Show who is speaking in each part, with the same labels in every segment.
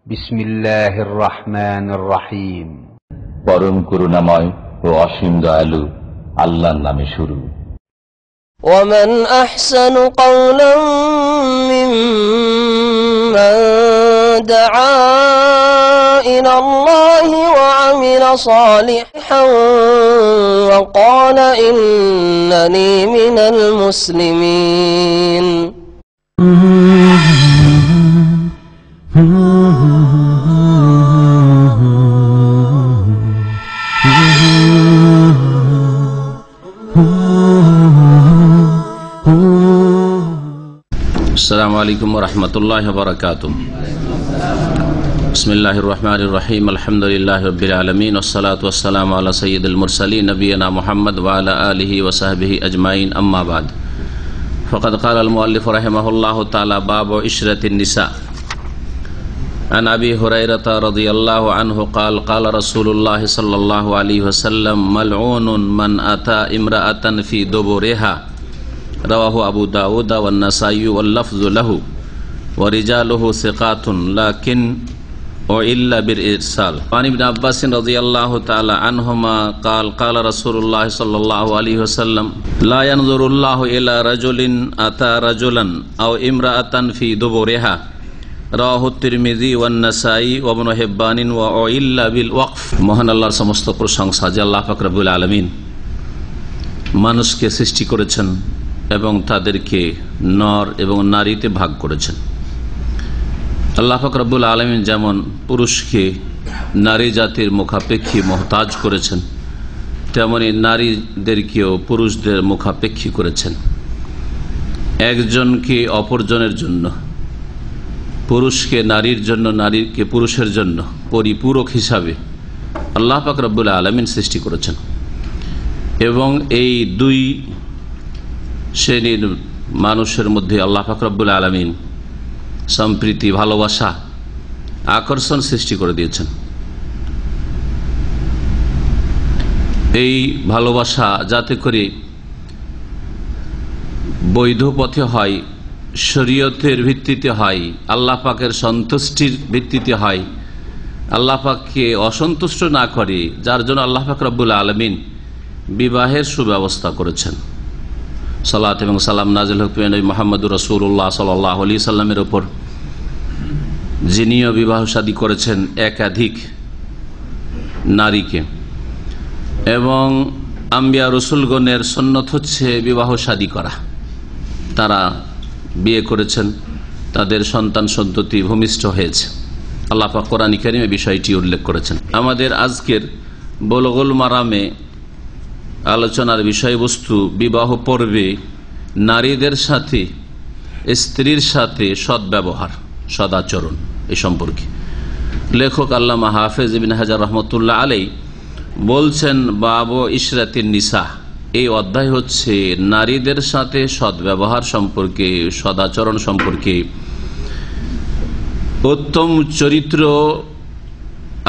Speaker 1: বিসমিল্লাহির রহমানির রহিম।
Speaker 2: পরম করুণাময় ও অসীম দয়ালু আল্লাহর নামে শুরু।
Speaker 3: ومن أحسن قولا ممن دعا إلى الله وعمل صالحا وقال إنني من المسلمين.
Speaker 4: আসসালামু আলাইকুম ওয়া রাহমাতুল্লাহি ওয়া বারাকাতুহু। বিসমিল্লাহির রহমানির রহিম। আলহামদুলিল্লাহি রাব্বিল আলামিন ওয়াস সালাতু ওয়াস সালামু আলা সাইয়্যিদিল মুরসালিন নবিয়িনা মুহাম্মদ ওয়া আলা আলিহি ওয়া সাহবিহি আজমাইন, আম্মা বাদ। ফাকাদ ক্বালা আল মুআল্লিফ রাহিমাহুল্লাহু তাআলা বাবু ইশরাতিন নিসা। আন আবি হুরায়রা রাদিয়াল্লাহু আনহু ক্বাল ক্বালা রাসূলুল্লাহ সাল্লাল্লাহু আলাইহি ওয়াসাল্লাম মালউনুন মান আতা ইমরাআতান ফি দুবুরিহা। রাওয়াহু আবু দাউদ ওয়ান নাসাই ওয়াল লাফযু লাহু ওয়া রিজালুহু সিকাতুন লাকিন ইল্লা বিল ইরসাল। আন ইবনে আব্বাস রাদিয়াল্লাহু তাআলা আনহুমা ক্বাল ক্বালা রাসূলুল্লাহ সাল্লাল্লাহু আলাইহি ওয়াসাল্লাম লা ইয়ানজুরুল্লাহু ইলা রাজুলিন আতা রাজুলান আও ইমরাআতান ফি দুবুরিহা। রাওয়াহু তিরমিজি ওয়ান নাসাই ওয়া ইবনে হিব্বান ওয়া ইল্লা বিল ওয়াকফ। মহান আল্লাহর সমস্ত প্রশংসা যে আল্লাহ পাক রব্বুল আলামিন মানুষকে সৃষ্টি করেছেন এবং তাদেরকে নর এবং নারীতে ভাগ করেছেন। আল্লাহ পাক রব্বুল আলামিন যেমন পুরুষকে নারী জাতির মুখাপেক্ষী মোহতাজ করেছেন, তেমনি নারীদেরকেও পুরুষদের মুখাপেক্ষী করেছেন। একজনকে অপরজনের জন্য, পুরুষকে নারীর জন্য, নারীকে পুরুষের জন্য পরিপূরক হিসাবে আল্লাহ পাক রব্বুল আলামিন সৃষ্টি করেছেন। এবং এই দুই শ্রেণীর মানুষের মধ্যে আল্লাহ পাক রব্বুল আলামিন সম্প্রীতি, ভালোবাসা, আকর্ষণ সৃষ্টি করে দিয়েছেন। এই ভালোবাসা যাতে করে বৈধ পথে হয়, শরীয়তের ভিত্তিতে হয়, আল্লাহ পাকের সন্তুষ্টির ভিত্তিতে হয়, আল্লাহ পাককে অসন্তুষ্ট না করে, যার জন্য আল্লাহ পাক রব্বুল আলামিন বিবাহের সুব্যবস্থা করেছেন। সালাত এবং সালাম নাজিল হোক নবী মুহাম্মদুর রাসূলুল্লাহ সাল্লাল্লাহু আলাইহি সাল্লামের ওপর, যিনিও বিবাহ শাদী করেছেন একাধিক নারীকে। এবং আম্বিয়া রসুলগণের সুন্নত হচ্ছে বিবাহ শাদী করা। তারা বিয়ে করেছেন, তাদের সন্তান সন্ততি ভূমিষ্ঠ হয়েছে। আল্লাহ পাক কোরআন কারীমে বিষয়টি উল্লেখ করেছেন। আমাদের আজকের বুলুগুল মারামে আলোচনার বিষয়বস্তু বিবাহ পর্বে নারীদের সাথে, স্ত্রীর সাথে সদ্ব্যবহার, সদাচরণ এই সম্পর্কে লেখক আল্লামা হাফেজ ইবনে হাজার রহমতুল্লাহ আলাইহি বলছেন, বাবু ইশরাতিন নিসা। এই অধ্যায় হচ্ছে নারীদের সাথে সদ্ব্যবহার সম্পর্কে, সদাচরণ সম্পর্কে। উত্তম চরিত্র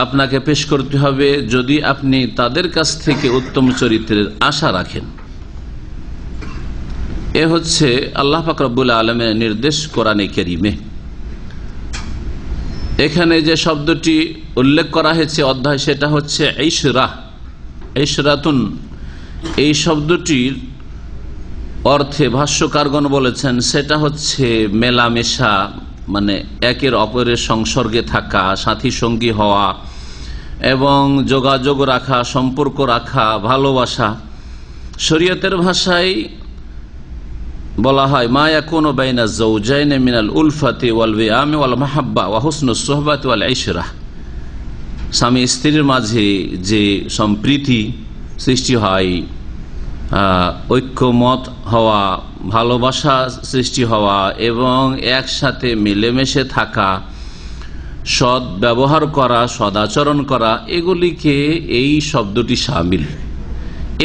Speaker 4: আপনাকে পেশ করতে হবে যদি আপনি তাদের কাছ থেকে উত্তম চরিত্রের আশা রাখেন। এ হচ্ছে আল্লাহ পাক রব্বুল আলামিনের নির্দেশ কোরআনে কারীমে। এখানে যে শব্দটি উল্লেখ করা হয়েছে অধ্যায়, সেটা হচ্ছে ইশরা, ইশরাতুন। এই শব্দটির অর্থে ভাষ্যকারগণ বলেছেন সেটা হচ্ছে মেলামেশা, মানে একের অপরের সংসর্গে থাকা, সাথী সঙ্গী হওয়া এবং যোগাযোগ রাখা, সম্পর্ক রাখা, ভালোবাসা। শরীয়তের ভাষায় বলা হয় মা ইয়াকুনু বাইনা যাওজাইনি মিনাল উলফাতি ওয়াল বিয়ামি ওয়াল মাহাব্বা ওয়া হুসনুস সুহবাতি ওয়াল ইশরা। স্বামী স্ত্রীর মাঝে যে সম্প্রীতি সৃষ্টি হয়, ঐক্যমত হওয়া, ভালোবাসা সৃষ্টি হওয়া এবং একসাথে মিলেমিশে থাকা, সৎ ব্যবহার করা, সদাচরণ করা, এগুলিকে এই শব্দটি শামিল।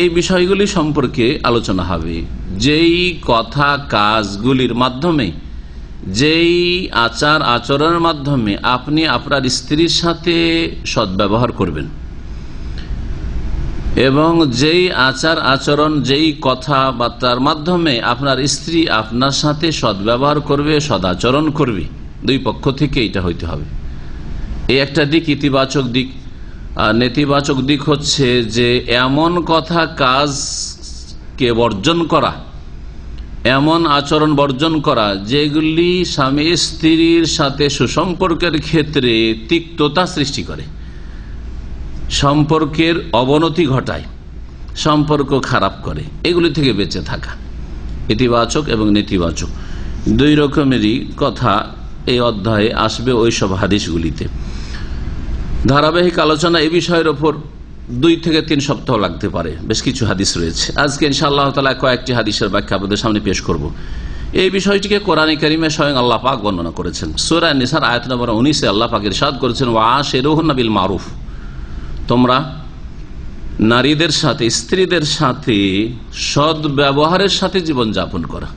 Speaker 4: এই বিষয়গুলি সম্পর্কে আলোচনা হবে। যেই কথা কাজগুলির মাধ্যমে, যেই আচার আচরণের মাধ্যমে আপনি আপনার স্ত্রীর সাথে সদ্ব্যবহার করবেন এবং যেই আচার আচরণ, যেই কথাবার্তার মাধ্যমে আপনার স্ত্রী আপনার সাথে সদ্ব্যবহার করবে, সদাচরণ করবে, দুই পক্ষ থেকে এটা হইতে হবে। এই একটা দিক, ইতিবাচক দিক। আর নেতিবাচক দিক হচ্ছে যে এমন কথা কাজকে বর্জন করা, এমন আচরণ বর্জন করা যেগুলি স্বামী স্ত্রীর সাথে সুসম্পর্কের ক্ষেত্রে তিক্ততা সৃষ্টি করে, সম্পর্কের অবনতি ঘটায়, সম্পর্ক খারাপ করে, এগুলি থেকে বেঁচে থাকা। ইতিবাচক এবং নেতিবাচক দুই রকমেরই কথা এই অধ্যায়ে আসবে ওইসব হাদিসগুলিতে। ধারাবাহিক আলোচনা এই বিষয়ের ওপর 2 থেকে 3 সপ্তাহ লাগতে পারে, বেশ কিছু হাদিস রয়েছে। আজকে ইনশাআল্লাহ তাআলা কয়েকটি হাদিসের ব্যাখ্যা আপনাদের সামনে পেশ করব। এই বিষয়টিকে কোরআনে কারিমে স্বয়ং আল্লাহ পাক বর্ণনা করেছেন। সূরা নিসার আয়াত নম্বর 19-এ আল্লাহ পাক ইরশাদ করেছেন, ওয়াশিরুহুন্না বিল মারুফ, তোমরা নারীদের সাথে, স্ত্রীদের সাথে সৎ ব্যবহারের সাথে জীবন যাপন করা।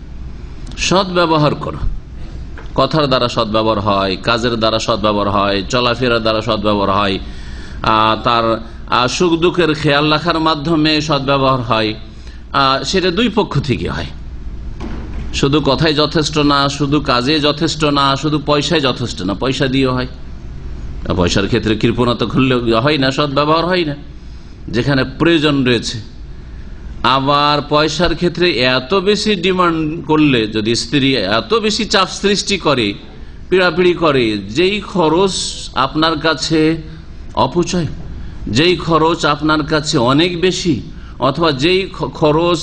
Speaker 4: সৎ ব্যবহার করা, কথার দ্বারা সদ্ব্যবহার হয়, কাজের দ্বারা সদ্ব্যবহার হয়, চলাফেরার দ্বারা সদ্ব্যবহার হয়, তার সুখ দুঃখের খেয়াল রাখার মাধ্যমে সদ্ব্যবহার হয়। সেটা দুই পক্ষ থেকে হয়, শুধু কথাই যথেষ্ট না, শুধু কাজে যথেষ্ট না, শুধু পয়সায় যথেষ্ট না, পয়সা দিয়ে হয়। পয়সার ক্ষেত্রে কৃপণতা করলে হয় না, সদ্ব্যবহার হয় না যেখানে প্রয়োজন রয়েছে। আবার পয়সার ক্ষেত্রে এত বেশি ডিমান্ড করলে, যদি স্ত্রী এত বেশি চাপ সৃষ্টি করে, পীড়াপিড়ি করে, যেই খরচ আপনার কাছে অপচয়, যেই খরচ আপনার কাছে অনেক বেশি, অথবা যেই খরচ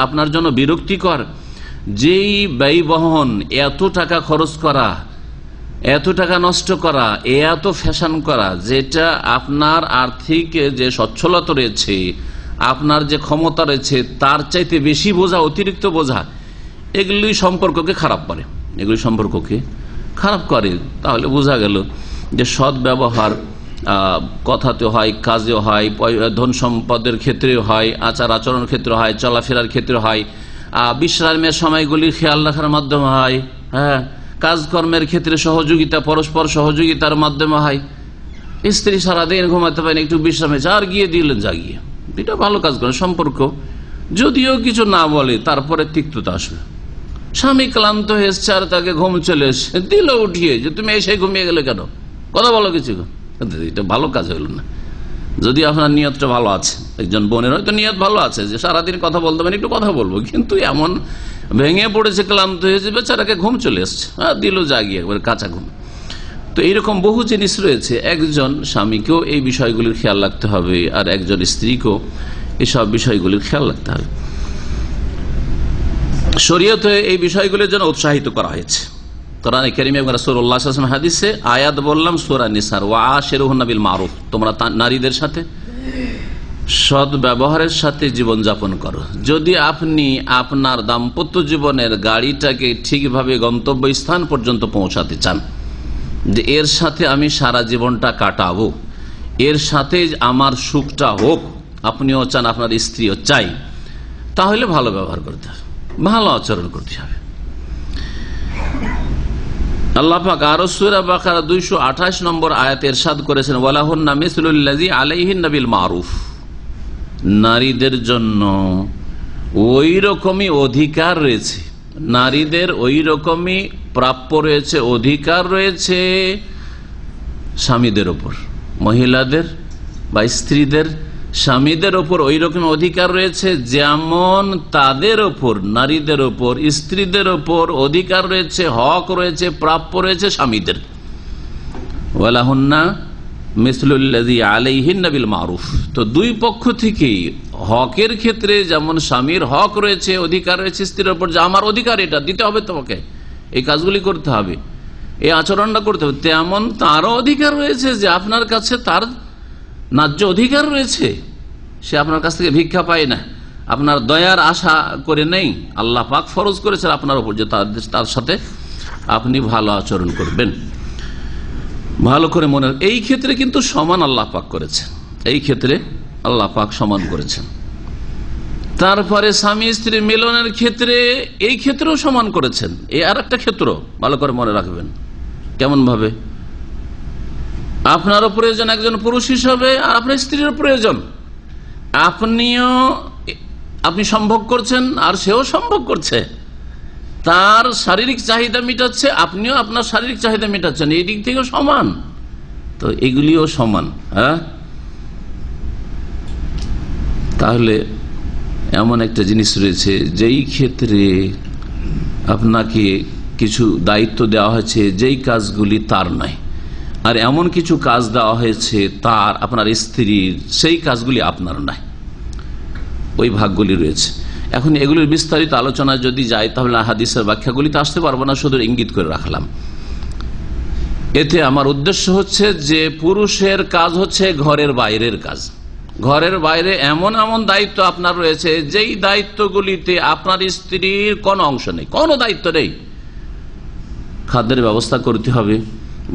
Speaker 4: আপনার জন্য বিরক্তিকর, যেই ব্যয়বহন, এত টাকা খরচ করা, এত টাকা নষ্ট করা, এত ফ্যাশন করা, যেটা আপনার আর্থিক যে সচ্ছলতা রয়েছে, আপনার যে ক্ষমতা রয়েছে তার চাইতে বেশি বোঝা, অতিরিক্ত বোঝা, এগুলি সম্পর্ককে খারাপ করে, এগুলি সম্পর্ককে খারাপ করে। তাহলে বোঝা গেল যে সৎ ব্যবহার কথাতে হয়, কাজে হয়, ধন সম্পদের ক্ষেত্রে হয়, আচার আচরণের ক্ষেত্রে হয়, চলাফেরার ক্ষেত্রে হয়, বিশ্রামের সময়গুলির খেয়াল রাখার মাধ্যমে হয়, হ্যাঁ, কাজকর্মের ক্ষেত্রে সহযোগিতা, পরস্পর সহযোগিতার মাধ্যমে হয়। স্ত্রী সারাদিন ঘুমাতে পারেন, একটু বিশ্রামে আর গিয়ে দিলেন, জাগিয়ে, এটা ভালো কাজ করে। সম্পর্ক যদিও কিছু না বলে, তারপরে তিক্ততা আসবে। স্বামী ক্লান্ত হয়ে এসছে আর তাকে ঘুম চলে এসছে, দিল উঠিয়ে যে তুমি এসে ঘুমিয়ে গেলে কেন, কথা বলো কিছু, এটা ভালো কাজ হইল না। যদি আপনার নিয়তটা ভালো আছে, একজন বোনের হয়তো নিয়ত ভালো আছে যে সারাদিন কথা বলতে পারেন, একটু কথা বলবো, কিন্তু এমন ভেঙে পড়েছে, ক্লান্ত হয়েছে, বেচারাকে ঘুম চলে এসছে, দিল জাগিয়ে একবার কাঁচা ঘুম। তো এইরকম বহু জিনিস রয়েছে। একজন স্বামীকেও এই বিষয়গুলির খেয়াল রাখতে হবে, আর একজন স্ত্রীকেও এইসব বিষয়গুলির খেয়াল রাখতে হবে। শরীয়তে এই বিষয়গুলির জন্য উৎসাহিত করা হয়েছে। কোরআনে কারীমে এবং রাসূলুল্লাহ সাল্লাল্লাহু আলাইহি ওয়াসাল্লাম হাদিসে আয়াত বললাম সূরা নিসার, ওয়াশিরুহুন্না বিল মারুফ, তোমরা নারীদের সাথে সৎ ব্যবহারের সাথে জীবন যাপন করো। যদি আপনি আপনার দাম্পত্য জীবনের গাড়িটাকে ঠিকভাবে গন্তব্যস্থান পর্যন্ত পৌঁছাতে চান, যে এর সাথে আমি সারা জীবনটা কাটাবো, এর সাথে আমার সুখটা হোক, আপনিও চান, আপনার স্ত্রীও চাই, তাহলে ভালো ব্যবহার করতে হবে, ভালো আচরণ করতে হবে। আল্লাহ পাক আরো সূরা বাকারা 228 নম্বর আয়াতে ইরশাদ করেছেন, ওয়ালাহুন্না মিসলুল্লাযী আলাইহিন্না বিল মারুফ, নারীদের জন্য ওই রকমই অধিকার রয়েছে, নারীদের ওই রকমই প্রাপ্য রয়েছে, অধিকার রয়েছে স্বামীদের ওপর, মহিলাদের বা স্ত্রীদের স্বামীদের ওপর ওই রকম অধিকার রয়েছে যেমন তাদের ওপর, নারীদের ওপর, স্ত্রীদের ওপর অধিকার রয়েছে, হক রয়েছে, প্রাপ্য রয়েছে স্বামীদের। ওয়ালাহুন্না মিসলুল্লাযী আলাইহিন্না বিল মারুফ, তো দুই পক্ষ থেকেই হকের ক্ষেত্রে যেমন স্বামীর হক রয়েছে, অধিকার রয়েছে স্ত্রীর ওপর, যে আমার অধিকার, এটা দিতে হবে তোমাকে, এই কাজগুলি করতে হবে, এই আচরণটা করতে হবে, তেমন তারও অধিকার রয়েছে যে আপনার কাছে তার ন্যায্য অধিকার রয়েছে, সে আপনার কাছ থেকে ভিক্ষা পায় না, আপনার দয়ার আশা করে নেই। আল্লাহ পাক ফরজ করেছেন আপনার উপর যে তার সাথে আপনি ভালো আচরণ করবেন, ভালো করে মনে। এই ক্ষেত্রে কিন্তু সমান আল্লাহ পাক করেছেন, এই ক্ষেত্রে আল্লাহ পাক সমান করেছেন। তারপরে স্বামী স্ত্রী মিলনের ক্ষেত্রে এই ক্ষেত্রেও সমান করেছেন। এই আর একটা ক্ষেত্র ভালো করে মনে রাখবেন। কেমন ভাবে? আপনারও প্রয়োজন একজন পুরুষ হিসাবে, আর আপনার স্ত্রীর প্রয়োজন, আপনি সম্ভব করছেন আর সেও সম্ভব করছে, তার শারীরিক চাহিদা মেটাচ্ছে, আপনিও আপনার শারীরিক চাহিদা মেটাচ্ছেন, এই দিক থেকেও সমান। তো এগুলিও সমান। হ্যাঁ, তাহলে এমন একটা জিনিস রয়েছে যেই ক্ষেত্রে আপনাকে কিছু দায়িত্ব দেওয়া হয়েছে যেই কাজগুলি তার নাই, আর এমন কিছু কাজ দেওয়া হয়েছে তার, আপনার স্ত্রীর, সেই কাজগুলি আপনার নাই, ওই ভাগগুলি রয়েছে। এখন এগুলির বিস্তারিত আলোচনা যদি যায় তাহলে হাদিসের ব্যাখ্যাগুলিতে আসতে পারবো না, শুধু ইঙ্গিত করে রাখলাম। এতে আমার উদ্দেশ্য হচ্ছে যে পুরুষের কাজ হচ্ছে ঘরের বাইরের কাজ। ঘরের বাইরে এমন এমন দায়িত্ব আপনার রয়েছে যেই দায়িত্বগুলিতে আপনার স্ত্রীর কোনো অংশ নেই, কোনো দায়িত্ব নেই। খাদ্যের ব্যবস্থা করতে হবে,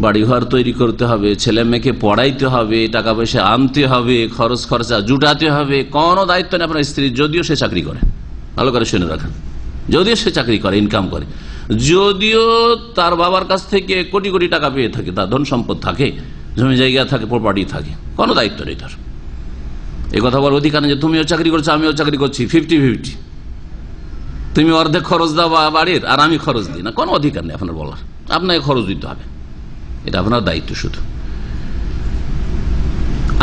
Speaker 4: বাড়িঘর তৈরি করতে হবে, ছেলে মেয়েকে পড়াইতে হবে, টাকা পয়সা আনতে হবে, খরচ খরচা জুটাতে হবে, কোনো দায়িত্ব নেই আপনার স্ত্রীর। যদিও সে চাকরি করে, ভালো করে শুনে রাখেন, যদিও সে চাকরি করে, ইনকাম করে, যদিও তার বাবার কাছ থেকে কোটি কোটি টাকা পেয়ে থাকে, তার ধন সম্পদ থাকে, জমি জায়গা থাকে, প্রপার্টি থাকে, কোনো দায়িত্ব নেই তার। এই কথা বলার অধিকার নেই যে তুমিও চাকরি করছো আমিও চাকরি করছি, 50-50, তুমি অর্ধেক খরচ দাও বাড়ির আর আমি খরচ দিই না, কোনো অধিকার নেই আপনার বলার। আপনাকে খরচ দিতে হবে, এটা আপনার দায়িত্ব। শুধু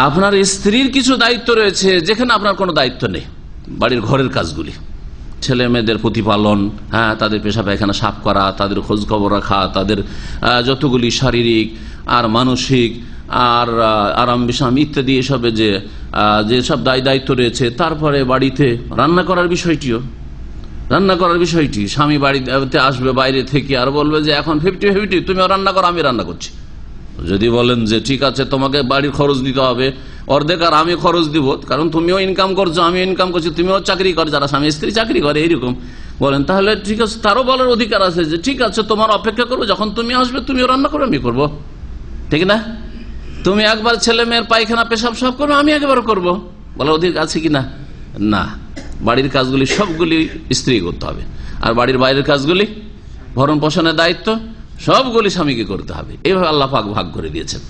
Speaker 4: আপনার স্ত্রীর কিছু দায়িত্ব রয়েছে যেখানে আপনার কোনো দায়িত্ব নেই। বাড়ির ঘরের কাজগুলি, ছেলে মেয়েদের প্রতিপালন, হ্যাঁ, তাদের পেশা পায়খানা সাফ করা, তাদের খোঁজ খবর রাখা, তাদের যতগুলি শারীরিক আর মানসিক আর আরাম বিশ্রাম ইত্যাদি এসবে যেসব দায়িত্ব রয়েছে। তারপরে বাড়িতে রান্না করার বিষয়টি, স্বামী বাড়িতে আসবে বাইরে থেকে আর বলবে যে এখন 50-50, তুমিও রান্না করো আমি রান্না করছি। যদি বলেন যে ঠিক আছে তোমাকে বাড়ির খরচ দিতে হবে অর্ধেক আর আমি খরচ দিব, কারণ তুমিও ইনকাম করছো আমিও ইনকাম করছি, তুমিও চাকরি করো, যারা স্বামী স্ত্রী চাকরি করে এইরকম বলেন, তাহলে ঠিক আছে, তারও বলার অধিকার আছে যে ঠিক আছে তোমার অপেক্ষা করবো, যখন তুমি আসবে তুমিও রান্না করো আমি করবো, ঠিক না? তুমি একবার ছেলে মেয়ের পায়খানা পেশাব সব করবো, আমি একবার করবো, বলার অধিকার আছে কিনা? না, বাড়ির কাজগুলি সবগুলি স্ত্রী করতে হবে, আর বাড়ির বাইরের কাজগুলি, ভরণ পোষণের দায়িত্ব সবগুলি স্বামীকে করতে হবে। এইভাবে আল্লাহ পাক ভাগ করে দিয়েছেন।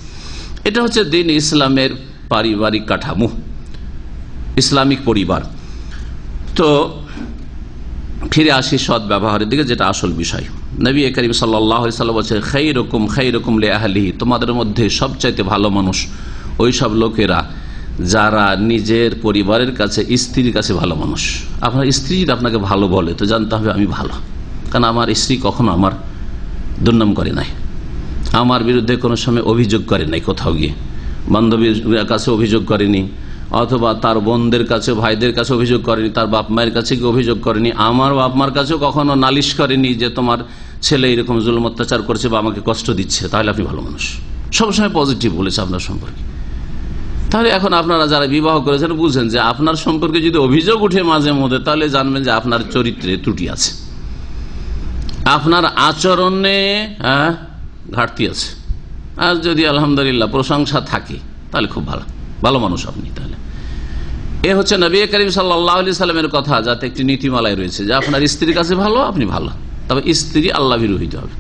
Speaker 4: এটা হচ্ছে দিন ইসলামের পারিবারিক কাঠামো, ইসলামিক পরিবার। তো ফিরে আসি সৎ ব্যবহারের দিকে, যেটা আসল বিষয়। নবী করিম সাল্লাল্লাহু আলাইহি ওয়াসাল্লাম বলেছেন, খায়রুকুম লিআহলিহি, তোমাদের মধ্যে সবচাইতে ভালো মানুষ ওই সব লোকেরা যারা নিজের পরিবারের কাছে, স্ত্রীর কাছে ভালো মানুষ। আপনার স্ত্রী যদি আপনাকে ভালো বলে তো জানতে হবে আমি ভালো, কারণ আমার স্ত্রী কখনো আমার দুর্নাম করে নাই, আমার বিরুদ্ধে কোনো সময় অভিযোগ করে নাই, কোথাও গিয়ে বান্ধবীর কাছে অভিযোগ করেনি, অথবা তার বোনদের কাছে ভাইদের কাছে অভিযোগ করেনি, তার বাপ মায়ের কাছে গিয়ে অভিযোগ করেনি, আমার বাপ মার কাছেও কখনো নালিশ করেনি যে তোমার ছেলে এরকম জুলুম অত্যাচার করছে বা আমাকে কষ্ট দিচ্ছে। তাহলে আপনি ভালো মানুষ, সবসময় পজিটিভ বলেছে আপনার সম্পর্কে। তাহলে এখন আপনারা যারা বিবাহ করেছেন বুঝছেন যে আপনার সম্পর্কে যদি অভিযোগ উঠে মাঝে মধ্যে, তাহলে জানবেন যে আপনার চরিত্রে ত্রুটি আছে, আপনার আচরণে ঘাটতি আছে। আর যদি আলহামদুলিল্লাহ প্রশংসা থাকে তাহলে খুব ভালো, ভালো মানুষ আপনি। তাহলে এ হচ্ছে নবী করিম সাল্লাল্লাহু আলাইহি সাল্লামের কথা, যাতে একটি নীতিমালায় রয়েছে যে আপনার স্ত্রীর কাছে ভালো, আপনি ভালো। তবে স্ত্রী আল্লাহ ভীরু হইতে হবে।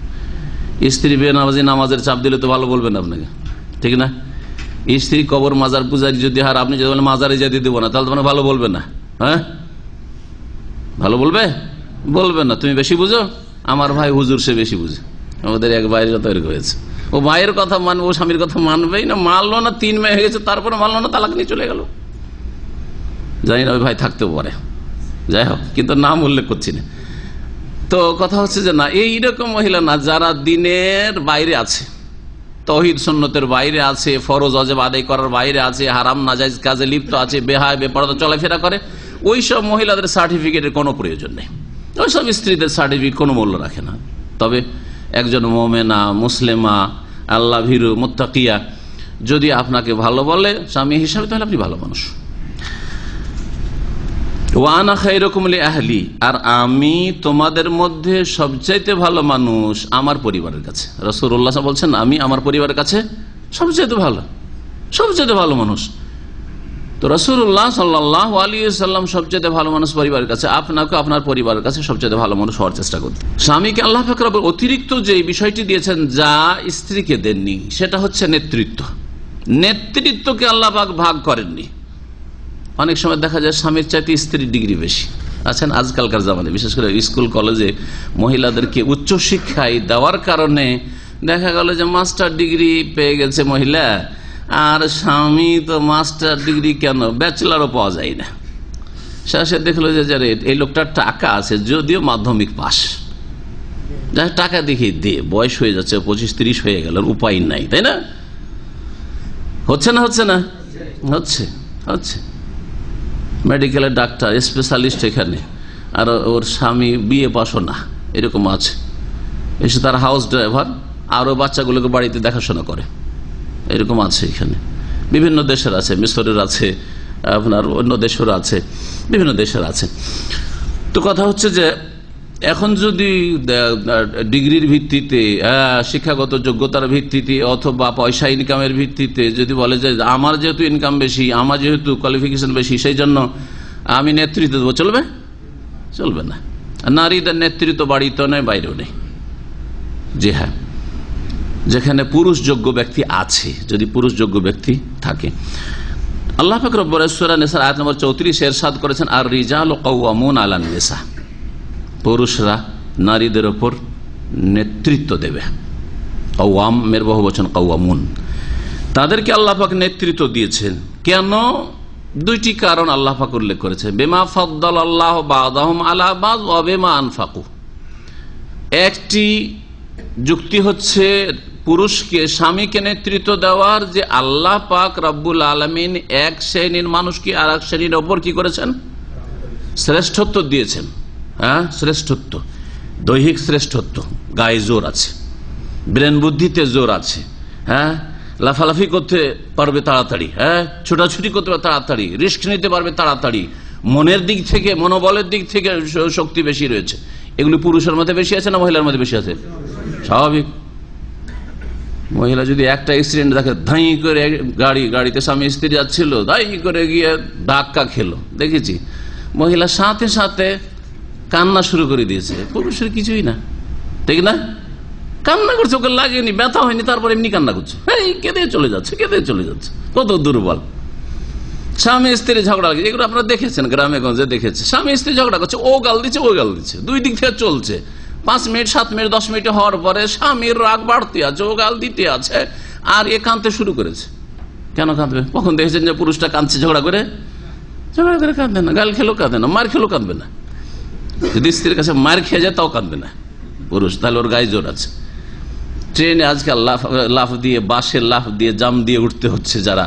Speaker 4: স্ত্রী বেনামাজি নামাজের চাপ দিলে তো ভালো বলবেন আপনাকে, ঠিক না? স্ত্রী কবর মাজার পূজারি যদি আর আপনি যদি বলেন মাজারে যেতে দেবো না, তাহলে তোমার ভালো বলবে না। হ্যাঁ, ভালো বলবে না। তুমি বেশি বুঝো, আমার ভাই হুজুর সে বেশি বুঝে। আমাদের এক ভাইয়ের তৈরি হয়েছে, ও ভাইয়ের কথা মানবে, ও স্বামীর কথা মানবেই না, মানলো না, 3 মেয়ে হয়ে গেছে, তারপরে মানলো না, তালাক নিয়ে চলে গেল। জানি না ওই ভাই থাকতেও পারে, যাই হোক, কিন্তু নাম উল্লেখ করছি না। তো কথা হচ্ছে যে না, এইরকম মহিলা না যারা দিনের বাইরে আছে, তৌহিদ সুন্নতের বাইরে আছে, ফরজ ওয়াজিব আদায় করার বাইরে আছে, হারাম নাজায়েজ কাজে লিপ্ত আছে, বেহায়া বেপরদা চলাফেরা করে, ওই সব মহিলাদের সার্টিফিকেটের কোনো প্রয়োজন নেই। ওই সব স্ত্রীদের সার্টিফিকেট কোনো মূল্য রাখে না। তবে একজন মুমিনা, মুসলিমা, আল্লাহ ভীরু, মুত্তাকিয়া যদি আপনাকে ভালো বলে স্বামী হিসাবে, তাহলে আপনি ভালো মানুষ। ওয়ানা খায়রুকুম লিআহলি, আর আমি তোমাদের মধ্যে সবচাইতে ভালো মানুষ আমার পরিবারের কাছে। রাসূলুল্লাহ বলছেন আমি আমার পরিবারের কাছে সবচাইতে ভালো মানুষ। তো রাসূলুল্লাহ সাল্লাল্লাহু আলাইহি ওয়াসাল্লাম সবচাইতে ভালো মানুষ পরিবারের কাছে, আপনাকে আপনার পরিবারের কাছে সবচাইতে ভালো মানুষ হওয়ার চেষ্টা করতে। স্বামীকে আল্লাহ পাক রব্বুল অতিরিক্ত যে বিষয়টি দিয়েছেন যা স্ত্রীকে দেননি, সেটা হচ্ছে নেতৃত্ব। নেতৃত্বকে আল্লাহ পাক ভাগ করেননি। অনেক সময় দেখা যায় স্বামীর চাইতে স্ত্রীর ডিগ্রি বেশি, আছেন আজকালকার জামানে, বিশেষ করে স্কুল কলেজে মহিলাদেরকে উচ্চশিক্ষায় দেওয়ার কারণে দেখা গেল যে মাস্টার ডিগ্রি পেয়ে গেছে মহিলা, আর স্বামী তো মাস্টার ডিগ্রি কেন, ব্যাচেলারও পাওয়া যায় না। শেষে দেখলো যে এই লোকটার টাকা আছে, যদিও মাধ্যমিক পাস, টাকা দেখি দে, বয়স হয়ে যাচ্ছে 25-30 হয়ে গেল, উপায় নাই, তাই না? হচ্ছে না হচ্ছে না হচ্ছে হচ্ছে মেডিকেলের ডাক্তার, স্পেশালিস্ট এখানে, আর ওর স্বামী বিয়ে পাসও না, এরকম আছে। এসে তার হাউস ড্রাইভার, আর ও বাচ্চাগুলোকে বাড়িতে দেখাশোনা করে, এরকম আছে এখানে। বিভিন্ন দেশের আছে, মিশরের আছে, আপনার অন্য দেশের আছে, বিভিন্ন দেশের আছে। তো কথা হচ্ছে যে এখন যদি ডিগ্রির ভিত্তিতে, শিক্ষাগত যোগ্যতার ভিত্তিতে অথবা পয়সা ইনকামের ভিত্তিতে যদি বলে যে আমার যেহেতু ইনকাম বেশি, আমার যেহেতু কোয়ালিফিকেশন বেশি, সেই জন্য আমি নেতৃত্ব দেবো, চলবে? চলবে না। নারীদের নেতৃত্ব বাড়িতে নয়, বাইরেও নেই। জি হ্যাঁ, যেখানে পুরুষ যোগ্য ব্যক্তি আছে, যদি পুরুষ যোগ্য ব্যক্তি থাকে। আল্লাহ পাক রব্বুল সূরা নিসার আয়াত নম্বর 34 ইরশাদ করেছেন, আর রিজালু কাওয়ামুন আলান নিসা, পুরুষরা নারীদের উপর নেতৃত্ব দেবে। কাওয়ামের বহুবচন কাওয়ামুন, তাদেরকে আল্লাহ পাক নেতৃত্ব দিয়েছেন। কেন? দুইটি কারণ আল্লাহ পাক উল্লেখ করেছেন, বিমা ফাদ্দালাল্লাহু বা'দাহুম আলা বা'দ ওয়া বিমা আনফাকু। একটি যুক্তি হচ্ছে পুরুষকে, স্বামীকে নেতৃত্ব দেওয়ার যে আল্লাহ পাক রব্বুল আলামিন এক শ্রেণীর মানুষকে আর এক শ্রেণীর ওপর কি করেছেন? শ্রেষ্ঠত্ব দিয়েছেন। হ্যাঁ, শ্রেষ্ঠত্ব, দৈহিক শ্রেষ্ঠত্ব, গায়ে জোর আছে, ব্রেন বুদ্ধিতে জোর আছে, হ্যাঁ, লাফালাফি করতে পারবে তাড়াতাড়ি, হ্যাঁ, ছোটাছুটি করতে পারবে তাড়াতাড়ি, রিস্ক নিতে পারবে তাড়াতাড়ি, মনের দিক থেকে, মনোবলের দিক থেকে শক্তি বেশি রয়েছে। এগুলি পুরুষের মধ্যে বেশি আছে না মহিলার মধ্যে বেশি আছে? স্বাভাবিক। মহিলা যদি একটা অ্যাক্সিডেন্ট দেখে, ধাই করে গাড়িতে স্বামী স্ত্রী যাচ্ছিল, ধাই করে গিয়ে ধাক্কা খেলো, দেখেছি, মহিলা সাথে সাথে কান্না শুরু করে দিয়েছে। পুরুষের কিছুই না, ঠিক না? কান্না করছে, ওকে লাগেনি, ব্যথা হয়নি, তারপর এমনি কান্না করছে, এই কেঁদে চলে যাচ্ছে, কেঁদে চলে যাচ্ছে। কত দুর্বল। স্বামী স্ত্রী ঝগড়া লাগে, এগুলো আপনারা দেখেছেন, গ্রামে গঞ্জে দেখেছে। স্বামী স্ত্রী ঝগড়া করছে, ও গাল দিচ্ছে, ও গাল দিচ্ছে, দুই দিক থেকে চলছে। 5 মিনিট 7 মিনিট 10 মিনিট হওয়ার পরে স্বামীর রাগ বাড়তে আছে, ও গাল দিতে আছে, আর এ কাঁদতে শুরু করেছে। কেন কাঁদবে? কখন দেখেছেন যে পুরুষটা কাঁদছে ঝগড়া করে? ঝগড়া করে কাঁদবে না, গাল খেলেও কাঁদবে না, মার খেলেও কাঁদবে না। যদি স্ত্রীর কাছে মার খেয়ে যায় তাও কাঁদবে না পুরুষ, তাহলে ওর গায়ে জোর আছে। ট্রেনে আজকাল লাফ দিয়ে, বাসে লাফ দিয়ে, জাম দিয়ে উঠতে হচ্ছে যারা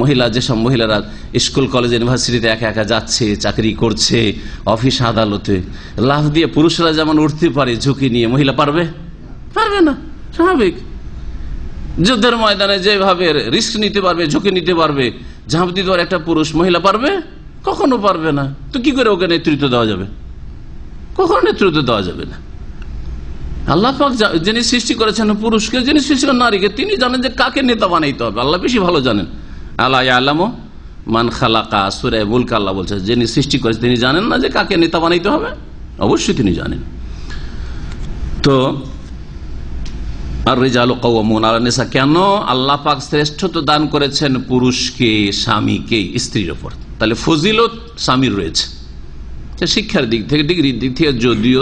Speaker 4: মহিলা, যেসব মহিলারা স্কুল কলেজ ইউনিভার্সিটিতে একা একা যাচ্ছে, চাকরি করছে, অফিস আদালতে, লাফ দিয়ে পুরুষরা যেমন উঠতে পারে ঝুঁকি নিয়ে, মহিলা পারবে? পারবে না, স্বাভাবিক। যুদ্ধের ময়দানে যেভাবে রিস্ক নিতে পারবে, ঝুঁকি নিতে পারবে, ঝাঁপ দিতে পারে একটা পুরুষ, মহিলা পারবে? কখনো পারবে না। তো কি করে ওকে নেতৃত্ব দেওয়া যাবে? কখনো নেতৃত্ব দেওয়া যাবে না। আল্লাহ পাক যিনি সৃষ্টি করেছেন পুরুষকে, যিনি সৃষ্টি করেন নারীকে, তিনি জানেন যে কাকে নেতা বানাইতে হবে। আল্লাহ বেশি ভালো জানেন। আল্লাহ ইয়ালামু মান খালাকা, সূরা মুলক আল্লাহ বলছে, যিনি সৃষ্টি করেছেন তিনি জানেন না যে কাকে নেতা বানাইতে হবে? অবশ্যই তিনি জানেন। তো আর রিজালু কাওয়ামুন আলা নিসা, কেন আল্লাহ পাক শ্রেষ্ঠত্ব দান করেছেন পুরুষকে, স্বামীকে স্ত্রীর উপর? তাহলে ফজিলত স্বামীর রয়েছে, শিক্ষার দিক থেকে, ডিগ্রির দিক থেকে যদিও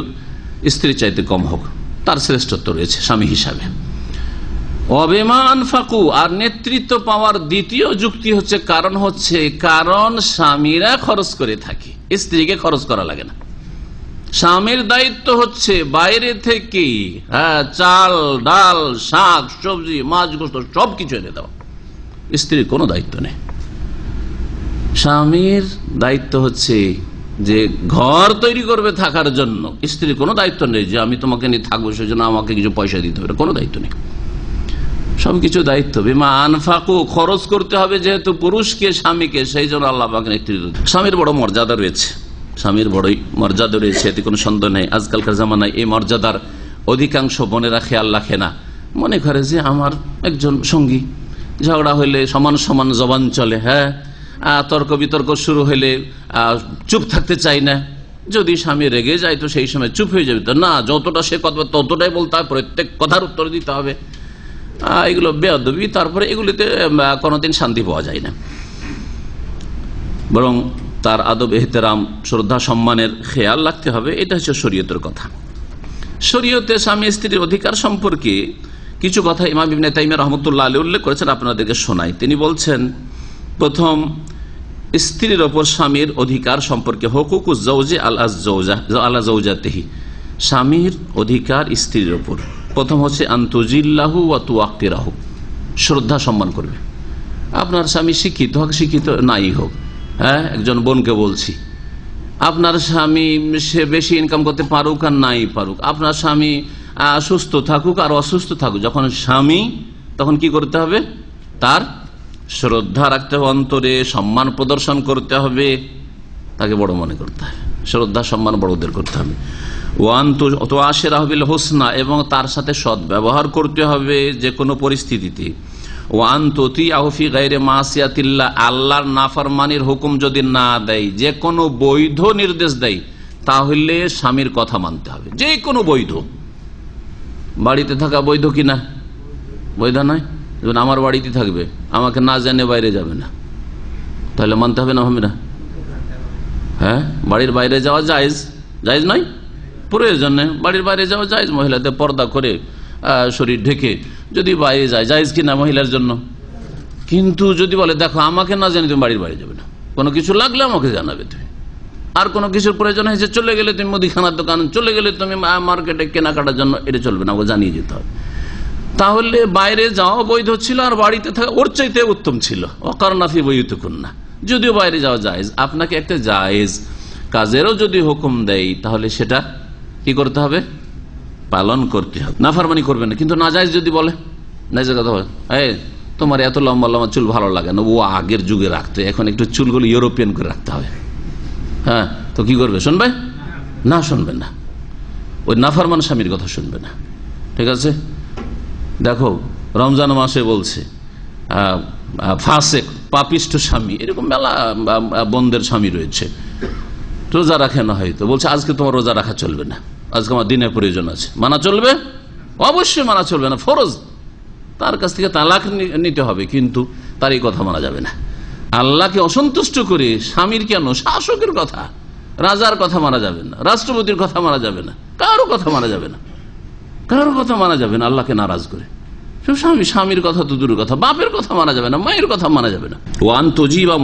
Speaker 4: স্ত্রীর চাইতে কম হোক, তার শ্রেষ্ঠত্ব রয়েছে স্বামী হিসাবে। ওয়াবিমা আনফাকু, আর নেতৃত্ব পাওয়ার দ্বিতীয় যুক্তি হচ্ছে, কারণ স্বামীরা খরচ করে থাকে, স্ত্রীকে খরচ করা লাগে না। স্বামীর দায়িত্ব হচ্ছে বাইরে থেকে, হ্যাঁ, চাল ডাল শাক সবজি মাছ গোস্ত সবকিছু এনে দেওয়া, স্ত্রীর কোনো দায়িত্ব নেই। স্বামীর দায়িত্ব হচ্ছে যে ঘর তৈরি করবে থাকার জন্য, স্ত্রীর কোনো দায়িত্ব নেই যে আমি তোমাকে নিয়ে থাকবো সেজন্য আমাকে কিছু পয়সা দিতে হবে, কোনো দায়িত্ব নেই। সবকিছু দায়িত্ব বিমা আনফাকু, খরচ করতে হবে যেহেতু পুরুষকে, স্বামীকে, সেই জন্য আল্লাহ পাক নেতৃত্ব। স্বামীর বড় মর্যাদা রয়েছে, স্বামীর বড়ই মর্যাদা রয়েছে, এতে কোনো সন্দেহ নেই। আজকালকার জামানায় এই মর্যাদার অধিকাংশ বোনেরা খেয়াল রাখে না, মনে করে যে আমার একজন সঙ্গী, ঝগড়া হইলে সমান সমান জবান চলে, হ্যাঁ, তর্ক বিতর্ক শুরু হইলে চুপ থাকতে চাই না, যদি স্বামী রেগে যায় তো সেই সময় চুপ হয়ে যাবে, তো না, যতটা সে কথা ততটাই বলতে হবে, প্রত্যেক কথার উত্তর দিতে হবে। এগুলো বেয়াদবি। তারপরে এগুলিতে কোনোদিন শান্তি পাওয়া যায় না, বরং তার আদব এহতেরাম শ্রদ্ধা সম্মানের খেয়াল রাখতে হবে। এটা হচ্ছে শরীয়তের কথা। শরীয়তে স্বামী স্ত্রীর অধিকার সম্পর্কে কিছু কথা ইমাম ইবনে তাইমিয়া রাহমাতুল্লাহ আলাইহি উল্লেখ করেছেন, আপনাদেরকে শোনাই। তিনি বলছেন, প্রথম, স্ত্রীর ওপর স্বামীর অধিকার সম্পর্কে হুকুকুজ জাওজি আলা জাওজাতিহি, স্বামীর অধিকার স্ত্রীর ওপর প্রথম হচ্ছে আনতুজিল্লাহু ওয়া তুওয়াক্কিরাহু, শ্রদ্ধা সম্মান করবে। আপনার স্বামী শিক্ষিত হোক শিক্ষিত নাই হোক, হ্যাঁ, একজন বোনকে বলছি, আপনার স্বামী সে বেশি ইনকাম করতে পারুক আর নাই পারুক, আপনার স্বামী সুস্থ থাকুক আর অসুস্থ থাকুক, যখন স্বামী তখন কি করতে হবে? তার শ্রদ্ধা রাখতে হবে, অন্তরে সম্মান প্রদর্শন করতে হবে, তাকে বড় মনে করতে হবে, শ্রদ্ধা সম্মান বড়দের করতে হবে। হোসনা, এবং তার সাথে সৎ ব্যবহার করতে হবে যে কোনো পরিস্থিতিতে। আল্লাহর নাফরমানির হুকুম যদি না দেয়, যে কোনো বৈধ নির্দেশ দেয়, তাহলে স্বামীর কথা মানতে হবে। যে কোনো বৈধ, বাড়িতে থাকা বৈধ কিনা? বৈধ নয়। আমার বাড়িতে থাকবে, আমাকে না জেনে বাইরে যাবে না, তাহলে মানতে হবে না? হবে না? হ্যাঁ, বাড়ির বাইরে যাওয়া জায়েজ, জায়েজ নয় প্রয়োজনে বাড়ির বাইরে যাওয়া জায়েজ, মহিলাদের পর্দা করে শরীর ঢেকে যদি বাইরে যায়, জায়েজ কিনা মহিলার জন্য। কিন্তু যদি বলে, দেখো আমাকে না জানি তুমি বাড়ির বাইরে যাবে না, কোনো কিছু লাগলে আমাকে জানাবে তুমি, আর কোনো কিছুর প্রয়োজন হয়েছে চলে গেলে তুমি মুদিখানার দোকান, চলে গেলে তুমি মার্কেটে কেনাকাটার জন্য, এটা চলবে না, ওকে জানিয়ে যেতে হবে। তাহলে বাইরে যাওয়া বৈধ ছিল, আর বাড়িতে থাকা ওর চাইতে উত্তম ছিল। অকারনাফি বইতুকুন্না, যদিও বাইরে যাওয়া জায়েজ, আপনাকে একটা জায়েজ কাজেরও যদি হুকুম দেয়, তাহলে সেটা কি করতে হবে? পালন করতে হবে, নাফরমানি করবে না। কিন্তু নাজায়েজ যদি বলে, নাজায়েজ কথা বলে, তোমার এত লম্বা লম্বা চুল ভালো লাগে না, ও আগের যুগে রাখতে, এখন একটু চুলগুলো ইউরোপিয়ান করে রাখতে হবে, হ্যাঁ, তো কি করবে? শুনবে না? শুনবে না, ওই নাফরমান স্বামীর কথা শুনবে না। ঠিক আছে? দেখো, রমজান মাসে বলছে ফাসেক, পাপিষ্ঠ স্বামী, এরকম মেলা বন্ধের স্বামী রয়েছে, রোজা রাখে না, হয়তো বলছে আজকে তোমার রোজা রাখা চলবে না, আজকে আমার দিনের প্রয়োজন আছে। মানা চলবে? অবশ্যই মানা চলবে না, ফরজ। তার কাছ থেকে তালাক নিতে হবে, কিন্তু তার এই কথা মানা যাবে না। আল্লাহকে অসন্তুষ্ট করে স্বামীর কেন, শাসকের কথা, রাজার কথা মানা যাবে না, রাষ্ট্রপতির কথা মানা যাবে না, কারো কথা মানা যাবে না, কারোর কথা মানা যাবে না আল্লাহকে নারাজ করে। স্বামীর কথা তো দূরের কথা, বাপের কথা মানা যাবে না, মায়ের কথা মানা যাবে না। ওয়ান তজিবা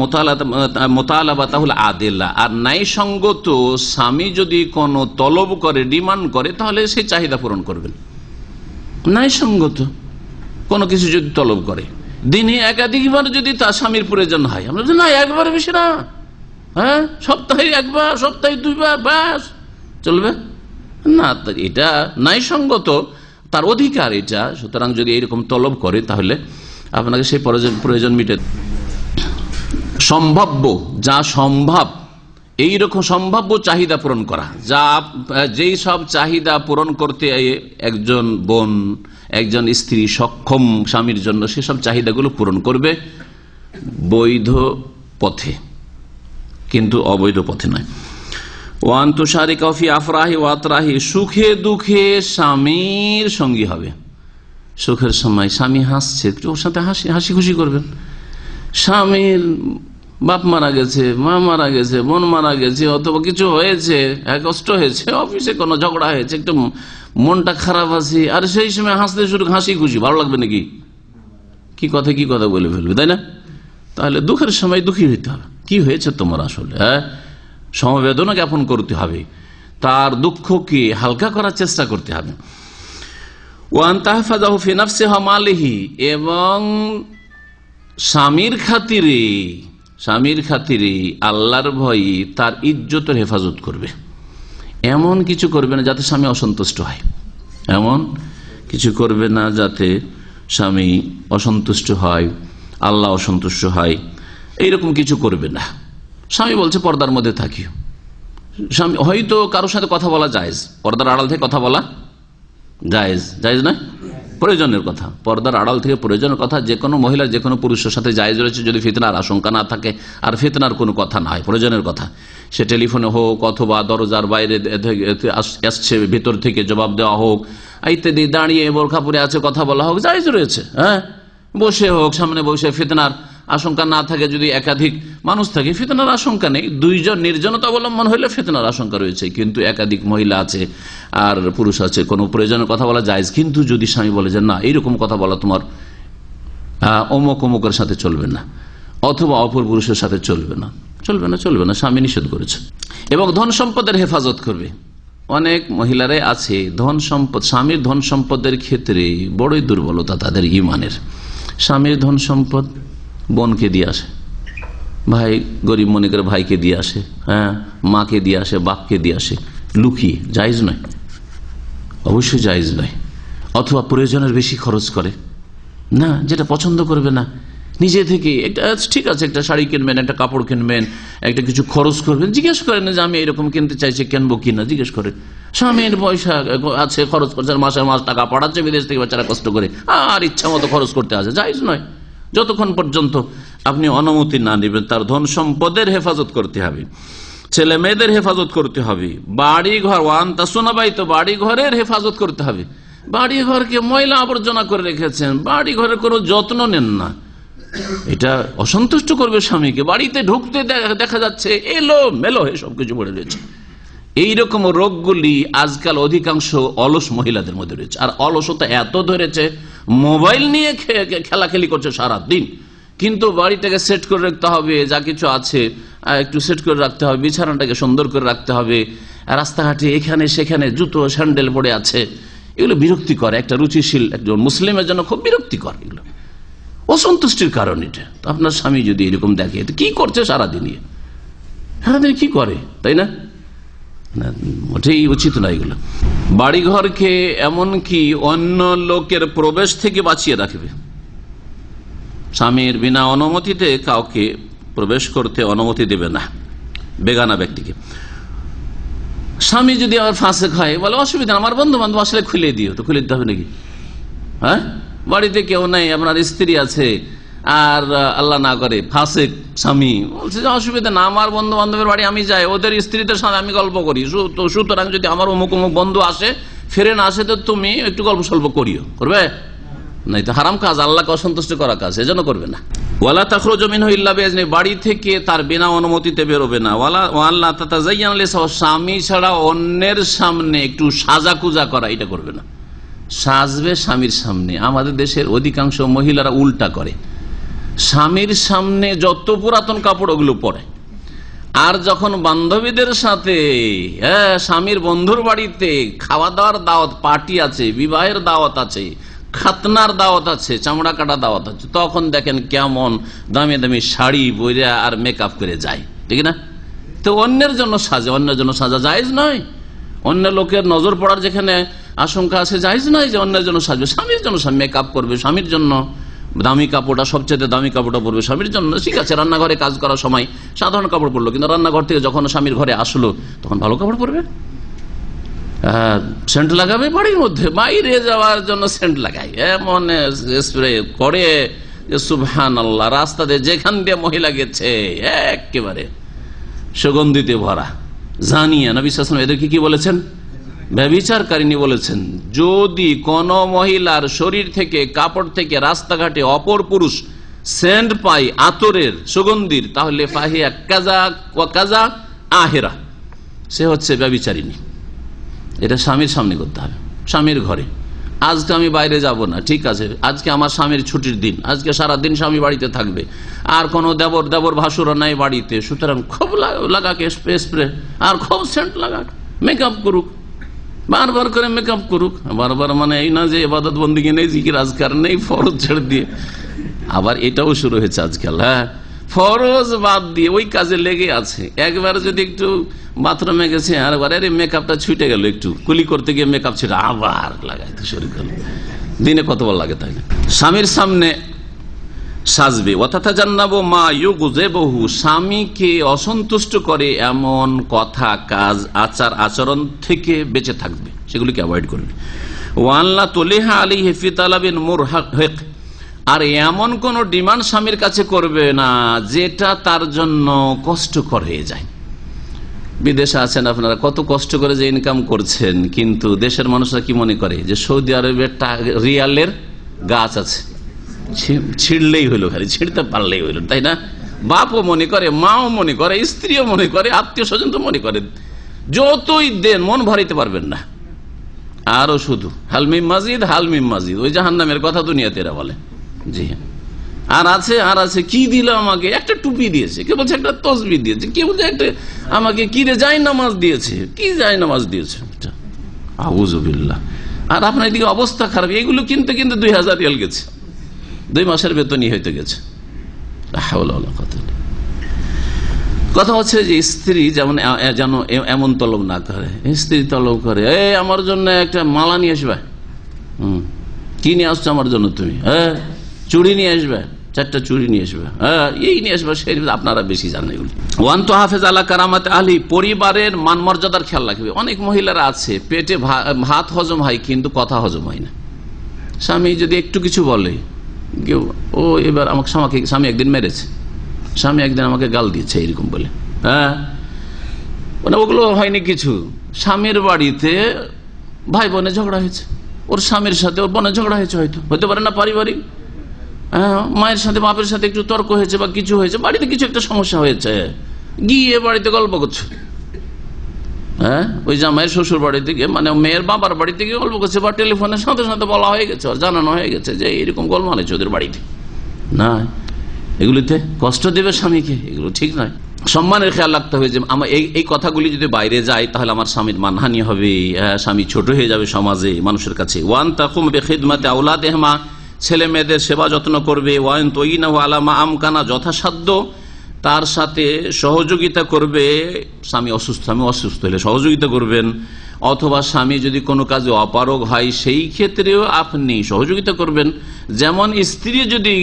Speaker 4: মোতালাবা তাহলে আদেলা, আর ন্যায়সঙ্গত স্বামী যদি কোনো তলব করে, ডিমান্ড করে, তাহলে সেই চাহিদা পূরণ করবেন। ন্যায়সঙ্গত কোনো কিছু যদি তলব করে, দিনে একাধিকবার যদি তার স্বামীর প্রয়োজন হয়, আমরা না একবার বেশি না, হ্যাঁ, সপ্তাহে একবার, সপ্তাহে দুইবার, ব্যাস চলবে না, এটা ন্যায়সঙ্গত, তার অধিকার এটা। সুতরাং যদি এইরকম তলব করে, তাহলে আপনাকে সেই প্রয়োজন মিটে। সম্ভাব্য, যা সম্ভব, এইরকম সম্ভাব্য চাহিদা পূরণ করা, যা যেই সব চাহিদা পূরণ করতে একজন বোন, একজন স্ত্রী সক্ষম স্বামীর জন্য, সেসব চাহিদাগুলো পূরণ করবে বৈধ পথে, কিন্তু অবৈধ পথে নয়। ওয়ান তুশারিকা ফি আফরাহি ওয়া আতরাহি, সুখে দুঃখে স্বামীর সঙ্গী হবে। সুখের সময় স্বামী হাসছে, ওর সাথে হাসি খুশি করবেন। স্বামীর বাপ মারা গেছে, মা মারা গেছে, বোন মারা গেছে, অথবা কিছু হয়েছে, কষ্ট হয়েছে, অফিসে কোনো ঝগড়া হয়েছে, একটু মনটা খারাপ আছে, আর সেই সময় হাসতে শুরু, হাসি খুশি, ভালো লাগবে নাকি? কি কথা বলে ফেলবে, তাই না? তাহলে দুঃখের সময় দুঃখী হইতে হবে। কি হয়েছে তোমার আসলে, হ্যাঁ, সমবেদনা জ্ঞাপন করতে হবে, তার দুঃখকে হালকা করার চেষ্টা করতে হবে। ওয়ান তাহফাযাহু ফি নাফসিহি ওয়া মালিহি, এবং স্বামীর খাতিরে আল্লাহর ভয়ে তার ইজ্জতের হেফাজত করবে। এমন কিছু করবে না যাতে স্বামী অসন্তুষ্ট হয়, এমন কিছু করবে না যাতে স্বামী অসন্তুষ্ট হয়, আল্লাহ অসন্তুষ্ট হয়, এইরকম কিছু করবে না। স্বামী বলছে পর্দার মধ্যে থাকি, স্বামী হয়তো কারোর সাথে কথা বলা জায়েজ, পর্দার আড়াল থেকে কথা বলা জায়েজ, জায়েজ নয়, প্রয়োজনের কথা, পর্দার আড়াল থেকে প্রয়োজনের কথা যে কোনো মহিলা যে কোনো পুরুষের সাথে জায়েজ রয়েছে, যদি ফিতনার আশঙ্কা না থাকে আর ফিতনার কোনো কথা না হয়, প্রয়োজনের কথা, সে টেলিফোনে হোক অথবা দরজার বাইরে আসছে ভেতর থেকে জবাব দেওয়া হোক ইত্যাদি, দাঁড়িয়ে বোরখা পরে আছে কথা বলা হোক, জায়েজ রয়েছে, হ্যাঁ, বসে হোক, সামনে বসে ফিতনার আশঙ্কা না থাকে, যদি একাধিক মানুষ থাকে ফিতনার আশঙ্কা নেই। দুইজন নির্জনতা অবলম্বন হইলে ফিতনার আশঙ্কা রয়েছে, কিন্তু একাধিক মহিলা আছে আর পুরুষ আছে, কোনো প্রয়োজনের কথা বলা জায়েজ। কিন্তু যদি স্বামী বলে যে না, এইরকম কথা বলা তোমার অমুক অমুকের সাথে চলবে না, অথবা অপর পুরুষের সাথে চলবে না, স্বামী নিষেধ করেছে। এবং ধন সম্পদের হেফাজত করবে। অনেক মহিলারাই আছে ধন সম্পদ, স্বামীর ধন সম্পদের ক্ষেত্রে বড়ই দুর্বলতা তাদের ইমানের। স্বামীর ধন সম্পদ বোনকে দিয়ে আসে, ভাই গরিব মনে করে ভাইকে দিয়ে আসে, হ্যাঁ মাকে দিয়ে আসে, বাপকে দিয়ে আসে, লুকিয়ে। জায়েজ নয়, অবশ্যই জায়েজ নয়। অথবা প্রয়োজনের বেশি খরচ করে না, যেটা পছন্দ করবে না, নিজে থেকে একটা ঠিক আছে একটা শাড়ি কিনবেন, একটা কাপড় কিনবেন, একটা কিছু খরচ করবেন, জিজ্ঞেস করেন যে আমি এরকম কিনতে চাইছি, কিনবো কিনা, জিজ্ঞেস করেন। স্বামীর পয়সা আছে, খরচ করছে, মাসের মাস টাকা পাঠাচ্ছে বিদেশ থেকে, বাচ্চারা কষ্ট করে, আর ইচ্ছা মতো খরচ করতে আছে, জায়েজ নয়। যতক্ষণ পর্যন্ত আপনি অনুমতি না নেবেন। তার ধন সম্পদের হেফাজত করতে হবে, ছেলে মেয়েদের হেফাজত করতে হবে, বাড়ি ঘর ওয়ান তাসুনাবাই, তো বাড়ি ঘরের হেফাজত করতে হবে। বাড়ি ঘরকে ময়লা আবর্জনা করে রেখেছেন, বাড়ি ঘরের কোনো যত্ন নেন না, এটা অসন্তুষ্ট করবে স্বামীকে। বাড়িতে ঢুকতে দেখা যাচ্ছে এলো মেলো হয়ে সবকিছু পড়ে রয়েছে। এইরকম রোগগুলি আজকাল অধিকাংশ অলস মহিলাদের মধ্যে রয়েছে। আর অলসতা এত ধরেছে, মোবাইল নিয়ে খেলাখেলি করছে সারা দিন, কিন্তু বাড়িটাকে সেট করে রাখতে হবে, যা কিছু আছে একটু সেট করে রাখতে হবে, বিছানাটাকে সুন্দর করে রাখতে হবে, রাস্তাঘাটে এখানে সেখানে জুতো স্যান্ডেল পড়ে আছে, এগুলো বিরক্তিকর। একটা রুচিশীল একজন মুসলিমের জন্য খুব বিরক্তিকর, এগুলো অসন্তুষ্টির কারণ। এটা তো আপনার স্বামী যদি এরকম দেখে, কি করছে সারাদিন কি করে, তাই না? মোটেই উচিত না এগুলো। বাড়িঘরকে এমনকি অন্য লোকের প্রবেশ থেকে বাঁচিয়ে রাখবে। স্বামীর বিনা অনুমতিতে কাউকে প্রবেশ করতে অনুমতি দেবে না, বেগানা ব্যক্তিকে। স্বামী যদি আবার ফাঁসেক হয়, বলে অসুবিধা, আমার বন্ধু বান্ধব আসলে খুলে দিও, তো খুলে দিতে হবে নাকি? হ্যাঁ, বাড়িতে কেউ নাই, আপনার স্ত্রী আছে, আর আল্লাহ না করে ফাঁসেক স্বামী বলছে যে অসুবিধা না, আমার বন্ধু বান্ধবের বাড়ি আমি যাই, ওদের স্ত্রীদের সাথে আমি গল্প করি, সুতরাং যদি আমার অমুক অমুক বন্ধু আসে, ফিরে না আসে, তো তুমি একটু গল্প সল্প করিও, করবে নাই? তো হারাম কাজ, আল্লাহকে অসন্তুষ্ট করা কাজ, সেজন্য করবে না। ওয়ালা তাখরুজু মিনহু ইল্লা বিইজনি, বাড়ি থেকে তার বিনা অনুমতিতে বেরোবে না। ওয়ালা তাতাযায়্যানা লিসাও, স্বামী ছাড়া অন্যের সামনে একটু সাজাকুজা করা, এটা করবে না। সাজবে স্বামীর সামনে। আমাদের দেশের অধিকাংশ মহিলারা উল্টা করে, স্বামীর সামনে যত পুরাতন কাপড় ওগুলো পরে, আর যখন বান্ধবীদের সাথে স্বামীর বন্ধুর বাড়িতে খাওয়া দাওয়ার দাওয়াত, পার্টি আছে, বিবাহের দাওয়াত আছে, খাতনার দাওয়াত আছে, চামড়া কাটা দাওয়াত আছে, তখন দেখেন কেমন দামি দামি শাড়ি বইরা আর মেকআপ করে যায়, ঠিক না? তো অন্যের জন্য সাজে, অন্যের জন্য সাজা জায়েজ নয়। অন্য লোকের নজর পড়ার যেখানে আশঙ্কা আছে, জায়েজ নয় যে অন্যের জন্য সাজবে। স্বামীর জন্য মেকআপ করবে, স্বামীর জন্য দামি কাপড়টা, সবচেয়ে দামি কাপড়টা পরবে স্বামীর জন্য, ঠিক আছে। রান্নাঘরে কাজ করার সময় সাধারণ কাপড় পরলো, কিন্তু রান্নাঘর থেকে যখন স্বামীর ঘরে আসলো তখন ভালো কাপড় পরবে, সেন্ট লাগাবে। বাড়ির মধ্যে বাইরে যাওয়ার জন্য সেন্ট লাগায়, এমন স্প্রে করে যে সুবহানাল্লাহ, রাস্তাতে যেখান দিয়ে মহিলা গেছে একেবারে সুগন্ধিতে ভরা। জানিয়া নবী সাল্লাল্লাহু আলাইহি ওয়াসাল্লাম এদেরকে কি বলেছেন? ব্যভিচারকারিনী বলেছেন। যদি কোন মহিলার শরীর থেকে, কাপড় থেকে রাস্তাঘাটে অপর পুরুষ সেন্ট পায় আতরের, সুগন্ধির, তাহলে ফাহিয়া কাজা ওয়া কাজা আহেরা, সে হচ্ছে ব্যভিচারিণী। এটা স্বামীর সামনে করতে হবে, স্বামীর ঘরে। আজকে আমি বাইরে যাব না, ঠিক আছে, আজকে আমার স্বামীর ছুটির দিন, আজকে সারাদিন স্বামী বাড়িতে থাকবে, আর কোনো দেবর ভাসুরা নাই বাড়িতে, সুতরাং খুব লাগাকে স্প্রে, আর খুব সেন্ট লাগাক, মেকআপ করুক, বারবার করে মেকআপ করুক। বারবার মানে এই না যে ইবাদত বন্দেগী নেই, জিকির আজকার নেই, ফরজ ছেড়ে দিয়ে। আবার এটাও শুরু হয়েছে আজকাল, হ্যাঁ, ফরজ বাদ দিয়ে ওই কাজে লেগে আছে। একবার যদি একটু বাথরুমে গেছে, আর এবারে মেকআপটা ছুটে গেল, একটু কুলি করতে গিয়ে মেকআপ ছেড়ে আবার লাগাইতে শুরু করলো। দিনে কতবার লাগে, তাই না? স্বামীর সামনে সাজবে। ওয়াতাতাজান্নাবু মা ইউগযিবহু, স্বামীকে অসন্তুষ্ট করে এমন কথা, কাজ, আচার আচরণ থেকে বেঁচে থাকবে, সেগুলিকে অ্যাভয়েড করবে। ওয়াল্লা তুলিহা আলাইহি ফি তালাবিন মুরহাক, আর এমন কোন ডিমান্ড স্বামীর কাছে করবে না যেটা তার জন্য কষ্টকর হয়ে যায়। বিদেশে আছেন আপনারা, কত কষ্ট করে যে ইনকাম করছেন, কিন্তু দেশের মানুষরা কি মনে করে যে সৌদি আরবের রিয়ালের গাছ আছে, ছিঁড়লেই হইলো, খালি ছিঁড়তে পারলেই হইলো, তাই না? বাপও মনে করে, মাও মনে করে, স্ত্রীও মনে করে, আত্মীয় স্বজন তো মনে করে। যতই দেন মন ভরাইতে পারবেন না। আরো শুধু হালমিম মাজিদ, হালমিম মাজিদ, ওই জাহান্নামের কথা দুনিয়াতে এরা বলে। জি হ্যাঁ, আর আছে কি দিল আমাকে, একটা টুপি দিয়েছে, কে বলছে একটা তসবি দিয়েছে, কে বলছে একটা আমাকে কি রে জায় নামাজ দিয়েছে, কি জায় নামাজ দিয়েছে, আউযুবিল্লাহ। আর আপনার এদিকে অবস্থা খারাপ, এগুলো কিনতে কিনতে 2000 রিয়াল গেছে, 2 মাসের বেতনই হইতে গেছে। কথা হচ্ছে যে স্ত্রী যেমন যেন এমন তলব না করে। স্ত্রী তলব করে, আমার জন্য একটা মালা নিয়ে আসবে, কি নিয়ে আসছো আমার জন্য তুমি, চুড়ি নিয়ে আসবে, 4টা চুড়ি নিয়ে আসবে, এই নিয়ে আসবে, সেই আপনারা বেশি জানেন এগুলো। ওয়ান তো হাফেজ আলা কারামাত আহলি, পরিবারের মান মর্যাদার খেয়াল রাখবে। অনেক মহিলারা আছে পেটে ভাত হজম হয় কিন্তু কথা হজম হয় না। স্বামী যদি একটু কিছু বলে, ও এবার আমাকে স্বামী একদিন মেরেছে, স্বামী একদিন আমাকে গাল দিয়েছে, এরকম বলে, মানে ওগুলো হয়নি কিছু। স্বামীর বাড়িতে ভাই বোনে ঝগড়া হয়েছে, ওর স্বামীর সাথে ওর বোনের ঝগড়া হয়েছে, হতে পারে না পারিবারিক, মায়ের সাথে বাপের সাথে একটু তর্ক হয়েছে বা কিছু হয়েছে, বাড়িতে কিছু একটা সমস্যা হয়েছে, গিয়ে বাড়িতে গল্প করছে, ওই জামাইয়ের শ্বশুর বাড়ি থেকে, মানে মেয়ের বাবার বাড়ি থেকে গল্প করছে, বা টেলিফোনের সাথে সাথে বলা হয়ে গেছে, জানানো হয়ে গেছে যে এরকম গোলমাল হয়েছে ওদের বাড়িতে। না, এগুলিতে কষ্ট দেবে স্বামীকে, এগুলো ঠিক নয়। সম্মানের খেয়াল রাখতে হবে যে আমার এই কথাগুলি যদি বাইরে যায় তাহলে আমার স্বামীর মানহানি হবে, স্বামী ছোট হয়ে যাবে সমাজে, মানুষের কাছে। ওয়ান তাকুম বিখিদমাতি আওলাদিহিমা, ছেলে মেয়েদের সেবা যত্ন করবে। ওয়ান তুইনাহু আলা মা আমকানা, যথাসাধ্য তার সাথে সহযোগিতা করবে। স্বামী অসুস্থ হলে সহযোগিতা করবেন, অথবা স্বামী যদি কোনো কাজে অপারগ হয় সেই ক্ষেত্রেও আপনি সহযোগিতা করবেন। যেমন স্ত্রী যদি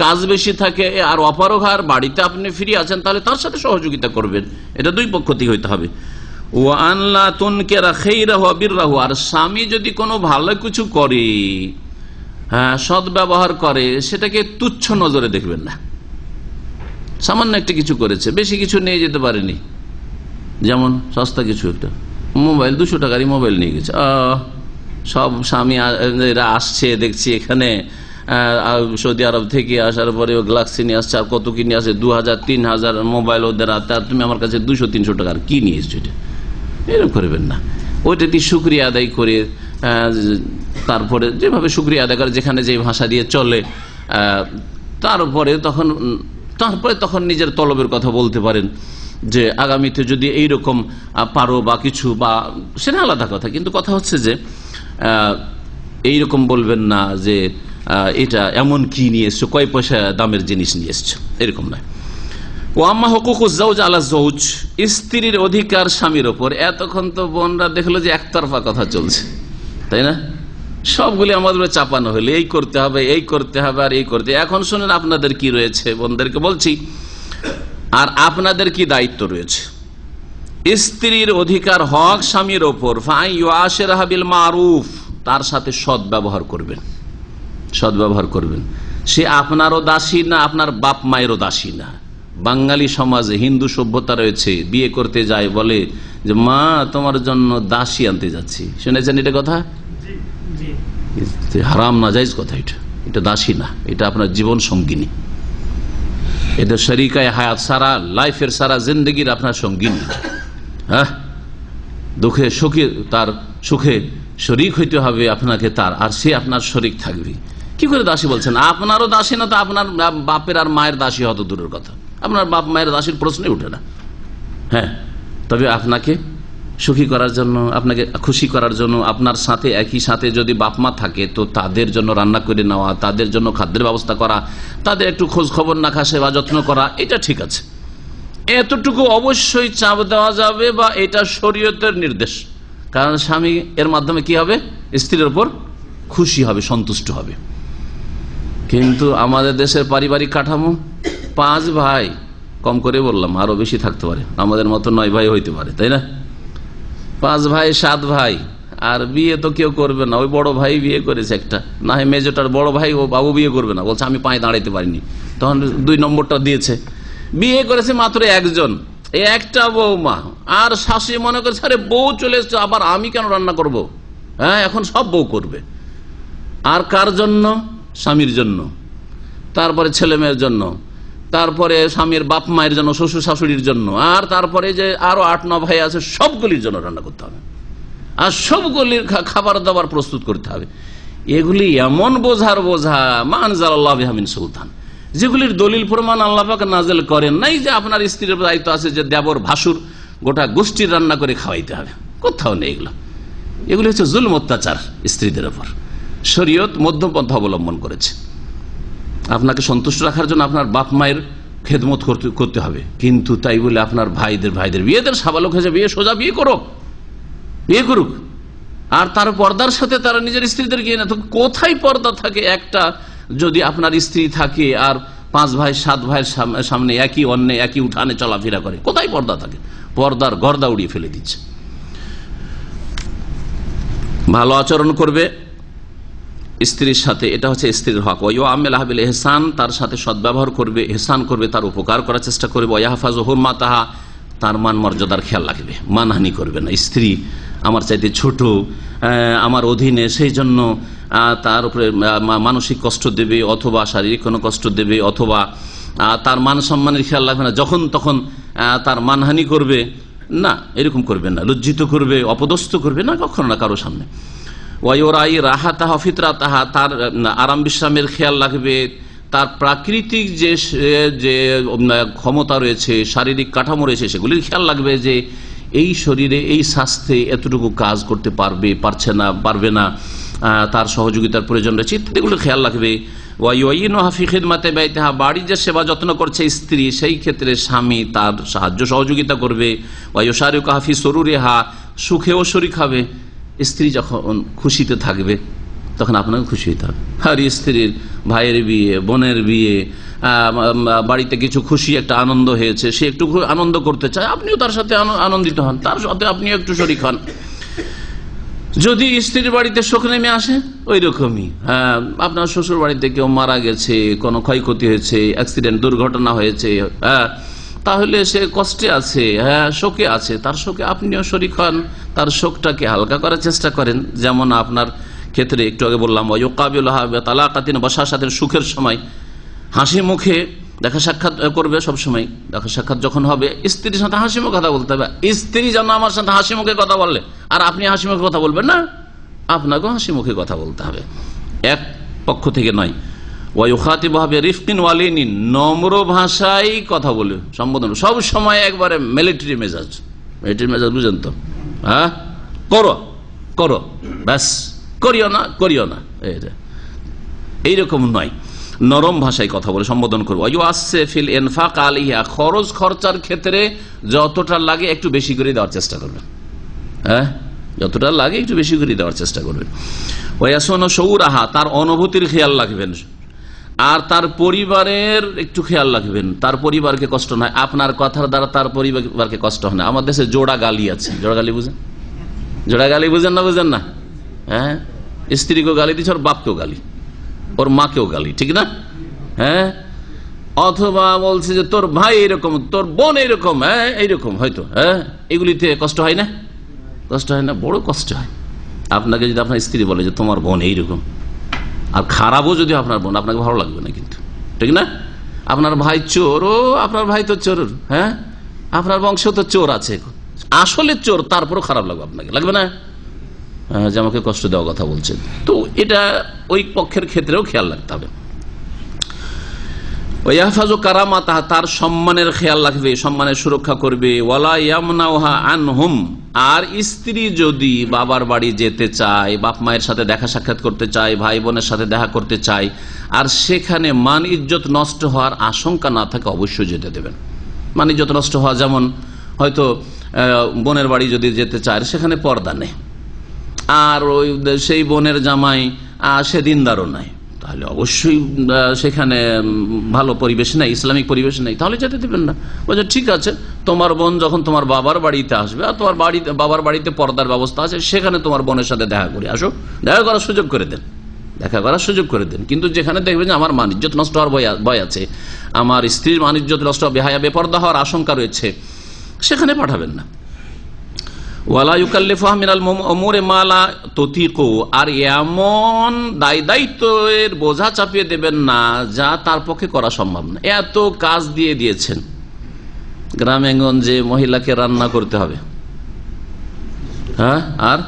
Speaker 4: কাজ বেশি থাকে আর অপারগ আর বাড়িতে আপনি ফিরে আছেন, তাহলে তার সাথে সহযোগিতা করবেন। এটা 2 পক্ষ থেকে হইতে হবে। ওয়ান লা তুনকিরা খাইরাহু ওয়া বিররাহু, আর স্বামী যদি কোনো ভালো কিছু করে, সৎ ব্যবহার করে, সেটাকে তুচ্ছ নজরে দেখবেন না। সামান্য একটা কিছু করেছে, বেশি কিছু নিয়ে যেতে পারেনি, যেমন সস্তা কিছু একটা মোবাইল, 200 টাকারই মোবাইল নিয়ে গেছে, সব স্বামী এরা আসছে দেখছি এখানে সৌদি আরব থেকে আসার পরে ও গ্লাক্সি নিয়ে আসছে, আর কত কি নিয়ে আসছে, 2000-3000 মোবাইল ওদের হাতে, আর তুমি আমার কাছে 200-300 টাকার কি নিয়ে এসছো, এটা এরকম করবেন না। ওইটাতে শুকরিয়া আদায় করে, তারপরে যেভাবে শুকরিয়া আদায় করে, যেখানে যে ভাষা দিয়ে চলে, তারপরে তখন নিজের তলবের কথা বলতে পারেন যে আগামীতে যদি এইরকম পারো বা কিছু, বা সেটা আলাদা কথা, কিন্তু কথা হচ্ছে যে এইরকম বলবেন না যে এটা এমন কি নিয়ে এসছো, কয় পয়সা দামের জিনিস নিয়ে এসছো, এরকম নয়। ও আম্মা হুকুকুজ জাওজ আলা জৌজ, স্ত্রীর অধিকার স্বামীর ওপর। এতক্ষণ তো বোনরা দেখলো যে একতরফা কথা চলছে, তাই না? সবগুলি আমাদের চাপানো হলে এই করতে হবে, এই করতে হবে, আর এই করতে। এখন শুনেন আপনাদের কি রয়েছে, বোনদেরকে বলছি, আর আপনাদের কি দায়িত্ব রয়েছে। স্ত্রীর অধিকার হক স্বামীর ওপর, ফাইয়ুআশিরহা বিল মারুফ, তার সাথে সৎ ব্যবহার করবেন, সৎ ব্যবহার করবেন। সে আপনারও দাসী না, আপনার বাপ মায়েরও দাসী না। বাঙালি সমাজে হিন্দু সভ্যতা রয়েছে, বিয়ে করতে যায় বলে যে মা তোমার জন্য দাসী আনতে যাচ্ছি, শুনেছেন এটা কথা? হারাম নাজায়েজ কথা, এটা দাসী না, এটা আপনার জীবন সঙ্গিনী, এটা শরীকায়ে হায়াত, সারা লাইফের, সারা জিন্দগির আপনার সঙ্গিনী। দুঃখে সুখে, তার সুখে শরীক হইতে হবে আপনাকে তার, আর সে আপনার শরীক থাকবে। কি করে দাসী বলছেন? আপনারও দাসী না তো আপনার বাপের আর মায়ের দাসী হতো দূরের কথা, আপনার বাপ মায়ের দাসীর প্রশ্নই উঠে না। তবে আপনাকে সুখী করার জন্য, আপনাকে খুশি করার জন্য, আপনার সাথে একই সাথে যদি বাপ মা থাকে তো তাদের জন্য রান্না করে নেওয়া, তাদের জন্য খাদ্যের ব্যবস্থা করা, তাদের একটু খোঁজ খবর রাখা, সেবা যত্ন করা, এটা ঠিক আছে। এতটুকু অবশ্যই চাপ দেওয়া যাবে, বা এটা শরীয়তের নির্দেশ। কারণ স্বামী এর মাধ্যমে কি হবে? স্ত্রীর উপর খুশি হবে, সন্তুষ্ট হবে। কিন্তু আমাদের দেশের পারিবারিক কাঠামো, 5 ভাই, কম করে বললাম, আরো বেশি থাকতে পারে, আমাদের মতো 9 ভাই হইতে পারে, তাই না? 5 ভাই 7 ভাই, আর বিয়ে তো কেউ করবে না। ওই বড় ভাই বিয়ে করেছে একটা, না হয় মেজোটার বড় ভাই, ও বাবু বিয়ে করবে না, বলছে আমি পায়ে দাঁড়াইতে পারিনি, তখন 2 নম্বরটা দিয়েছে। বিয়ে করেছে মাত্র একজন, একটা বৌমা, আর শাশুড়ি মনে করছে আরে বউ চলে এসছে, আবার আমি কেন রান্না করব, এখন সব বউ করবে। আর কার জন্য? স্বামীর জন্য। তারপরে ছেলে মেয়ের জন্য, তারপরে স্বামীর বাপ মায়ের জন্য, শ্বশুর শাশুড়ির জন্য, আর তারপরে যে আরো 8-9 ভাই আছে সবগুলির জন্য রান্না করতে হবে, আর সবগুলির খাবার দাবার প্রস্তুত করতে হবে। এগুলি এমন বোঝার বোঝা মা আনজালাল্লাহু বিহা মিন সুলতান, যেগুলির দলিল প্রমাণ আল্লাহ পাক নাযিল করেন নাই। যে আপনার স্ত্রীর দায়িত্ব আছে যে দেবর ভাসুর গোটা গোষ্ঠীর রান্না করে খাওয়াইতে হবে, কোথাও নেই এগুলো। এগুলি হচ্ছে জুলম, অত্যাচার স্ত্রীদের উপর। শরীয়ত মধ্যপন্থা অবলম্বন করেছে। আপনাকে সন্তুষ্ট রাখার জন্য আপনার বাপ মায়ের খেদমত করতে হবে, কিন্তু তাই বলে আপনার ভাইদের বিয়েদের সাবালক হয়েছে, সোজা বিয়ে করুক, আর তার পর্দার সাথে তারা নিজের স্ত্রীদের গিয়ে না। তো কোথায় পর্দা থাকে? একটা যদি আপনার স্ত্রী থাকে আর 5 ভাই 7 ভাইয়ের সামনে একই অন্যে একই উঠানে চলাফেরা করে, কোথায় পর্দা থাকে? পর্দার গর্দা উড়িয়ে ফেলে দিচ্ছে। ভালো আচরণ করবে স্ত্রীর সাথে, এটা হচ্ছে স্ত্রীর হক। ওয়া আমেলাহা বিল ইহসান, তার সাথে সদ্ব্যবহার করবে, ইহসান করবে, তার উপকার করার চেষ্টা করবে। ওয়া ইয়াহফাজু হুরমাতাহা, তার মান মর্যাদার খেয়াল রাখবে, মানহানি করবে না। স্ত্রী আমার চাইতে ছোট, আমার অধীনে, সেই জন্য তার উপরে মানসিক কষ্ট দেবে অথবা শারীরিক কোনো কষ্ট দেবে, অথবা তার মান সম্মানের খেয়াল রাখবে না, যখন তখন তার মানহানি করবে না, এরকম করবে না। লজ্জিত করবে, অপদস্থ করবে না কখনো না কারো সামনে। ওয়ায়ুরাই রাহাতাহা ফিতরাতাহা, তার আরাম বিশ্রামের খেয়াল রাখবে, তার প্রাকৃতিক যে ক্ষমতা রয়েছে, শারীরিক কাঠামো রয়েছে, সেগুলির খেয়াল রাখবে যে এই শরীরে এই স্বাস্থ্যে এতটুকু কাজ করতে পারবে না, তার সহযোগিতার প্রয়োজন রয়েছে, ইত্যাদিগুলো খেয়াল রাখবে। ওয়ায়ুইনুহা ফি খিদমাতি বাইতিহা, বাড়ির যে সেবা যত্ন করছে স্ত্রী, সেই ক্ষেত্রে স্বামী তার সাহায্য সহযোগিতা করবে। ওয়ায়ুশারিকুহা ফি সুরুরিহা, সুখেও শরীক হবে। স্ত্রী যখন খুশিতে থাকবে তখন আপনাকে খুশি হতে হবে। আর স্ত্রীর ভাইয়ের বিয়ে, বোনের বিয়ে, বাড়িতে কিছু খুশি একটা আনন্দ হয়েছে, সে একটু আনন্দ করতে চায়, আপনিও তার সাথে আনন্দিত হন, তার সাথে আপনিও একটু শরীক হন। যদি স্ত্রীর বাড়িতে শোক নেমে আসে, ওই রকমই আপনার শ্বশুর বাড়িতে কেউ মারা গেছে, কোনো ক্ষয়ক্ষতি হয়েছে, অ্যাক্সিডেন্ট, দুর্ঘটনা হয়েছে, তাহলে সে কষ্টে আছে, শোকে আছে, তার শোকে আপনিও শরীক হন, তার শোকটাকে হালকা করার চেষ্টা করেন। যেমন আপনার ক্ষেত্রে একটু আগে বললাম, ওয়ায়ুকাবিলুহা বিতালাকাতিন, বাসাসাতের সুখের সময় হাসি মুখে দেখা সাক্ষাৎ করবে। সবসময় দেখা সাক্ষাৎ যখন হবে স্ত্রীর সাথে হাসি মুখে কথা বলতে হবে। স্ত্রী যেন আমার সাথে হাসি মুখে কথা বললে, আর আপনি হাসি মুখে কথা বলবেন না, আপনাকেও হাসি মুখে কথা বলতে হবে, এক পক্ষ থেকে নয়। ওয়ায়ুখাতিবুহা বিরিফকিন ওয়ালিনিন, নম্র ভাষায় কথা বলে সম্বোধন, সব সময় একবারে মিলিটারি মেজাজ বুঝেন তো, করো ব্যাস, করিও না এইরকম নয়, নরম ভাষায় কথা বলে সম্বোধন করবো। ফিল ইনফাক আলাইহা, খরচ খরচার ক্ষেত্রে যতটা লাগে একটু বেশি করে দেওয়ার চেষ্টা করবেন, যতটা লাগে একটু বেশি করে দেওয়ার চেষ্টা করবেন। ওয়াসুন শৌরাহা, তার অনুভূতির খেয়াল রাখবেন, আর তার পরিবারের একটু খেয়াল রাখবেন, তার পরিবারকে কষ্ট নয়, আপনার কথার দ্বারা তার পরিবারকে কষ্ট হয় না। আমার দেশে জোড়া গালি আছে, জোড়া গালি বুঝেন না? হ্যাঁ, স্ত্রীকেও গালি দিচ্ছে, ওর বাপকেও গালি, ওর মাকেও গালি, ঠিক না? অথবা বলছে যে তোর ভাই এরকম, তোর বোন এরকম, এইরকম হয়তো, এগুলিতে কষ্ট হয় না? বড় কষ্ট হয়। আপনাকে যদি আপনার স্ত্রী বলে যে তোমার বোন এইরকম, আর খারাপও যদি আপনার বোন, আপনাকে ভালো লাগবে না কিন্তু, ঠিক না? আপনার ভাই চোর, ও আপনার ভাই তো চোর, আপনার বংশ তো চোর আছে, আসলে চোর, তারপরও খারাপ লাগবে, আপনাকে লাগবে না যে আমাকে কষ্ট দেওয়া কথা বলছে। তো এটা ওই পক্ষের ক্ষেত্রেও খেয়াল রাখতে হবে। ওয়াহফাজু কারামাতাহা, তার সম্মানের খেয়াল রাখবে, সম্মানের সুরক্ষা করবে। ওয়ালা ইয়ামনাউহা আনহুম, আর স্ত্রী যদি বাবার বাড়ি যেতে চায়, বাপ মায়ের সাথে দেখা সাক্ষাৎ করতে চায়, ভাই বোনের সাথে দেখা করতে চায়, আর সেখানে মান ইজ্জত নষ্ট হওয়ার আশঙ্কা না থাকে, অবশ্যই যেতে দেবেন। মান ইজ্জত নষ্ট হওয়া, যেমন হয়তো বোনের বাড়ি যদি যেতে চায়, সেখানে পর্দা নেই, আর ওই সেই বোনের জামাই সে দিনদারও নাই, তাহলে অবশ্যই সেখানে ভালো পরিবেশ নেই, ইসলামিক পরিবেশ নেই, তাহলে যেতে দেবেন না। বলছে ঠিক আছে, তোমার বোন যখন তোমার বাবার বাড়িতে আসবে, আর তোমার বাবার বাড়িতে পর্দার ব্যবস্থা আছে, সেখানে তোমার বোনের সাথে দেখা করে আসো, দেখা করার সুযোগ করে দেন। কিন্তু যেখানে দেখবেন যে আমার মান ইজ্জত নষ্ট হওয়ার ভয় আছে, আমার স্ত্রীর মান ইজ্জত নষ্ট, বেহায়া বেপর্দা হওয়ার আশঙ্কা রয়েছে, সেখানে পাঠাবেন না। ওয়ালা ইউকাল্লিফুহা মিনাল উমুরি মা লা তুতিকু, আর এমন দায়িত্বের বোঝা চাপিয়ে দেবেন না যা তার পক্ষে করা সম্ভব না। এত কাজ দিয়ে দিয়েছেন, গ্রামে গঞ্জে মহিলাকে রান্না করতে হবে, হ্যাঁ, আর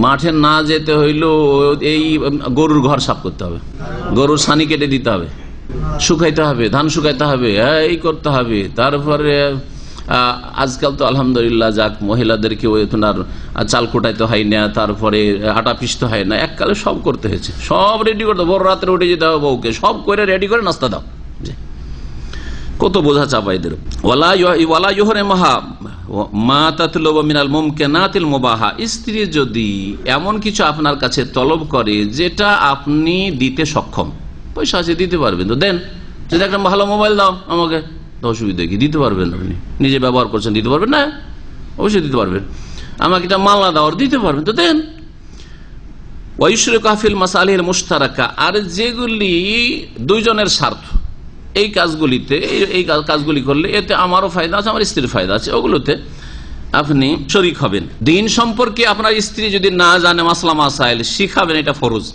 Speaker 4: মাঠে না যেতে হইল এই গরুর ঘর সাফ করতে হবে, গরুর ছানি কেটে দিতে হবে, শুকাইতে হবে, ধান শুকাইতে হবে, এই করতে হবে। তারপরে আজকাল তো আলহামদুলিল্লাহ যাক, মহিলাদেরকে আপনার চাল কোটাইতে হয় না, তারপরে আটা পিষতে হয় না, এককালে সব করতে হয়েছে, সব রেডি করতে, ভোর রাত্রে উঠে যেতে হবে বউকে, সব করে রেডি করে নাস্তা দাও, কত বোঝা চাপা এদের। স্ত্রী যদি এমন কিছু আপনার কাছে তলব করে যেটা আপনি দিতে সক্ষম, পয়সা আছে দিতে পারবেন তো দেন, যদি একটা ভালো মোবাইল দাও আমাকে, অসুবিধা কি, দিতে পারবেন, আপনি নিজে ব্যবহার করছেন দিতে পারবেন না, অবশ্যই দিতে পারবেন। আমাকে একটা মালা দাও, দিতে পারবেন তো দেন। ওয়াইশরিকু ফিল মাসালিহিল মুশতারাকা, আর যেগুলি দুইজনের স্বার্থ, এই কাজগুলিতে, এই কাজগুলি করলে এতে আমারও ফায়দা আছে, আমার স্ত্রীর ফায়দা আছে, ওগুলোতে আপনি শরীক হবেন। দিন সম্পর্কে আপনার স্ত্রী যদি না জানে, মাসলা মাসাইল শিখাবেন, এটা ফরজ।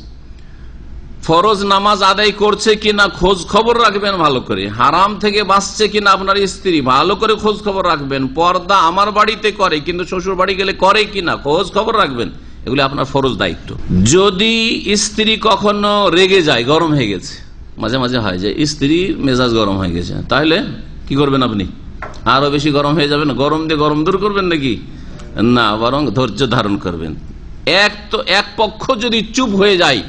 Speaker 4: ফরজ নামাজ আদায় করছে কিনা খোঁজ খবর রাখবেন ভালো করে, হারাম থেকে বাঁচছে কিনা আপনার স্ত্রী ভালো করে খোঁজ খবর রাখবেন, পর্দা আমার বাড়িতে করে কিন্তু শ্বশুর বাড়ি গেলে করে কিনা খোঁজ খবর রাখবেন, এগুলি আপনার ফরজ দায়িত্ব। যদি স্ত্রী কখনো রেগে যায়, গরম হয়ে গেছে, মাঝে মাঝে হয় যে স্ত্রীর মেজাজ গরম হয়ে গেছে, তাহলে কি করবেন আপনি? আরো বেশি গরম হয়ে যাবেন, গরম দিয়ে গরম দূর করবেন নাকি? না, বরং ধৈর্য ধারণ করবেন। এক পক্ষ যদি চুপ হয়ে যায়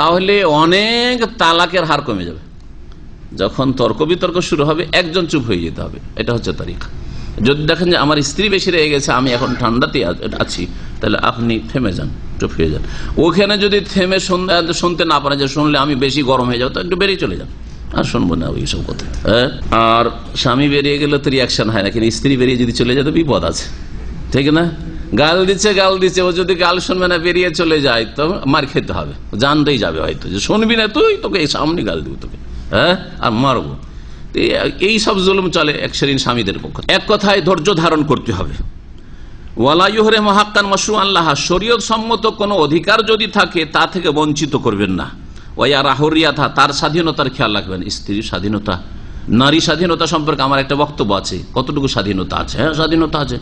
Speaker 4: তাহলে অনেক তালাকের হার কমে যাবে। যখন তর্ক বিতর্ক শুরু হবে একজন চুপ হয়ে যেতে হবে, এটা হচ্ছে তারিকা। যদি দেখেন যে আমার স্ত্রী বেশি রেগে গেছে, আমি এখন ঠান্ডাতে আছি, তাহলে আপনি থেমে যান, চুপ হয়ে যান। ওখানে যদি থেমে শুনতে না পারেন, যে শুনলে আমি বেশি গরম হয়ে যাবো, তো একটু বেরিয়ে চলে যান, আর শুনবো না ওইসব কথা। আর স্বামী বেরিয়ে গেলে তো রিয়াকশন হয় না, কিন্তু স্ত্রী বেরিয়ে যদি চলে যায় তো বিপদ আছে, ঠিক না? গাল দিচ্ছে, ও যদি গাল শুনবে না বেরিয়ে চলে যায় তো মার খেতে হবে, জানতেই যাবে হয়তো যে শুনবি না তুই, তোকে এই সামনে গাল দিব তোকে, হ্যাঁ, আর মারবো। এই সব জুলুম চলে এক শ্রেণীর স্বামীদের পক্ষ। এক কথায় ধৈর্য ধারণ করতে হবে। ওয়ালা ইউহরিমু হাক্কান মাশরুআন লাহা, শরীয়ত সম্মত কোনো অধিকার যদি থাকে তা থেকে বঞ্চিত করবেন না। ওয়া হুরিয়াতা, তার স্বাধীনতার খেয়াল রাখবেন। স্ত্রীর স্বাধীনতা, নারী স্বাধীনতা সম্পর্কে আমার একটা বক্তব্য আছে, কতটুকু স্বাধীনতা আছে? হ্যাঁ, স্বাধীনতা আছে।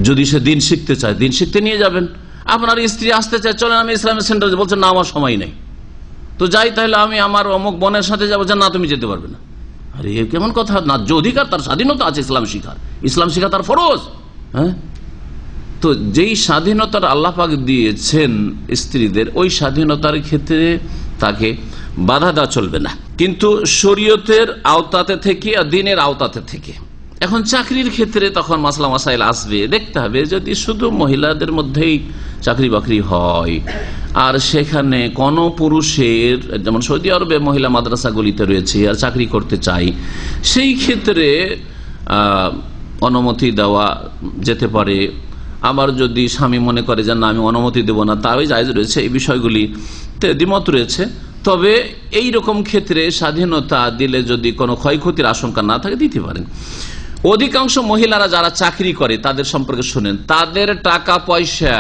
Speaker 4: যদি সে দিন শিখতে চায়, দিন শিখতে নিয়ে যাবেন। আপনার স্ত্রী আসতে চায়, চলেন আমি ইসলামিক সেন্টারে, বলছেন না আমার সময় নেই, তো যাই, তাহলে আমি আমার অমুক বোনের সাথে যাবো, না তুমি যেতে পারবে না। আরে কেমন কথা? না, যে অধিকার, তার স্বাধীনতা আছে ইসলাম শিখার, ইসলাম শিখা তার ফরজ। হ্যাঁ, তো যেই স্বাধীনতার আল্লাহ পাক দিয়েছেন স্ত্রীদের, ওই স্বাধীনতার ক্ষেত্রে তাকে বাধা দেওয়া চলবে না, কিন্তু শরীয়তের আওতাতে থেকে আর দিনের আওতাতে থেকে। এখন চাকরির ক্ষেত্রে তখন মাসলা মাসাইল আসবে, দেখতে হবে যদি শুধু মহিলাদের মধ্যেই চাকরি বাকরি হয় আর সেখানে কোন পুরুষের, যেমন সৌদি আরবে মহিলা মাদ্রাসাগুলিতে রয়েছে, আর চাকরি করতে চাই, সেই ক্ষেত্রে অনুমতি দেওয়া যেতে পারে। আবার যদি স্বামী মনে করে যে না আমি অনুমতি দেব না, তাও জায়েজ রয়েছে। এই বিষয়গুলিতে দ্বিমত রয়েছে। তবে এই রকম ক্ষেত্রে স্বাধীনতা দিলে যদি কোনো ক্ষয়ক্ষতির আশঙ্কা না থাকে দিতে পারেন। অধিকাংশ মহিলারা যারা চাকরি করে তাদের সম্পর্কে শুনেন, তাদের টাকা পয়সা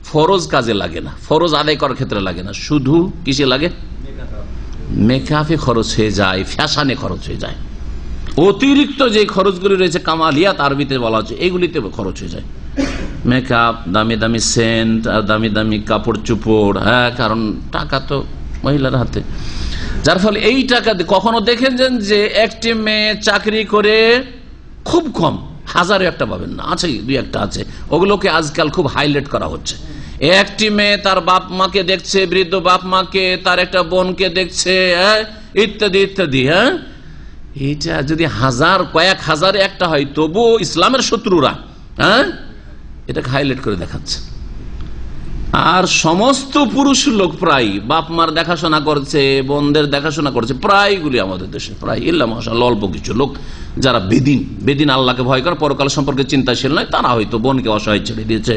Speaker 4: ফরজ কাজে লাগে না, ফরজ আদায় করার ক্ষেত্রে লাগে না, শুধু কিসে লাগে? মেকআপে খরচ হয়ে যায়, ফ্যাশনে খরচ হয়ে যায়। অতিরিক্ত যে খরচগুলি রয়েছে কামালিয়াত আরবিতে বলা হচ্ছে, এইগুলিতে খরচ হয়ে যায়। মেকআপ, দামি দামি সেন্ট, আর দামি দামি কাপড় চোপড়। হ্যাঁ, কারণ টাকা তো মহিলার হাতে, যার ফলে এই টাকা কখনো দেখেছেন যে একটি মেয়ে চাকরি করে খুব কম, হাজারে একটা পাবেন না, আছে দুই একটা আছে, ওগুলোকে আজকাল খুব হাইলাইট করা হচ্ছে। একটি মেয়ে তার বাপ মাকে দেখছে, বৃদ্ধ বাপ মাকে, তার একটা বোনকে দেখছে, ইত্যাদি ইত্যাদি। হ্যাঁ, এটা যদি কয়েক হাজারে একটা হয়, তবু ইসলামের শত্রুরা এটাকে হাইলাইট করে দেখাচ্ছে। আর সমস্ত পুরুষ লোক প্রায় বাপ মার দেখাশোনা করছে, বোনদের দেখাশোনা করছে, প্রায়গুলি আমাদের দেশে, প্রায় ইল্লা মাশাআল্লাহ অল্প কিছু লোক যারা বেদিন আল্লাহকে ভয় করে, পরকাল সম্পর্কে চিন্তাশীল নয়, তারা হয়তো বোনকে অসহায় ছেড়ে দিয়েছে,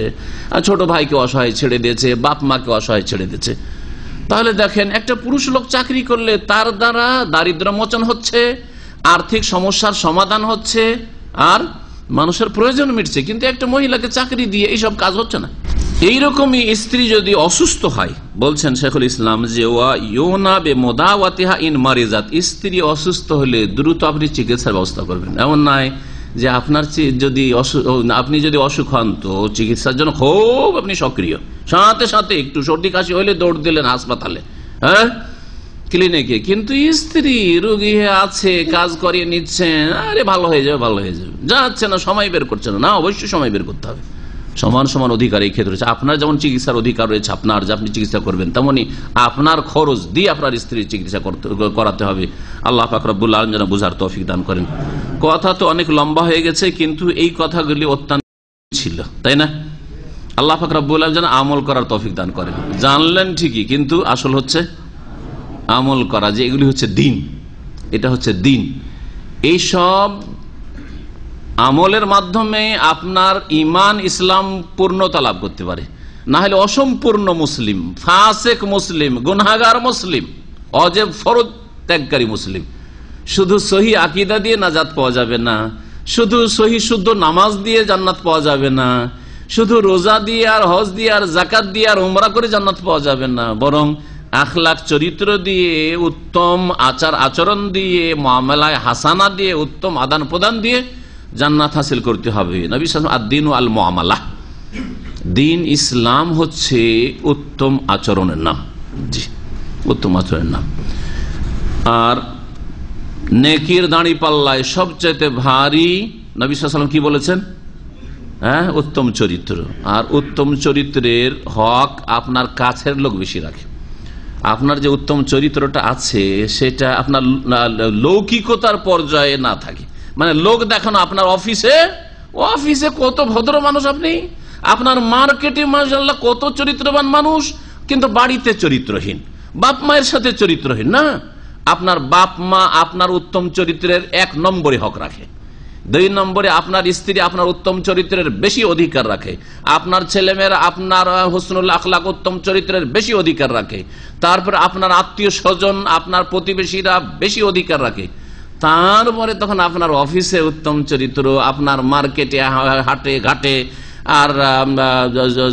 Speaker 4: ছোট ভাইকে অসহায় ছেড়ে দিয়েছে, বাপ মাকে অসহায় ছেড়ে দিয়েছে। তাহলে দেখেন, একটা পুরুষ লোক চাকরি করলে তার দ্বারা দারিদ্র্য মোচন হচ্ছে, আর্থিক সমস্যার সমাধান হচ্ছে, আর মানুষের প্রয়োজন মিটছে, কিন্তু একটা মহিলাকে চাকরি দিয়ে এইসব কাজ হচ্ছে না। এইরকমই স্ত্রী যদি অসুস্থ হয়, বলছেন শেখুল ইসলাম যে স্ত্রী অসুস্থ হলে দ্রুত আপনি চিকিৎসার ব্যবস্থা করবেন। এমন নয় যে আপনার আপনি যদি অসুখ হন তো চিকিৎসার জন্য খুব আপনি সক্রিয়, সাথে সাথে একটু সর্দি কাশি হলে দৌড় দিলেন হাসপাতালে, হ্যাঁ ক্লিনিকে, কিন্তু স্ত্রী রোগী আছে কাজ করিয়ে নিচ্ছেন, আরে ভালো হয়ে যাবে ভালো হয়ে যাবে, যাচ্ছে না, সময় বের করছে না। না, অবশ্যই সময় বের করতে হবে। সমান সমান অধিকার এই ক্ষেত্রে রয়েছে। আপনার যেমন চিকিৎসার অধিকার রয়েছে আপনার, যে আপনি চিকিৎসা করবেন, তেমনি আপনার খরচ দিয়ে আপনার স্ত্রীর চিকিৎসা করাতে হবে। আল্লাহ পাক রব্বুল আলামিন যেন বুঝার তৌফিক দান করেন। কথা তো অনেক লম্বা হয়ে গেছে, কিন্তু এই কথাগুলি অত্যন্ত ছিল, তাই না? আল্লাহ পাক রব্বুল আলামিন যেন আমল করার তৌফিক দান করেন। জানলেন ঠিকই, কিন্তু আসল হচ্ছে আমল করা, যে এগুলি হচ্ছে দিন, এটা হচ্ছে দিন। এইসব আমলের মাধ্যমে আপনার ইমান ইসলাম পূর্ণতা লাভ করতে পারে, না হলে অসম্পূর্ণ মুসলিম, ফাসেক মুসলিম, গুনাহগার মুসলিম, অজেব ফরজ ত্যাগকারী মুসলিম। শুধু সহি আকীদা দিয়ে নাজাত পাওয়া যাবে না, শুধু সহি শুদ্ধ নামাজ দিয়ে জান্নাত পাওয়া যাবে না, শুধু রোজা দিয়ে আর হজ দিয়ে আর যাকাত দিয়ে আর উমরা করে জান্নাত পাওয়া যাবে না, বরং আখলাক চরিত্র দিয়ে, উত্তম আচার আচরণ দিয়ে, মুআমালায়ে হাসানা দিয়ে, উত্তম আদান প্রদান দিয়ে জান্নাত হাসিল করতে হবে। নবী সাল্লাল্লাহু আলাইহি ওয়াসাল্লাম আদ-দীন আল মুআমালা, দিন ইসলাম হচ্ছে উত্তম আচরণের নাম। জি, উত্তম আচরণের নাম। আর নেকির দাঁড়ি পাল্লায় সবচেয়ে ভারী নবী সাল্লাল্লাহু আলাইহি ওয়াসাল্লাম কি বলেছেন? হ্যাঁ, উত্তম চরিত্র। আর উত্তম চরিত্রের হক আপনার কাছের লোক বেশি রাখে। আপনার যে উত্তম চরিত্রটা আছে সেটা আপনার লৌকিকতার পর্যায়ে না থাকে, মানে লোক দেখানো। আপনার অফিসে কত ভদ্র মানুষ আপনি, আপনার মার্কেটে মাশাআল্লাহ কত চরিত্রবান মানুষ, কিন্তু বাড়িতে চরিত্রহীন, বাপ মায়ের সাথে চরিত্রহীন। না, আপনার বাপ মা আপনার উত্তম চরিত্রের 1 নম্বরে হক রাখে, 2 নম্বরে আপনার স্ত্রী আপনার উত্তম চরিত্রের বেশি অধিকার রাখে, আপনার ছেলেমেয়েরা আপনার হুসনুল আখলাক উত্তম চরিত্রের বেশি অধিকার রাখে, তারপর আপনার আত্মীয় স্বজন আপনার প্রতিবেশীরা বেশি অধিকার রাখে, তারপরে তখন আপনার অফিসে উত্তম চরিত্র, আপনার মার্কেটে হাটে ঘাটে আর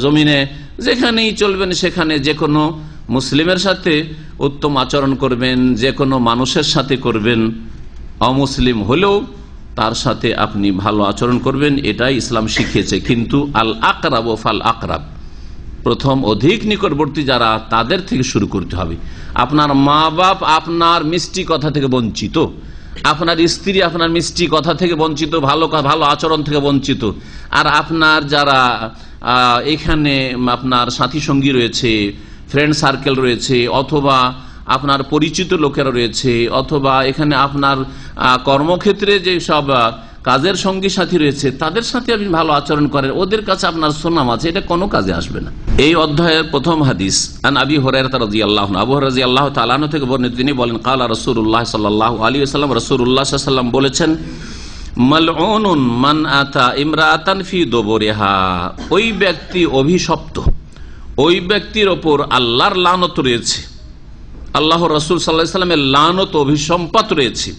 Speaker 4: জমিনে যেখানেই চলবেন সেখানে যে কোনো মুসলিমের সাথে উত্তম আচরণ করবেন, যে কোনো মানুষের সাথে করবেন, অমুসলিম হলেও তার সাথে আপনি ভালো আচরণ করবেন, এটাই ইসলাম শিখিয়েছে। কিন্তু আল আকরাব ও ফাল আকরাব, প্রথম অধিক নিকটবর্তী যারা, তাদের থেকে শুরু করতে হবে। আপনার মা বাপ আপনার মিষ্টি কথা থেকে বঞ্চিত, আপনার স্ত্রী আপনার মিষ্টি কথা থেকে বঞ্চিত, ভালো আচরণ থেকে বঞ্চিত, আর আপনার যারা এখানে আপনার সাথী সঙ্গী রয়েছে, ফ্রেন্ড সার্কেল রয়েছে, অথবা আপনার পরিচিত লোকেরা রয়েছে, অথবা এখানে আপনার কর্মক্ষেত্রে যে সব কাজের সঙ্গী সাথী রয়েছে, তাদের সাথে আপনি ভালো আচরণ করেন, ওদের কাছে আপনার সুনাম আছে, এটা কোনো কাজে আসবে না। এই অধ্যায়ের প্রথম হাদিস আন আবি হুরায়রা রাদিয়াল্লাহু আনহু, আবু হুরায়রা রাদিয়াল্লাহু তাআলা আনহু থেকে বর্ণিত, তিনি বলেন ক্বালা রাসূলুল্লাহ সাল্লাল্লাহু আলাইহি ওয়াসাল্লাম, রাসূলুল্লাহ সাল্লাল্লাহু আলাইহি ওয়াসাল্লাম বলেছেন, মালউনুন মান আতা ইমরাআতান ফি দুবুরিহা, ওই ব্যক্তি অভিশপ্ত, ওই ব্যক্তির ওপর আল্লাহর লানত রয়েছে, আল্লাহর রাসূল সাল্লাল্লাহু আলাইহি ওয়াসাল্লামের লানত অভিসম্পাত রয়েছে।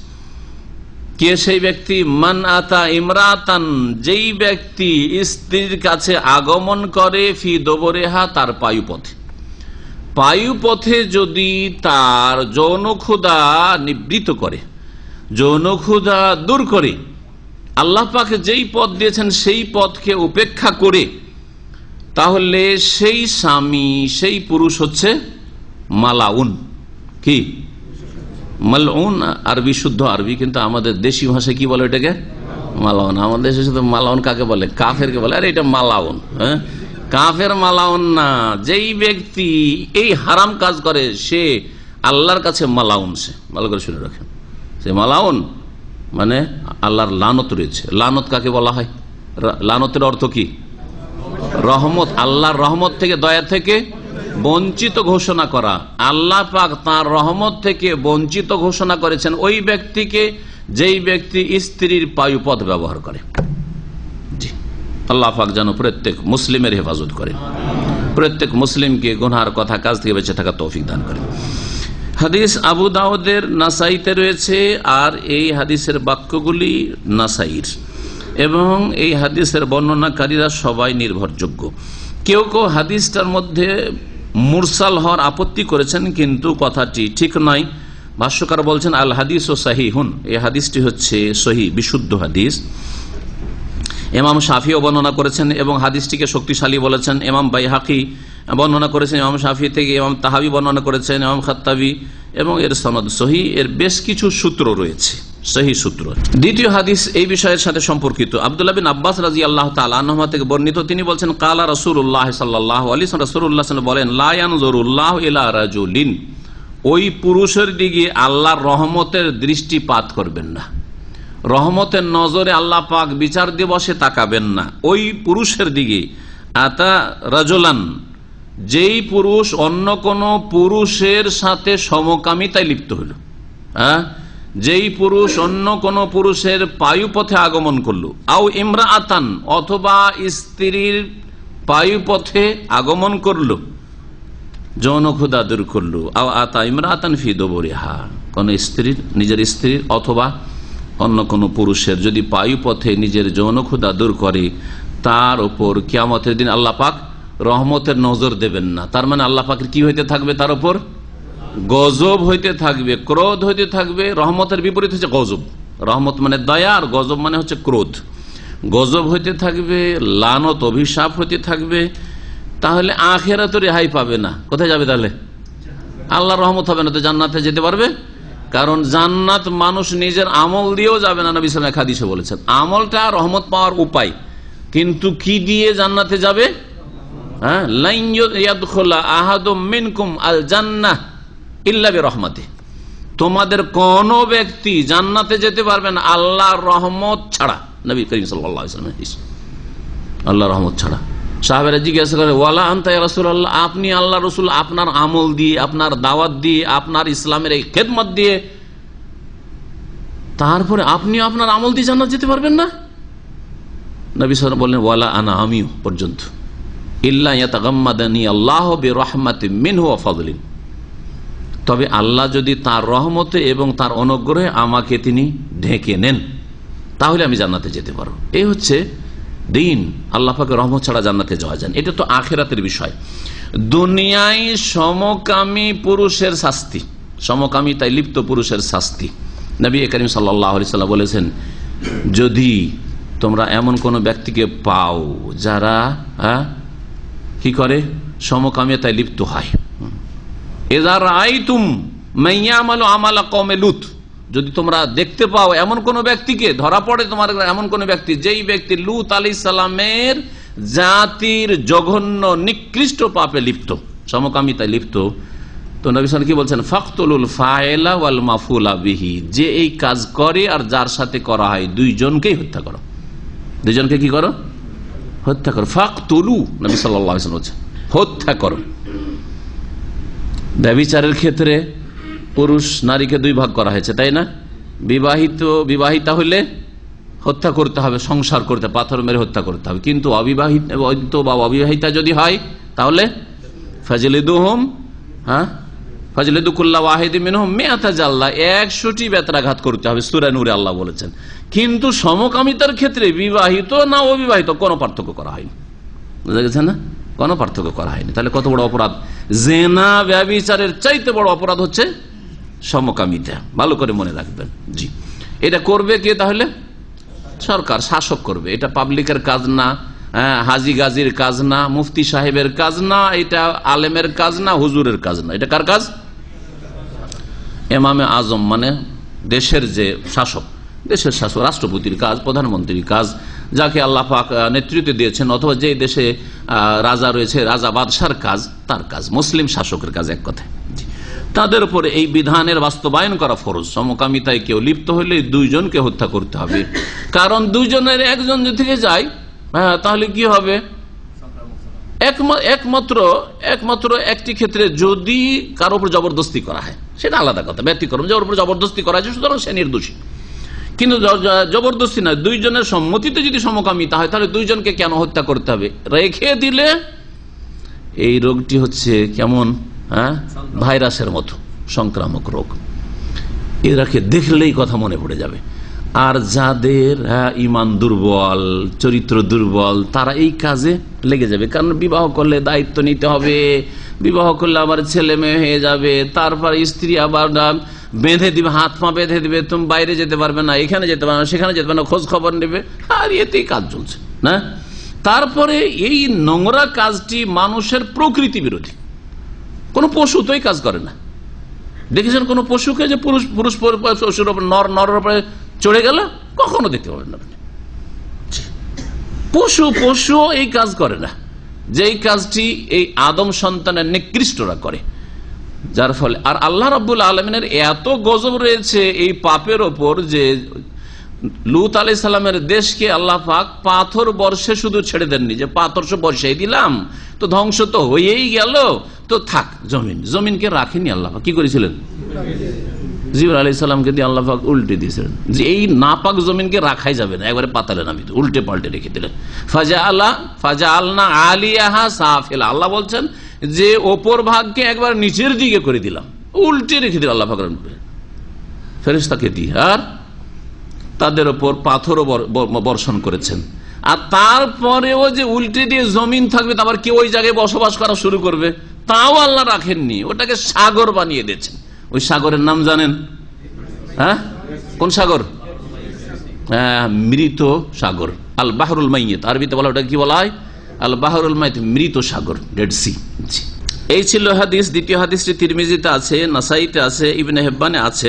Speaker 4: কে সেই ব্যক্তি? মান আতা ইমরাতান, যেই ব্যক্তি স্ত্রীর কাছে আগমন করে, ফি দুবুরিহা, তার পায়ুপথে যদি তার যৌন ক্ষুধা নিবৃত করে, যৌন ক্ষুধা দূর করে, আল্লাহ পাক যেই পথ দিয়েছেন সেই পথকে উপেক্ষা করে, তাহলে সেই স্বামী, সেই পুরুষ হচ্ছে মালাউন। কি মালউন? আরবি, শুদ্ধ আরবি, কিন্তু আমাদের দেশি ভাষায় কি বলে এটাকে? মালাউন। আমাদের দেশে শুধু মালাউন কাকে বলে? কাফেরকে বলে। আরে এটা মালাউন, হ্যাঁ, কাফের মালাউন না। যেই ব্যক্তি এই হারাম কাজ করে সে আল্লাহর কাছে মালাউন। সে ভালো করে শুনে রাখেন, সে মালাউন মানে আল্লাহর লানত রয়েছে। লানত কাকে বলা হয়? লানতের অর্থ কি? রহমত, আল্লাহর রহমত থেকে, দয়া থেকে বঞ্চিত ঘোষণা করা। আল্লাহ পাক তাঁর রহমত থেকে বঞ্চিত ঘোষণা করেছেন ওই ব্যক্তিকে যেই ব্যক্তি স্ত্রীর পায়ুপথ ব্যবহার করে। জি, আল্লাহ পাক যেন প্রত্যেক মুসলিমের হেফাজত করে, প্রত্যেক মুসলিমকে গুনার কথা কাজ থেকে বেঁচে থাকা তৌফিক দান করে। হাদিস আবু দাউদের, নাসাইতে রয়েছে, আর এই হাদিসের বাক্যগুলি নাসাইর। এবং এই হাদিসের বর্ণনাকারীরা সবাই নির্ভরযোগ্য। কেউ কেউ হাদিসটার মধ্যে মুরসাল হওয়ার আপত্তি করেছেন, কিন্তু কথাটি ঠিক নয়। ভাষ্যকার বলছেন আল হাদিস ও সাহিহুন, এই হাদিসটি হচ্ছে সহি, বিশুদ্ধ হাদিস। ইমাম শাফিও বর্ণনা করেছেন এবং হাদিসটিকে শক্তিশালী বলেছেন। ইমাম বাইহাকি বর্ণনা করেছেন ইমাম শাফি থেকে, ইমাম তাহাবি বর্ণনা করেছেন, ইমাম খাত্তাবি, এবং এর সনদ সহি। এর বেশ কিছু সূত্র রয়েছে, সহি সূত্র। দ্বিতীয় হাদিস এই বিষয়ের সাথে সম্পর্কিত। আব্দুল্লাহ বিন আব্বাস রাদিয়াল্লাহু তাআলা আনহুমা থেকে বর্ণিত, তিনি বলছেন কালা রাসূলুল্লাহ সাল্লাল্লাহু আলাইহি ওয়াসাল্লাম, রাসূলুল্লাহ সাল্লাল্লাহু আলাইহি ওয়াসাল্লাম বলেন লা ইয়ানজুরুল্লাহু ইলা রাজুলিন, ওই পুরুষের দিকে আল্লাহর রহমতের দৃষ্টিপাত করবেন না, রহমতের নজরে আল্লাহ পাক বিচার দিবসে তাকাবেন না ওই পুরুষের দিকে। আতা রাজুলান, যেই পুরুষ অন্য কোন পুরুষের সাথে সমকামিতায় লিপ্ত হলো, যেই পুরুষ অন্য কোন পুরুষের পায়ুপথে আগমন করলো, আও ইমরাআতান, অথবা স্ত্রীর পায়ুপথে আগমন করলো, যৌন ক্ষুধা দূর করলো, আও আতা ইমরাআতান ফি দুবুরিহা, কোন স্ত্রীর, নিজের স্ত্রীর অথবা অন্য কোন পুরুষের যদি পায়ুপথে নিজের যৌন ক্ষুধা দূর করে, তার উপর কিয়ামতের দিন আল্লাহ পাক রহমতের নজর দেবেন না। তার মানে আল্লাহ পাকের কি হইতে থাকবে, তার উপর গজব হইতে থাকবে, ক্রোধ হইতে থাকবে। রহমতের বিপরীত হচ্ছে গজব। রহমত মানে দয়া, আর গজব মানে হচ্ছে ক্রোধ। গজব হইতে থাকবে, লানত, অভিশাপ হইতে থাকবে। তাহলে আখিরাতে রেহাই পাবে না, কোথায় যাবে তাহলে? আল্লাহর রহমত হবে না, তো জান্নাতে যেতে পারবে? কারণ জান্নাত মানুষ নিজের আমল দিয়েও যাবে না। নবী সাল্লাল্লাহু আলাইহি ওয়াসাল্লাম হাদিসে বলেছেন আমলটা রহমত পাওয়ার উপায়, কিন্তু কি দিয়ে জান্নাতে যাবে? লাইন ইয়াদখুলা আহাদুম মিনকুম আল জান্নাহ ইল্লা বিরহমাতিহি, তোমাদের কোন ব্যক্তি জান্নাতে যেতে পারবে না আল্লাহর রহমত ছাড়া। নবী করিম সাল্লাল্লাহু আলাইহি ওয়াসাল্লাম হাদিস, আল্লাহর রহমত ছাড়া। সাহাবারা জিজ্ঞাসা করে ওয়ালা আনতা ইয়া রাসূলুল্লাহ, আপনি আল্লাহ রাসূল, আপনার আমল দিয়ে, আপনার দাওয়াত দিয়ে, আপনার ইসলামের এই খেদমত দিয়ে, তারপরে আপনি আপনার আমল দিয়ে জান্নাত যেতে পারবেন না? নবী সাল্লাল্লাহু আলাইহি ওয়াসাল্লাম বললেন ওয়ালা আনা, আমিও পর্যন্ত। ইল্লা ইয়াতাগাম্মাদানি আল্লাহু বিরহমাতিন মিনহু ওয়া ফাদলিন, তবে আল্লাহ যদি তার রহমতে এবং তার অনুগ্রহে আমাকে তিনি ঢেকে নেন, তাহলে আমি জান্নাতে যেতে পারবো। এই হচ্ছে দিন, আল্লাহ পাকের রহমত ছাড়া জান্নাতে যাওয়া যায়। এটা তো আখিরাতের বিষয়। দুনিয়ায় সমকামী পুরুষের শাস্তি, সমকামিতায় লিপ্ত পুরুষের শাস্তি। নবী করিম সাল্লাল্লাহু আলাইহি ওয়াসাল্লাম বলেছেন, যদি তোমরা এমন কোন ব্যক্তিকে পাও যারা কি করে, সমকামিতায় লিপ্ত হয়, ইযা রাআইতুম মাইয়ামালু আমালা কওমে লূত, যদি তোমরা দেখতে পাও এমন কোন ব্যক্তিকে, ধরা পড়ে তোমার এমন কোন ব্যক্তি, যেই ব্যক্তি লূত আলাইহিস সালামের জাতির জঘন্য নিকৃষ্ট পাপে লিপ্ত, সমকামিতায় লিপ্ত, তো নবী সাল্লাল্লাহু আলাইহি ওয়াসাল্লাম কি বলছেন? ফাকতুলুল ফাইলা ওয়াল মাফুলা বিহি, যে এই কাজ করে আর যার সাথে করা হয় দুইজনকেই হত্যা করো। দুইজনকে কি করো? হত্যা করো। ফাকতুলু, নবী সাল্লাল্লাহু আলাইহি ওয়াসাল্লাম বলছেন হত্যা করো। ব্যভিচারের ক্ষেত্রে পুরুষ নারীকে দুই ভাগ করা হয়েছে, তাই না? বিবাহিতা হলে হত্যা করতে হবে, সংসার করতে, পাথর মেরে হত্যা করতে হবে। কিন্তু অবিবাহিত বা অবিবাহিতা যদি হয় তাহলে ফাজলিদুহুম, ফাজলিদু কুল্লা ওয়াহিদিন মিনহুম মিআতা জাল্লা, 100টি বেত্রাঘাত করতে হবে, সূরা নূরে আল্লাহ বলেছেন। কিন্তু সমকামিতার ক্ষেত্রে বিবাহিত না অবিবাহিত কোনো পার্থক্য করা হয়নি, বুঝা গেছে না? কোনো পার্থক্য করা হয়নি। তাহলে কত বড় অপরাধ! জেনা, ব্যভিচারের চাইতে বড় অপরাধ হচ্ছে সমকামিতা, ভালো করে মনে রাখবেন। জি, এটা করবে কে? তাহলে সরকার, শাসক করবে। এটা পাবলিকের কাজ না, হাজি গাজির কাজ না, মুফতি সাহেবের কাজ না, এটা আলেমের কাজ না, হুজুরের কাজ না। এটা কার কাজ? ইমামে আজম মানে দেশের যে শাসক, দেশের শাসক, রাষ্ট্রপতির কাজ, প্রধানমন্ত্রীর কাজ, যাকে আল্লাহ পাক নেতৃত্ব দিয়েছেন, অথবা যে দেশে রাজা রয়েছে, রাজা বাদশার কাজ, তার কাজ, মুসলিম শাসকের কাজ, এক কথায়। তাদের উপরে এই বিধানের বাস্তবায়ন করা ফরজ। সমকামিতায় কেউ লিপ্ত হলে দুইজনকে হত্যা করতে হবে, কারণ দুইজনের একজন থেকে যায়, তাহলে কি হবে? একমাত্র একটি ক্ষেত্রে যদি কারোর উপর জবরদস্তি করা হয়, সেটা আলাদা কথা, ব্যতিক্রম। যার উপর জবরদস্তি করা হয় সুতরাং সে নির্দোষী। কিন্তু জবরদস্তি নয়, দুইজনের সম্মতিতে যদি সমকামিতা হয়, তাহলে দুইজনকে কেন হত্যা করতে হবে? রেখে দিলে এই রোগটি হচ্ছে কেমন, ভাইরাসের মতো সংক্রামক রোগ। এরাকে দেখলেই কথা মনে পড়ে যাবে। আর যাদের ইমান দুর্বল, চরিত্র দুর্বল, তারা এই কাজে লেগে যাবে। কারণ বিবাহ করলে দায়িত্ব নিতে হবে, বিবাহ করলে আবার ছেলে মেয়ে হয়ে যাবে, তারপর স্ত্রী আবার বেঁধে দিবে, হাত পা বেঁধে দিবে, তুমি বাইরে যেতে পারবে না, এখানে যেতে পারবে না, সেখানে যেতে পারবে না, খোঁজ খবর নেবে, আর এতেই কাজ চলছে না। তারপরে এই নোংরা কাজটি মানুষের প্রকৃতি বিরোধী। কোন পশু তো এই কাজ করে না। দেখেছেন কোন পশুকে যে পুরুষ পুরুষ পশুর উপর নর উপরে চড়ে গেল? কখনো দেখতে পাবেন না। পশু এই কাজ করে না, যেই কাজটি এই আদম সন্তানের নিকৃষ্টরা করে। যার ফলে আর আল্লাহ রাব্বুল আলামিনের এত গজব রয়েছে এই পাপের ওপর যে লূত আলাইহিস সালামের দেশকে আল্লাহ পাক পাথর বর্ষে শুধু ছেড়ে দেননি, যে পাথর সব বর্ষাই দিলাম তো ধ্বংস তো হয়েই গেল, তো থাক। জমিনকে রাখেনি আল্লাহ পাক। কি করেছিলেন? জিবরাইল আলাইহিস সালামকে দিয়ে আল্লাহ পাক উল্টে দিয়েছিলেন, যে এই নাপাক জমিনকে রাখাই যাবে না, একবারে পাতালে নামিয়ে উল্টে পাল্টে রেখে দিলেন। ফাজাআলনা আলিয়াহা সাফিলা, আল্লাহ বলছেন যে ওপর ভাগকে একবার নিচের দিকে করে দিলাম, উল্টে রেখে দিল আল্লাহ পাক ফেরেশতাকে দিয়ে, আর তাদের ওপর পাথরও বর্ষণ করেছেন। আর তারপরেও যে উল্টে দিয়ে জমিন থাকবে, তারপর কেউ ওই জায়গায় বসবাস করা শুরু করবে, তাও আল্লাহ রাখেননি, ওটাকে সাগর বানিয়ে দিয়েছেন। ওই সাগরের নাম জানেন? কোন সাগর? মৃত সাগর, আল বাহরুল মাইয়িত। আরবিতে বলা, ওটা কি বলা হয়? আল বাহরুল মাইয়িত, মৃত সাগর, ডেড সি। এই ছিল হাদিস। দ্বিতীয় হাদিসটি তিরমিজিতে আছে, নাসাইতে আছে, ইবনে হিব্বানে আছে,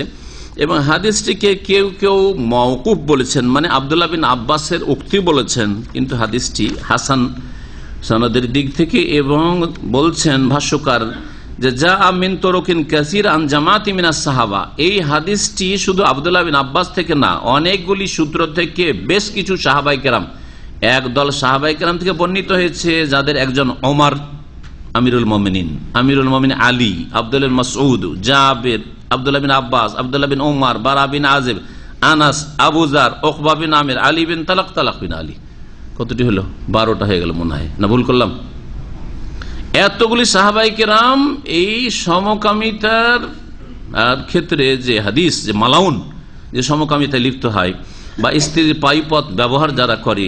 Speaker 4: এবং হাদিসটিকে কেউ কেউ মওকুফ বলেছেন, মানে আব্দুল্লাহ বিন আব্বাসের উক্তি বলেছেন, কিন্তু হাদিসটি হাসান সনদের দিক থেকে। এবং বলছেন ভাষ্যকার যে যা মিন তুরুকিন কাসীর আন জামাতি মিনাস সাহাবা, এই হাদিসটি শুধু আব্দুল্লাহ বিন আব্বাস থেকে না, অনেকগুলি সূত্র থেকে বেশ কিছু সাহাবায়ে কেরাম, একদল সাহাবায়ে কেরাম থেকে বর্ণিত হয়েছে, যাদের একজন ওমর আমিরুল মুমিনিন আলী, আব্দুল্লাহ বিন মাসউদ, জাবের, আব্দুল্লাহ বিন আব্বাস, আব্দুল্লাহ বিন ওমর, বারা বিন আযিব, আনাস, আবু যার, উকবা বিন আমির, আলী বিন তালাক বিন আলী। কতটি হলো? 12টা হয়ে গেল মনে হয়, না ভুল করলাম? এতগুলি সাহাবায়ে কেরাম এই সমকামিতার ক্ষেত্রে যে হাদিস, যে মালাউন, যে সমকামিতায় লিপ্ত হয় বা স্ত্রীর পাইপথ ব্যবহার যারা করে,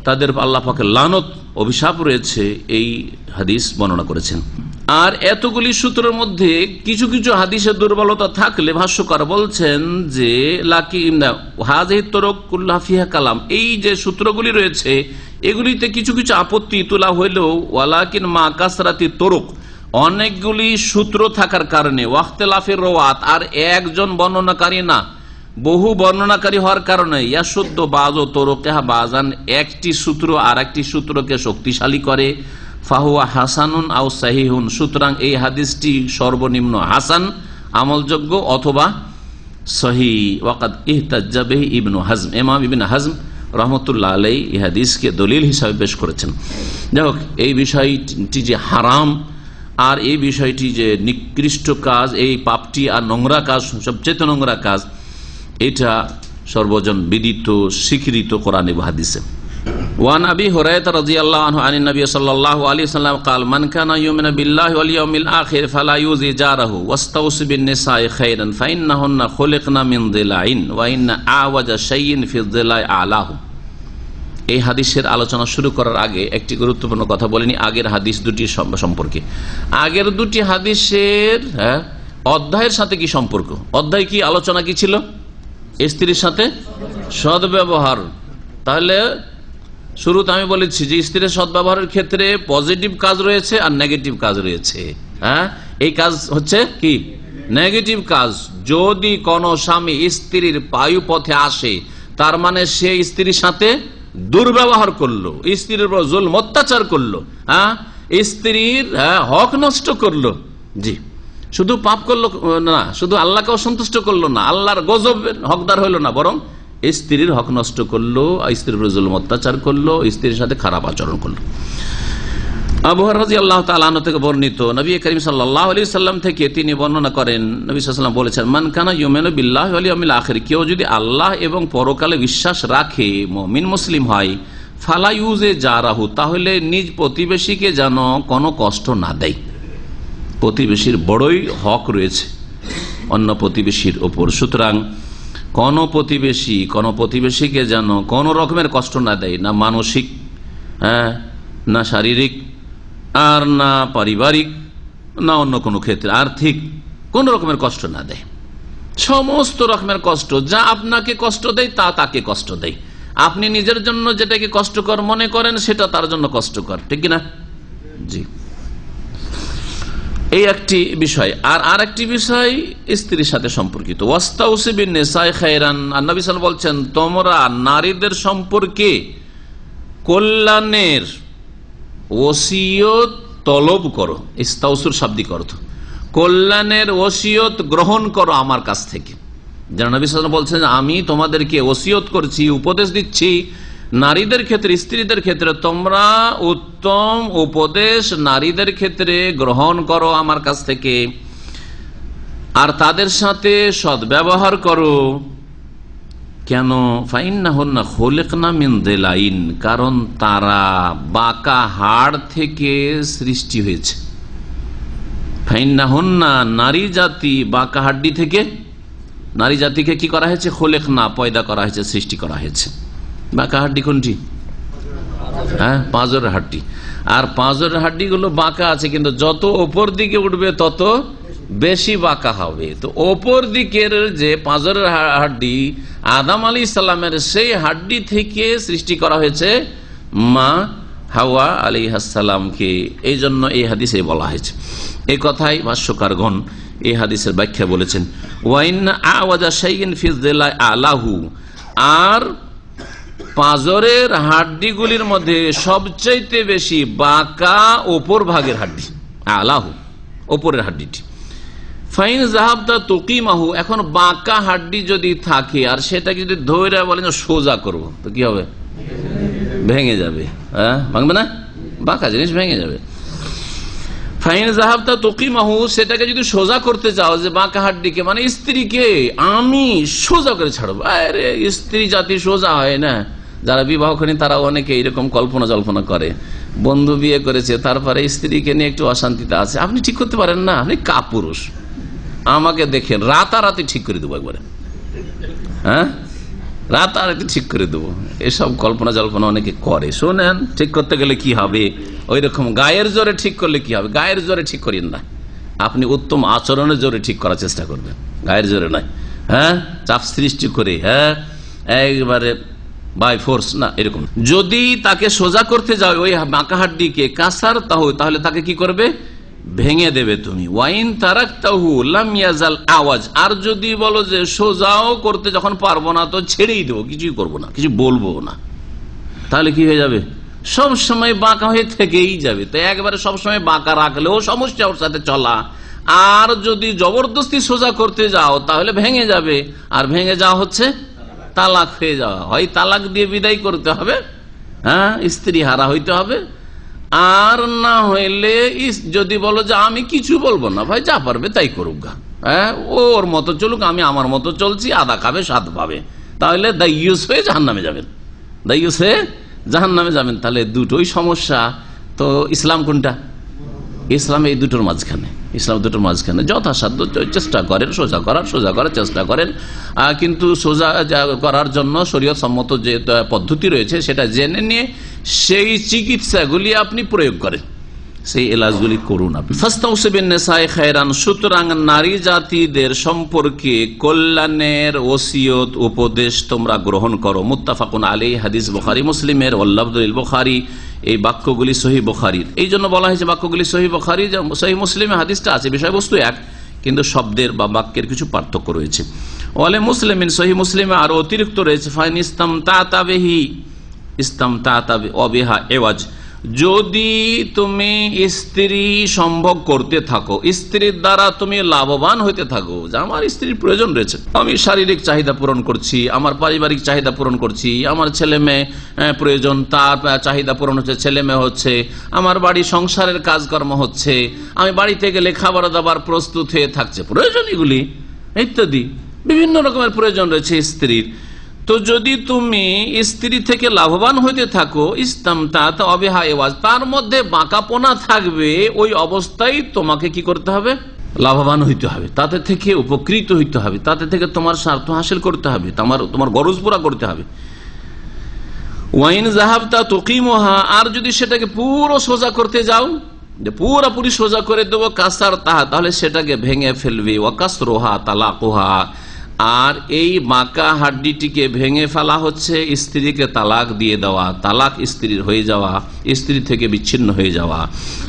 Speaker 4: তাদের আল্লাহ পাকের লানত, অভিশাপ রয়েছে, এই হাদিস বর্ণনা করেছেন। আর এতগুলি সূত্রের মধ্যে কিছু কিছু হাদিসের দুর্বলতা থাকলে ভাষ্যকার বলছেন যে হাযিহি তুরুক কুল্লুহা ফিহা কালাম, এই যে সূত্রগুলি রয়েছে এগুলিতে কিছু কিছু আপত্তি তোলা হইলেও, ওয়ালাকিন মা কাসরাতি তুরুক, অনেকগুলি সূত্র থাকার কারণে, ওয়াখতিলাফির রাওয়াত, আর একজন বর্ণনাকারী না, বহু বর্ণনাকারী হওয়ার কারণে, ইয়াশুদ্দ বাযু তুরুকিহা বাযান, একটি সূত্র আর একটি সূত্রকে শক্তিশালী করে, ফাহুয়া হাসানুন আও সাহিহুন, সুতরাং এই হাদিসটি সর্বনিম্ন হাসান, আমলযোগ্য, অথবা সহিহ। ওয়াকাদ ইহতাজ্জা বিহি ইবনু হাজম, ইমাম ইবনে হাজম রহমতুল্লাহ আলাইহি এই হাদিসকে দলিল হিসাবে পেশ করেছেন। যাই হোক, এই বিষয়টি যে হারাম, আর এই বিষয়টি যে নিকৃষ্ট কাজ, এই পাপটি আর নোংরা কাজ, সবচেয়ে নোংরা কাজ, এটা সর্বজন বিদিত, স্বীকৃত কোরআন এবং হাদিসে। ওয়ান আবি হুরায়রা রাদিয়াল্লাহু আনহু আনিন নবী সাল্লাল্লাহু আলাইহি ওয়াসাল্লাম قال من كان يؤمن بالله واليوم الاخر فلا يؤذي جاره واستوصي بالنساء خيرا فانهن خلقنا من ضلع وان اعوج شيء في الضلع اعلاه। এই হাদিসের আলোচনা শুরু করার আগে একটি গুরুত্বপূর্ণ কথা বলিনি আগের হাদিস দুটি সম্পর্কে। আগের দুটি হাদিসের অধ্যায়ের সাথে কি সম্পর্ক? অধ্যায় কি, আলোচনা কি ছিল? স্ত্রীর সাথে সদ্ব্যবহার। তাহলে শুরুতে আমি বলেছি যে স্ত্রীর সদ্ব্যবহারের ক্ষেত্রে পজিটিভ কাজ রয়েছে আর নেগেটিভ কাজ রয়েছে। এই কাজ হচ্ছে কি? নেগেটিভ কাজ। যদি কোন স্বামী স্ত্রীর পায়ুপথে আসে, তার মানে সে স্ত্রীর সাথে দুর্ব্যবহার করলো, স্ত্রীর উপর জুলম অত্যাচার করলো, স্ত্রীর হক নষ্ট করলো। জি, শুধু পাপ করলো না, শুধু আল্লাহকে অসন্তুষ্ট করলো না, আল্লাহর গজবের হকদার হইল না, বরং স্ত্রীর হক নষ্ট করলো, স্ত্রীর উপর জুলম অত্যাচার করলো, স্ত্রীর সাথে খারাপ আচরণ করলো। আবু হুরায়রা রাদিয়াল্লাহু তাআলা আনহু থেকে বর্ণিত, নবী করিম সাল্লাল্লাহু আলাইহি ওয়াসাল্লাম থেকে তিনি বর্ণনা করেন, নবী সাল্লাল্লাহু আলাইহি ওয়াসাল্লাম বলেছেন, মান কানা ইউমিনু বিল্লাহি ওয়াল ইয়াউমিল আখির, কেউ যদি আল্লাহ এবং পরকালে বিশ্বাস রাখে, মুমিন মুসলিম হয়, ফালা ইউজে জারাহু, তাহলে নিজ প্রতিবেশীকে যেন কোনো কষ্ট না দেয়। প্রতিবেশীর বড়ই হক রয়েছে অন্য প্রতিবেশীর ওপর। সুতরাং কোন প্রতিবেশীকে যেন কোন রকমের কষ্ট না দেয়, না মানসিক, না শারীরিক, আর না পারিবারিক, না অন্য কোনো ক্ষেত্রে আর্থিক, কোন রকমের কষ্ট না দেয়। সমস্ত রকমের কষ্ট যা আপনাকে কষ্ট দেয় তা তাকে কষ্ট দেয়। আপনি নিজের জন্য যেটাকে কষ্টকর মনে করেন সেটা তার জন্য কষ্টকর, ঠিক কিনা? জি, এই একটি বিষয়। আর একটি বিষয় স্ত্রীর সাথে সম্পর্কিত। ওয়াস্তাউসি বিন নিসাই খায়রান, নবী সাল্লাল্লাহু আলাইহি ওয়াসাল্লাম বলছেন, তোমরা নারীদের সম্পর্কে কল্যাণের ওসিয়ত তলব করো। ইস্তাউসুর শাব্দিক অর্থ কল্যাণের ওসিয়ত গ্রহণ করো আমার কাছ থেকে। যেন নবী সাল্লাল্লাহু আলাইহি ওয়াসাল্লাম বলছেন, আমি তোমাদেরকে ওসিয়ত করছি, উপদেশ দিচ্ছি নারীদের ক্ষেত্রে, স্ত্রীদের ক্ষেত্রে তোমরা উত্তম উপদেশ নারীদের ক্ষেত্রে গ্রহণ করো আমার কাছ থেকে, আর তাদের সাথে সদ্ব্যবহার করো। কেন? ফাইন্নাহুন্না খুলিকনা মিন দিলাইন, কারণ তারা বাঁকা হাড় থেকে সৃষ্টি হয়েছে। ফাইন্নাহুন্না, নারী জাতি বাঁকা হাড্ডি থেকে, নারী জাতিকে কি করা হয়েছে? খুলিকনা, পয়দা করা হয়েছে, সৃষ্টি করা হয়েছে। বাঁকা হাড্ডি কোনটি? পাঁজরের হাড্ডি। আর পাঁজরের হাড্ডিগুলো বাঁকা আছে, কিন্তু যত ওপর দিকে উঠবে তত বেশি বাঁকা হবে। তো ওপর দিকের যে পাঁজরের হাড্ডি আদম আলাইহিস সালামের, সেই হাড্ডি থেকে সৃষ্টি করা হয়েছে মা হাওয়া আলাইহিস সালামকে। এই জন্য এই হাদিসে বলা হয়েছে। এই কথাই ভাষ্যকারগণ এই হাদিসের ব্যাখ্যা বলেছেন, ওয়াইন আওয়াজা শাইইন ফি যিলাই আলাহু, আর পাঁজরের হাড্ডিগুলির মধ্যে সবচাইতে বেশি বাঁকা ওপর ভাগের হাড্ডি, আলাহু, ওপরের হাড্ডিটি। ফাইন যাহাবতা তুকিমাহু, এখন বাঁকা হাড্ডি যদি থাকে আর সেটাকে যদি ধরে বলেন সোজা করবো, তো কি হবে? ভেঙে যাবে। ভাঙবে না? বাঁকা জিনিস ভেঙে যাবে। ফাইন যাহাবতা তুকিমাহু, সেটাকে যদি সোজা করতে চাও, যে বাঁকা হাড্ডিকে মানে স্ত্রীকে আমি সোজা করে ছাড়বো, আরে স্ত্রী জাতি সোজা হয় না। যারা বিবাহ করেন তারা অনেকে এরকম কল্পনা জল্পনা করে, বন্ধু বিয়ে করেছে তারপরে স্ত্রীকে নিয়ে একটু অশান্তিতে আছে, আপনি ঠিক করতে পারেন না, আপনি কাপুরুষ, আমাকে দেখেন রাতারাতি ঠিক করে দেবো একবারে, রাতারাতি ঠিক করে দেবো। এসব কল্পনা জল্পনা অনেকে করে। শোনেন, ঠিক করতে গেলে কি হবে? ওই রকম গায়ের জোরে ঠিক করলে কি হবে? গায়ের জোরে ঠিক করেন না, আপনি উত্তম আচরণের জোরে ঠিক করার চেষ্টা করবেন, গায়ের জোরে নয়। চাপ সৃষ্টি করে, একবারে বাই ফোর্স না, এরকম। যদি তাকে সোজা করতে যাও ওই বাঁকা হাড্ডিকে, কাসার তাহু, তাহলে তাকে কি করবে? ভেঙে দেবে তুমি। ওয়াইন তারাকতাহু লাম ইয়াজাল আওয়াজ, আর যদি বলো যে সোজাও করতে যখন পারবো না তো ছেড়েই দেবো, কিছুই করবো না, কিছু বলবো না, তাহলে কি হয়ে যাবে? সব সময় বাঁকা হয়ে থেকেই যাবে। তো একবারে সবসময় বাঁকা রাখলেও সমস্যা, ওর সাথে চলা। আর যদি জবরদস্তি সোজা করতে যাও তাহলে ভেঙে যাবে, আর ভেঙে যাওয়া হচ্ছে তালাক হয়ে যাওয়া। হয় তালাক দিয়ে বিদায় করতে হবে, স্ত্রী হারা হইতে হবে, আর না হইলে যদি বলো যে আমি কিছু বলবো না, ভাই যা পারবে তাই করুক গা, ওর মতো চলুক, আমি আমার মতো চলছি, আদা খাবে স্বাদ পাবে, তাহলে দাইয়ুস হয়ে জাহান্নামে যাবেন, দাইয়ুস হয়ে জাহান্নামে যাবেন। তাহলে দুটোই সমস্যা। তো ইসলাম কোনটা? ইসলাম এই দুটোর মাঝখানে, ইসলাম দুটোর মাঝখানে যথাসাধ্য চেষ্টা করেন সোজা করার চেষ্টা করেন, কিন্তু সোজা করার জন্য শরীয়ত সম্মত যে পদ্ধতি রয়েছে সেটা জেনে নিয়ে সেই চিকিৎসাগুলি আপনি প্রয়োগ করেন, সেই এলাজগুলি করুন আপনি। ফাস্তাউসিবিন নিসাই খায়রান, সুতরাং নারী জাতিদের সম্পর্কে কল্যাণের ওসিয়ত উপদেশ তোমরা গ্রহণ করো। মুত্তাফাকুন আলাইহি, হাদিস বুখারী মুসলিমের, ওয়াল্লাফযুল বুখারী, এই বাক্যগুলি সহিহ বুখারীর। এই জন্য বলা হয়েছে বাক্যগুলি সহিহ বুখারী, সহিহ মুসলিমে হাদিসটা আছে, বিষয়বস্তু এক, কিন্তু শব্দের বা বাক্যের কিছু পার্থক্য রয়েছে। ওয়ালে মুসলিমিন, সহিহ মুসলিমে আরো অতিরিক্ত রয়েছে, ফাইন ইসতামতাতা বিহি ইসতামতাতা বিহা এওয়াজ, যদি তুমি স্ত্রী সম্ভোগ করতে থাকো, স্ত্রীর দ্বারা তুমি লাভবান হইতে থাকো, যে আমার স্ত্রীর প্রয়োজন রয়েছে, আমি শারীরিক চাহিদা পূরণ করছি, আমার পারিবারিক চাহিদা পূরণ করছি, আমার ছেলে মেয়ে প্রয়োজন, তার চাহিদা পূরণ হচ্ছে, ছেলে মেয়ে হচ্ছে, আমার বাড়ি সংসারের কাজকর্ম হচ্ছে, আমি বাড়িতে গেলে খাবার দাবার প্রস্তুত হয়ে থাকছে, প্রয়োজন এগুলি ইত্যাদি বিভিন্ন রকমের প্রয়োজন রয়েছে স্ত্রীর। তো যদি তুমি স্ত্রী থেকে লাভবান হইতে থাকো, ইসতামতাতা বিহা এওয়াজ, তার মধ্যে বাঁকাপোনা থাকবে, ওই অবস্থায় তোমাকে কি করতে হবে? লাভবান হইতে হবে, তাতে থেকে উপকৃত হইতে হবে, তাতে থেকে তোমার স্বার্থ হাসিল করতে হবে, তোমার গরজ পুরা করতে হবে। ওয়াইন যাহাবতা তুকিমুহা, আর যদি সেটাকে পুরো সোজা করতে যাও, যে পুরোপুরি সোজা করে দেবো, কাসার তাহা, তাহলে সেটাকে ভেঙে ফেলবে। ওয়াকাসরুহা তালাকুহা, আর এই বাঁকা হাড্ডিটিকে ভেঙে ফেলা হচ্ছে স্ত্রীকে তালাক দিয়ে দেওয়া, তালাক স্ত্রীর হয়ে যাওয়া, স্ত্রী থেকে বিচ্ছিন্ন হয়ে যাওয়া।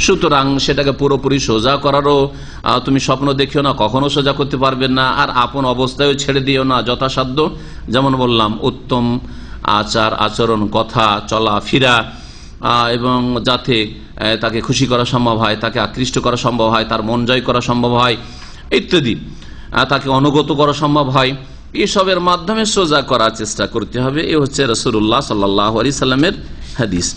Speaker 4: সুতরাং সেটাকে পুরোপুরি সোজা করারও তুমি স্বপ্ন দেখিও না, কখনো সোজা করতে পারবে না। আর আপন অবস্থায় ছেড়ে দিও না, যথাসাধ্য যেমন বললাম উত্তম আচার আচরণ, কথা চলা ফিরা, এবং যাতে তাকে খুশি করা সম্ভব হয়, তাকে আকৃষ্ট করা সম্ভব হয়, তার মন জয় করা সম্ভব হয় ইত্যাদি, তাকে অনুগত করা সম্ভব হয়, এসবের মাধ্যমে সোজা করার চেষ্টা করতে হবে। এই হচ্ছে রাসূলুল্লাহ সাল্লাল্লাহু আলাইহি সাল্লামের হাদিস।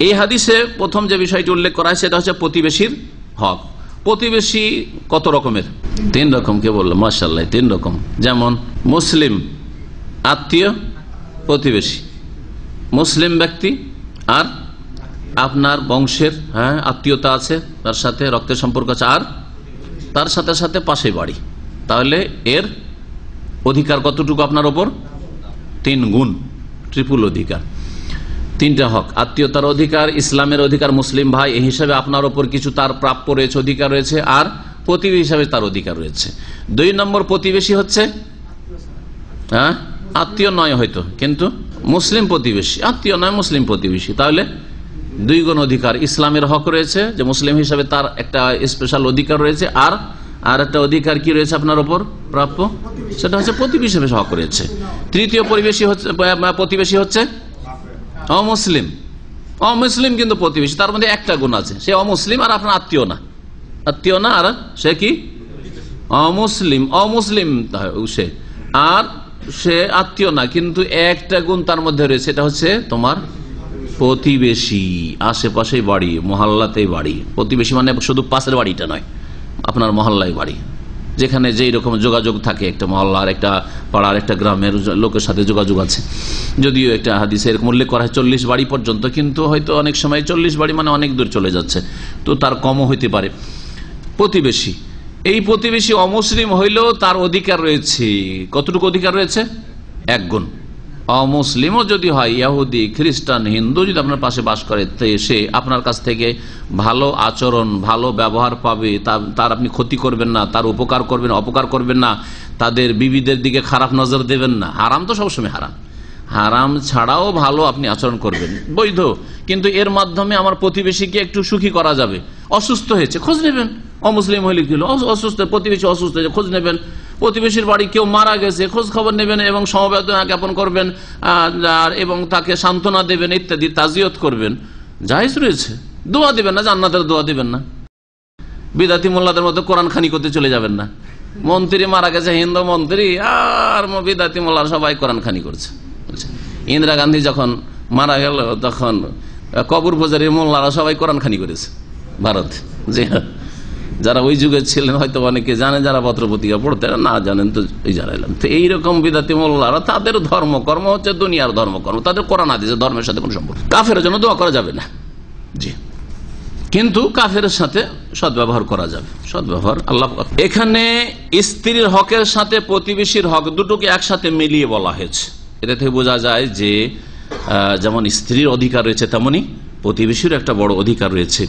Speaker 4: এই হাদিসে প্রথম যে বিষয়টি উল্লেখ করা হয় সেটা হচ্ছে প্রতিবেশীর হক। প্রতিবেশী কত রকমের? 3 রকম। কে বললো? মাশাআল্লাহ, 3 রকম। যেমন মুসলিম আত্মীয় প্রতিবেশী, মুসলিম ব্যক্তি আর আপনার বংশের আত্মীয়তা আছে, তার সাথে রক্তের সম্পর্ক আছে, আর তার সাথে সাথে পাশে বাড়ি। তাহলে এর অধিকার কতটুকু আপনার ওপর? 3 গুণ, ট্রিপল অধিকার। 3টা হক, আত্মীয়তার অধিকার, ইসলামের অধিকার, মুসলিম ভাই এই হিসাবে আপনার ওপর কিছু তার প্রাপ্য রয়েছে, অধিকার রয়েছে, আর প্রতিবেশী হিসাবে তার অধিকার রয়েছে। 2 নম্বর প্রতিবেশী হচ্ছে আত্মীয় নয় হয়তো, কিন্তু মুসলিম প্রতিবেশী, আত্মীয় নয় মুসলিম প্রতিবেশী। তাহলে 2 গুণ অধিকার। ইসলামের হক রয়েছে, যে মুসলিম হিসাবে তার একটা স্পেশাল অধিকার রয়েছে, আর একটা অধিকার কি রয়েছে আপনার ওপর প্রাপ্য, সেটা হচ্ছে প্রতিবেশী হিসেবে হক রয়েছে। 3য় প্রতিবেশী হচ্ছে অমুসলিম। অমুসলিম কিন্তু প্রতিবেশী, তার মধ্যে একটা গুণ আছে, সে অমুসলিম আর আপনার আত্মীয় না, আত্মীয় না, আর সে কি অমুসলিম, অমুসলিম সে, আর সে আত্মীয় না, কিন্তু একটা গুণ তার মধ্যে রয়েছে, সেটা হচ্ছে তোমার প্রতিবেশী, আশেপাশেই বাড়ি, মহল্লাতেই বাড়ি। প্রতিবেশী মানে শুধু পাশের বাড়িটা নয়, আপনার মহল্লায় বাড়ি, যেখানে যেই রকম যোগাযোগ থাকে, একটা মহল্লার, একটা পাড়ার, একটা গ্রামের লোকের সাথে যোগাযোগ আছে। যদিও একটা হাদিসে এরকম উল্লেখ করা হয় 40 বাড়ি পর্যন্ত, কিন্তু হয়তো অনেক সময় 40 বাড়ি মানে অনেক দূর চলে যাচ্ছে, তো তার কমও হইতে পারে। প্রতিবেশী, এই প্রতিবেশী অমুসলিম হইলেও তার অধিকার রয়েছে। কতটুকু অধিকার রয়েছে? 1 গুণ। অমুসলিমও যদি হয়, ইহুদি, খ্রিস্টান, হিন্দু যদি আপনার পাশে বাস করে, সে আপনার কাছ থেকে ভালো আচরণ, ভালো ব্যবহার পাবে, তার আপনি ক্ষতি করবেন না, তার উপকার করবেন, অপকার করবেন না, তাদের বিবিদের দিকে খারাপ নজর দেবেন না। হারাম তো সবসময় হারাম, হারাম ছাড়াও ভালো আপনি আচরণ করবেন, বৈধ। কিন্তু এর মাধ্যমে আমার প্রতিবেশীকে একটু সুখী করা যাবে। অসুস্থ হয়েছে, খোঁজ নেবেন। অমুসলিম হইলে কি হলো? অসুস্থ, প্রতিবেশী অসুস্থ হয়েছে, খোঁজ নেবেন। প্রতিবেশীর বাড়ি কেউ মারা গেছে, খোঁজ খবর নেবেন এবং সমবেদনা জ্ঞাপন করবেন, এবং তাকে সান্ত্বনা দেবেন ইত্যাদি, তাজিয়ত করবেন, জায়েজ রয়েছে। দোয়া দিবেন না, জান্নাতের দোয়া দিবেন না। বিদাতি মোল্লাদের মতো কোরআন খানি করতে চলে যাবেন না। মন্ত্রী মারা গেছে, হিন্দু মন্ত্রী, আর বিদাতি মোল্লার সবাই কোরআন খানি করছে। ইন্দিরা গান্ধী যখন মারা গেল, তখন কবর বাজারের মোল্লারা সবাই কোরআন খানি করেছে ভারতে। জি হ্যাঁ, যারা ওই যুগে ছিলেন হয়তো অনেকে জানেন, যারা পত্র পত্রিকা পড়তে না জানেন তো এই জানাইলাম। তো এইরকম বিদাতি মোল্লারা, তাদের ধর্মকর্ম হচ্ছে দুনিয়ার ধর্মকর্ম, তাদের কোরআন হাদিসের ধর্মের সাথে কোনো সম্পর্ক। কাফের জন্য দোয়া করা যাবে না, জি, কিন্তু কাফের সাথে সদ্ব্যবহার করা যাবে। সদ্ব্যবহার আল্লাহ। এখানে স্ত্রীর হকের সাথে প্রতিবেশীর হক দুটোকে একসাথে মিলিয়ে বলা হয়েছে। এটা থেকে বোঝা যায় যে যেমন স্ত্রীর অধিকার রয়েছে, তেমনি প্রতিবেশীর একটা বড় অধিকার রয়েছে।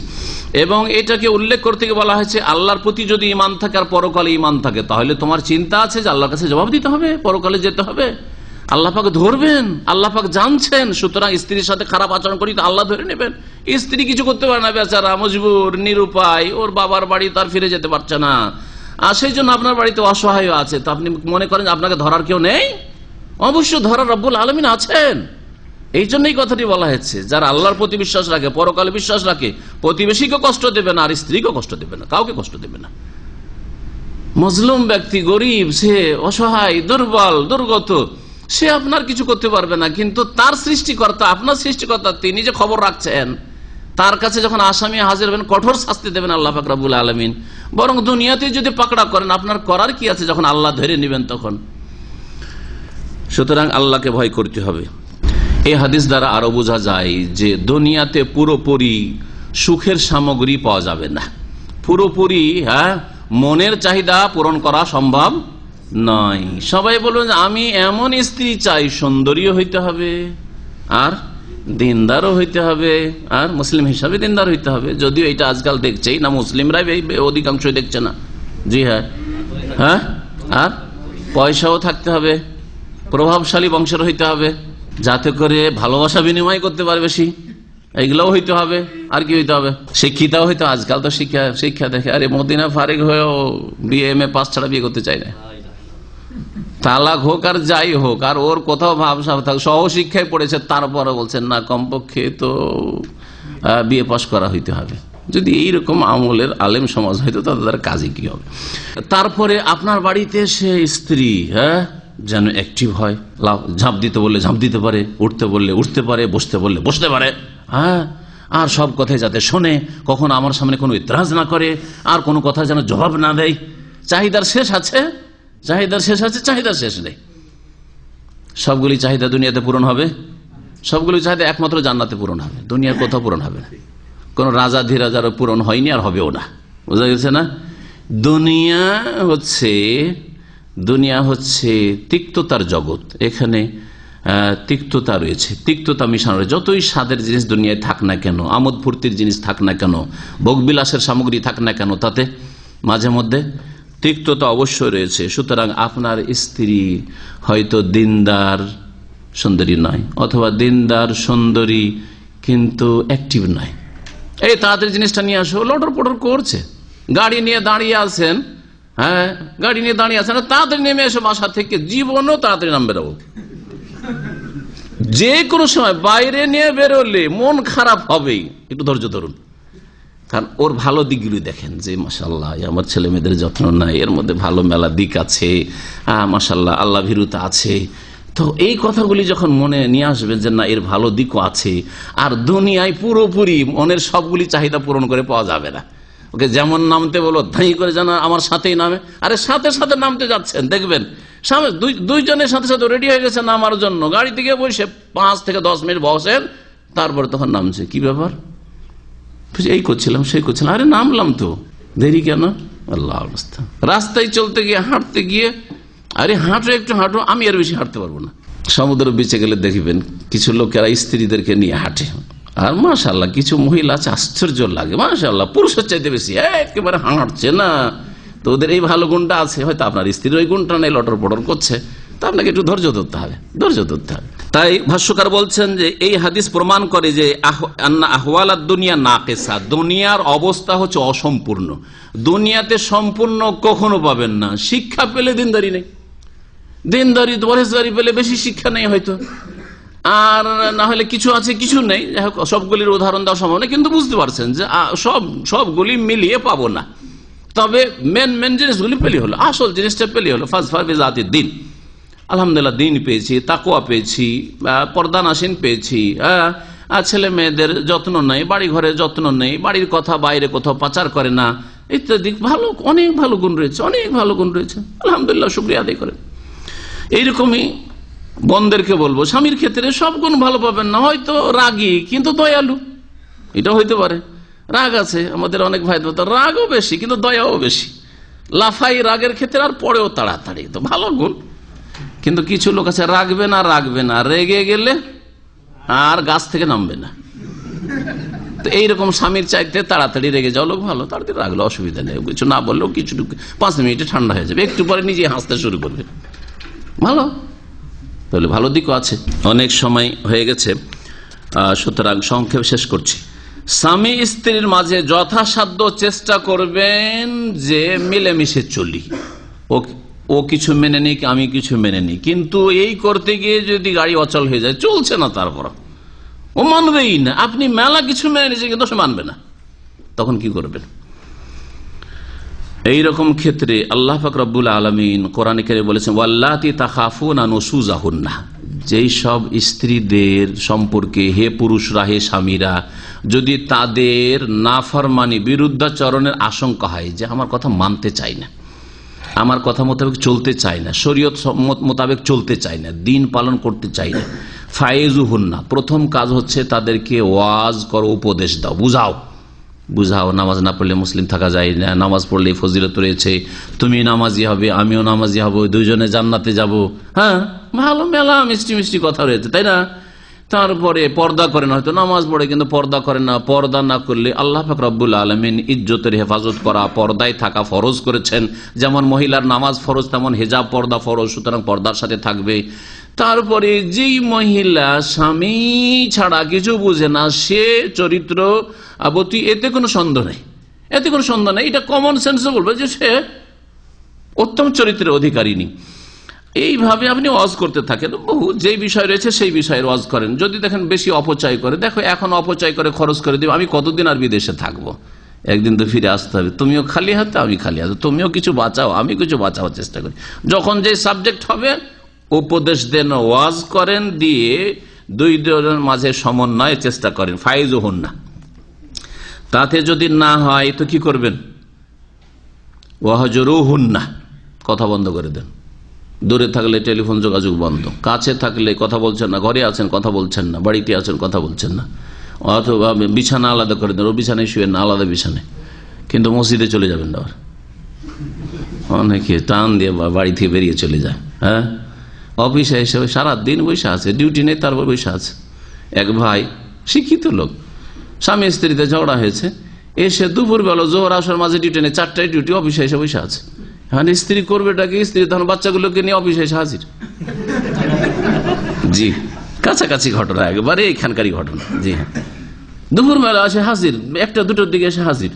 Speaker 4: এবং এটাকে উল্লেখ করতে গিয়ে বলা হয়েছে, আল্লাহর প্রতি যদি ঈমান থাকে আর পরকালে ঈমান থাকে, তাহলে তোমার চিন্তা আছে যে আল্লাহর কাছে জবাব দিতে হবে, পরকালে যেতে হবে, আল্লাহ পাক ধরবেন, আল্লাহ পাক জানছেন। সুতরাং স্ত্রীর সাথে খারাপ আচরণ করি তো আল্লাহ ধরে নেবেন। স্ত্রী কিছু করতে পারে না, বেচারা মজবুর, নিরুপায়, ওর বাবার বাড়ি তার ফিরে যেতে পারছে না, আর সেই জন্য আপনার বাড়িতে অসহায় আছে। তো আপনি মনে করেন আপনাকে ধরার কেউ নেই? অবশ্যই ধরার রব্বুল আলামিন আছেন। এই জন্যই কথাটি বলা হয়েছে, যারা আল্লাহর প্রতি বিশ্বাস রাখে, পরকালে বিশ্বাস রাখে, প্রতিবেশীকে কষ্ট দেবে না, আর স্ত্রীকে কষ্ট দেবে না, কাউকে কষ্ট দেবে না। মজলুম ব্যক্তি, গরিব, সে অসহায়, দুর্বল, দুর্গত, সে আপনার কিছু করতে পারবে না, কিন্তু তার সৃষ্টিকর্তা, আপনার সৃষ্টিকর্তা, তিনি যে খবর রাখছেন, তার কাছে যখন আসামি হাজির হবেন, কঠোর শাস্তি দেবেন আল্লাহ পাক রব্বুল আলামিন। বরং দুনিয়াতে যদি পাকড়া করেন, আপনার করার কি আছে যখন আল্লাহ ধরে নেবেন তখন। সুতরাং আল্লাহকে ভয় করতে হবে। এই হাদিস দ্বারা আরো বোঝা যায় যে দুনিয়াতে পুরোপুরি সুখের সামগ্রী পাওয়া যাবে না, পুরোপুরি মনের চাহিদা পূরণ করা সম্ভব নয়। সবাই বলবেন আমি এমন স্ত্রী চাই, সুন্দরীও হইতে হবে আর দিনদারও হইতে হবে, আর মুসলিম হিসাবে দিনদার হইতে হবে। যদিও এটা আজকাল দেখছেই না, মুসলিমরাই অধিকাংশই দেখছে না। জি হ্যাঁ, আর পয়সাও থাকতে হবে, প্রভাবশালী বংশের হইতে হবে, যাতে করে ভালোবাসা বিনিময় করতে পারে বেশি, এইগুলোও হইতে হবে। আর কি হইতে হবে? শিক্ষিতাও হইতে। আজকাল তো শিক্ষা দেখে, আরে মদিনা ফারিক হয়েও BA-MA পাস ছাড়া বিয়ে করতে চাই না। তালাক হোক আর যাই হোক, আর ওর কোথাও ভাবসা থাক, সহশিক্ষায় পড়েছে, তারপরে বলছেন না কমপক্ষে তো বিয়ে পাস করা হইতে হবে। যদি এইরকম আমলের আলেম সমাজ হয়তো তাদের কাজে কি হবে? তারপরে আপনার বাড়িতে সে স্ত্রী যেন অ্যাক্টিভ হয়, ঝাঁপ দিতে বললে ঝাঁপ দিতে পারে, উঠতে বললে উঠতে পারে, বসতে বললে বসতে পারে, আর সব কথাই যাতে শোনে, কখনো আমার সামনে কোনো ইতরাজ না করে, আর কোনো কথা যেন জবাব না দেয়। চাহিদার শেষ আছে, চাহিদার শেষ নেই। সবগুলি চাহিদা দুনিয়াতে পূরণ হবে, সবগুলি চাহিদা একমাত্র জান্নাতে পূরণ হবে, দুনিয়ার কোথাও পূরণ হবে না। কোন রাজা ধীরাজারও পূরণ হয়নি, আর হবেও না। বোঝা গেছে না? দুনিয়া হচ্ছে তিক্ততার জগৎ। এখানে তিক্ততা রয়েছে, তিক্ততা মিশানো রয়েছে। যতই স্বাদের জিনিস দুনিয়ায় থাক না কেন, আমোদ ফুর্তির জিনিস থাক না কেন, ভোগবিলাসের সামগ্রী থাক না কেন, তাতে মাঝে মধ্যে তিক্ততা অবশ্যই রয়েছে। সুতরাং আপনার স্ত্রী হয়তো দিনদার সুন্দরী নয়, অথবা দিনদার সুন্দরী কিন্তু অ্যাক্টিভ নয়, এই তাড়াতাড়ি জিনিসটা নিয়ে আসো, লটর পটর করছে, গাড়ি নিয়ে দাঁড়িয়ে আছেন, গাড়ি নিয়ে দাঁড়িয়ে আছেন, তাড়াতাড়ি নেমে এসো বাসা থেকে, জীবনও তাড়াতাড়ি নাম বেরোবো। যে কোনো সময় বাইরে নিয়ে বেরোলে মন খারাপ হবেই, একটু ধৈর্য ধরুন। কারণ ওর ভালো দিকগুলি দেখেন, যে মাশাআল্লাহ আমার ছেলে মেয়েদের যত্ন নাই, এর মধ্যে ভালো মেলা দিক আছে, মাশাআল্লাহ আল্লাহ ভীরুতা আছে। তো এই কথাগুলি যখন মনে নিয়ে আসবেন যে না এর ভালো দিকও আছে, আর দুনিয়ায় পুরোপুরি মনের সবগুলি চাহিদা পূরণ করে পাওয়া যাবে না। ওকে যেমন নামতে বলো ধাই করে যেন আমার সাথেই নামে, আরে সাথে সাথে নামতে যাচ্ছেন, দেখবেন সামনে দুইজনের সাথে সাথে রেডি হয়ে গেছে নামার জন্য, গাড়ি থেকে বসে 5 থেকে 10 মিনিট বসেন, তারপরে তখন নামছে। কি ব্যাপার? এই করছিলাম সেই করছিলাম, আরে নামলাম তো, দেরি কেন? আল্লাহ অবস্থা। রাস্তায় চলতে গিয়ে হাঁটতে গিয়ে, আরে হাঁটো একটু হাঁটো, আমি আর বেশি হাঁটতে পারবো না। সমুদ্র বিচে গেলে দেখবেন কিছু লোকেরা স্ত্রীদেরকে নিয়ে হাঁটে, আর মাশাআল্লাহ কিছু মহিলা আছে আশ্চর্য লাগে, মাশাআল্লাহ পুরুষের চাইতে বেশি একেবারে হাঁটছে না। তো ওদের এই ভালো গুণটা আছে, হয়তো আপনার স্ত্রীর ওই গুণটা নেই, লটর পটর করছে, তা আপনাকে একটু ধৈর্য ধরতে হবে, ধৈর্য ধরতে হবে। তাই ভাষ্যকার বলছেন যে এই হাদিস প্রমাণ করে যে আহওয়ালাদ দুনিয়া নাকিসা, দুনিয়ার অবস্থা হচ্ছে অসম্পূর্ণ। দুনিয়াতে সম্পূর্ণ কখনো পাবেন না। শিক্ষা পেলে দিনদারি নেই, দিনদারি পরহেজগারি পেলে বেশি শিক্ষা নেই হয়তো, আর না হলে কিছু আছে কিছু নেই। সবগুলির উদাহরণ দেওয়া সম্ভব না, কিন্তু বুঝতে পারছেন যে সবগুলি মিলিয়ে পাবো না। তবে মেন জিনিসগুলি পেলি হলো, আসল জিনিসটা পেলি হলো। ফাজফার বিজাতিদ দিন, আলহামদুলিল্লাহ দিন পেয়েছি, তাকওয়া পেয়েছি, পর্দানাসীন পেয়েছি, ছেলে মেয়েদের যত্ন নেই, বাড়ি ঘরের যত্ন নেই, বাড়ির কথা বাইরে কোথাও পাচার করে না, ইত্যাদি ভালো অনেক ভালো গুণ রয়েছে, অনেক ভালো গুণ রয়েছে, আলহামদুলিল্লাহ শুকরিয়া আদায় করেন। এইরকমই বোনদেরকে বলবো, স্বামীর ক্ষেত্রে সব গুণ ভালো পাবেন না, হয়তো রাগী কিন্তু দয়ালু, এটা হইতে পারে। রাগ আছে আমাদের অনেক ভাই, রাগও বেশি কিন্তু দয়াও বেশি, লাফাই রাগের ক্ষেত্রে আর পরেও তাড়াতাড়ি, তো ভালো গুণ। কিন্তু কিছু লোক আছে রাখবে না, রেগে গেলে আর গাছ থেকে নামবে না। তো এইরকম স্বামীর চাইতে তাড়াতাড়ি রেগে যাওয়া লোক ভালো, তাড়াতাড়ি রাগলে অসুবিধা নেই, কিছু না বললেও কিছু 5 মিনিটে ঠান্ডা হয়ে যাবে, একটু পরে নিজে হাসতে শুরু করবে, ভালো। তাহলে ভালো দিকও আছে। অনেক সময় হয়ে গেছে, সুতরাং সংক্ষেপ শেষ করছি। স্বামী স্ত্রীর মাঝে যথাসাধ্য চেষ্টা করবেন যে মিলেমিশে চলি, ও কিছু মেনে নিক আমি কিছু মেনে নিই, কিন্তু এই করতে গিয়ে যদি গাড়ি অচল হয়ে যায়, চলছে না, তারপর ও মানবেই না, আপনি মেলা কিছু মেনে নিয়েছেন কিন্তু সে মানবে না, তখন কি করবেন? এইরকম ক্ষেত্রে আল্লাহ পাক রব্বুল আলামিন কোরআনে কারিমে বলেছেন ওয়াল্লাতি তাখাফুনা নুশুজাহুন্না, যেই সব স্ত্রীদের সম্পর্কে হে পুরুষরা, হে স্বামীরা, যদি তাদের নাফরমানি বিরুদ্ধাচরণের আশঙ্কা হয়, যে আমার কথা মানতে চাই না, আমার কথা মোতাবেক চলতে চাই না, শরীয়ত মোতাবেক চলতে চাই না, দিন পালন করতে চাই না, ফায়েজুহুন্না, প্রথম কাজ হচ্ছে তাদেরকে ওয়াজ করো, উপদেশ দাও, বুঝাও, বুঝাও নামাজ না পড়লে মুসলিম থাকা যায় না, নামাজ পড়লে ফজিলত রয়েছে, তুমি নামাজি হবে আমিও নামাজি হব, দুইজনে জান্নাতে যাব। হ্যাঁ, ভালো মেলা মিষ্টি মিষ্টি কথা রয়েছে, তাই না? তারপরে পর্দা করেন, হয়তো নামাজ পড়ে কিন্তু পর্দা করেন না। পর্দা না করলে আল্লাহ পাক রব্বুল আলামিন ইজ্জতের হেফাজত করা, পর্দায় থাকা ফরজ করেছেন। যেমন মহিলার নামাজ ফরজ, তেমন হিজাব পর্দা ফরজ, সুতরাং পর্দার সাথে থাকবে। তারপরে যেই মহিলা স্বামী ছাড়া কিছু বুঝে না, সে চরিত্রবতী, এতে কোনো সন্দেহ নেই, এতে কোনো সন্দেহ নেই। এটা কমন সেন্সে বলবে যে সে উত্তম চরিত্রের অধিকারিণী। এইভাবে আপনি ওয়াজ করতে থাকেন, বহু যেই বিষয় রয়েছে সেই বিষয়ের ওয়াজ করেন। যদি দেখেন বেশি অপচয় করে, দেখো এখন অপচয় করে খরচ করে দেবে, আমি কতদিন আর বিদেশে থাকবো, একদিন তো ফিরে আসতে হবে, তুমিও খালি হাতে আমি খালি হাতে, তুমিও কিছু বাঁচাও আমি কিছু বাঁচাবার চেষ্টা করি। যখন যে সাবজেক্ট হবে উপদেশ দেন, ওয়াজ করেন, দিয়ে দুই জনের মাঝে সমন্বয়ের চেষ্টা করেন, ফাইজও হন না। তাতে যদি না হয় তো কি করবেন? ওয়াহজরু হুন না, কথা বন্ধ করে দেন। দূরে থাকলে টেলিফোন যোগাযোগ বন্ধ, কাছে থাকলে কথা বলছেন না, ঘরে আছেন কথা বলছেন না, বাড়িতে আছেন কথা বলছেন না, অথবা বিছানা আলাদা করে দেন, ও বিছানায় শুয়েন না, আলাদা বিছানায়। কিন্তু মসজিদে চলে যাবেন না, অনেকে টান দিয়ে বাড়ি থেকে বেরিয়ে চলে যায়। হ্যাঁ, অফিসে এসে সারাদিন বসে আছে, ডিউটি নেই, তারপর বসে আছে। এক ভাই শিক্ষিত লোক, স্বামী স্ত্রীতে ঝগড়া হয়েছে, এসে দুপুর বেলা জোহর আসার মাঝে ডিউটি নেই, 4টায় ডিউটি, অফিসে এসে বসে আছে। হ্যাঁ, স্ত্রী করবে ডাকে, স্ত্রী তখন বাচ্চাগুলোকে নিয়ে অফিসে এসে হাজির। জি, কাছাকাছি ঘটনা, একবারে এখানকারই ঘটনা। জি হ্যাঁ, দুপুর বেলা আসে হাজির, 1টা 2টোর দিকে এসে হাজির।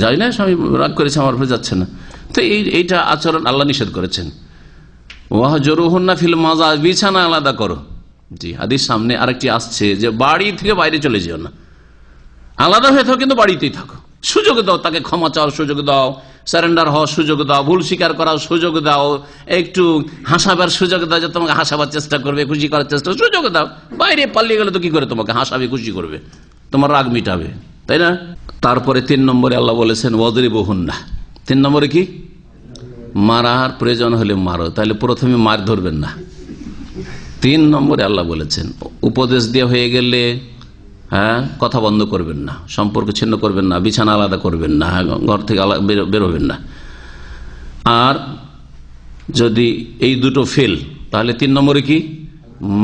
Speaker 4: যাই না, স্বামী রাগ করেছে, আমার উপরে যাচ্ছে না। তো এইটা আচরণ আল্লাহ নিষেধ করেছেন। ওয়াহজুরুহুন্না ফিল মাজাজ, বিছানা আলাদা করো। জি, হাদিস সামনে আরেকটি আসছে যে বাড়ি থেকে বাইরে চলে যেও না, আলাদা হয়ে থাকো, কিন্তু বাড়িতেই থাকো। সুযোগ দাও, তাকে ক্ষমা চাওয়ার সুযোগ দাও, সারেন্ডার হওয়ার সুযোগ দাও, ভুল স্বীকার করার সুযোগ দাও, একটু হাসাবার সুযোগ দাও, যে তোমাকে হাসাবার চেষ্টা করবে, খুশি করার চেষ্টা, সুযোগ দাও। বাইরে পালিয়ে গেলে তো কি করে তোমাকে হাসাবে, খুশি করবে, তোমার রাগ মিটাবে, তাই না? তারপরে 3 নম্বরে আল্লাহ বলেছেন ওয়াজরিবুহুন্না। 3 নম্বরে কি? মারার প্রয়োজন হলে মারো, তাহলে প্রথমে মার ধরবেন না। 3 নম্বরে আল্লাহ বলেছেন উপদেশ দিয়ে হয়ে গেলে, হ্যাঁ, কথা বন্ধ করবেন না, সম্পর্ক ছিন্ন করবেন না, বিছানা আলাদা করবেন না, ঘর থেকে বেরোবেন না। আর যদি এই দুটো ফেল, তাহলে 3 নম্বরে কি?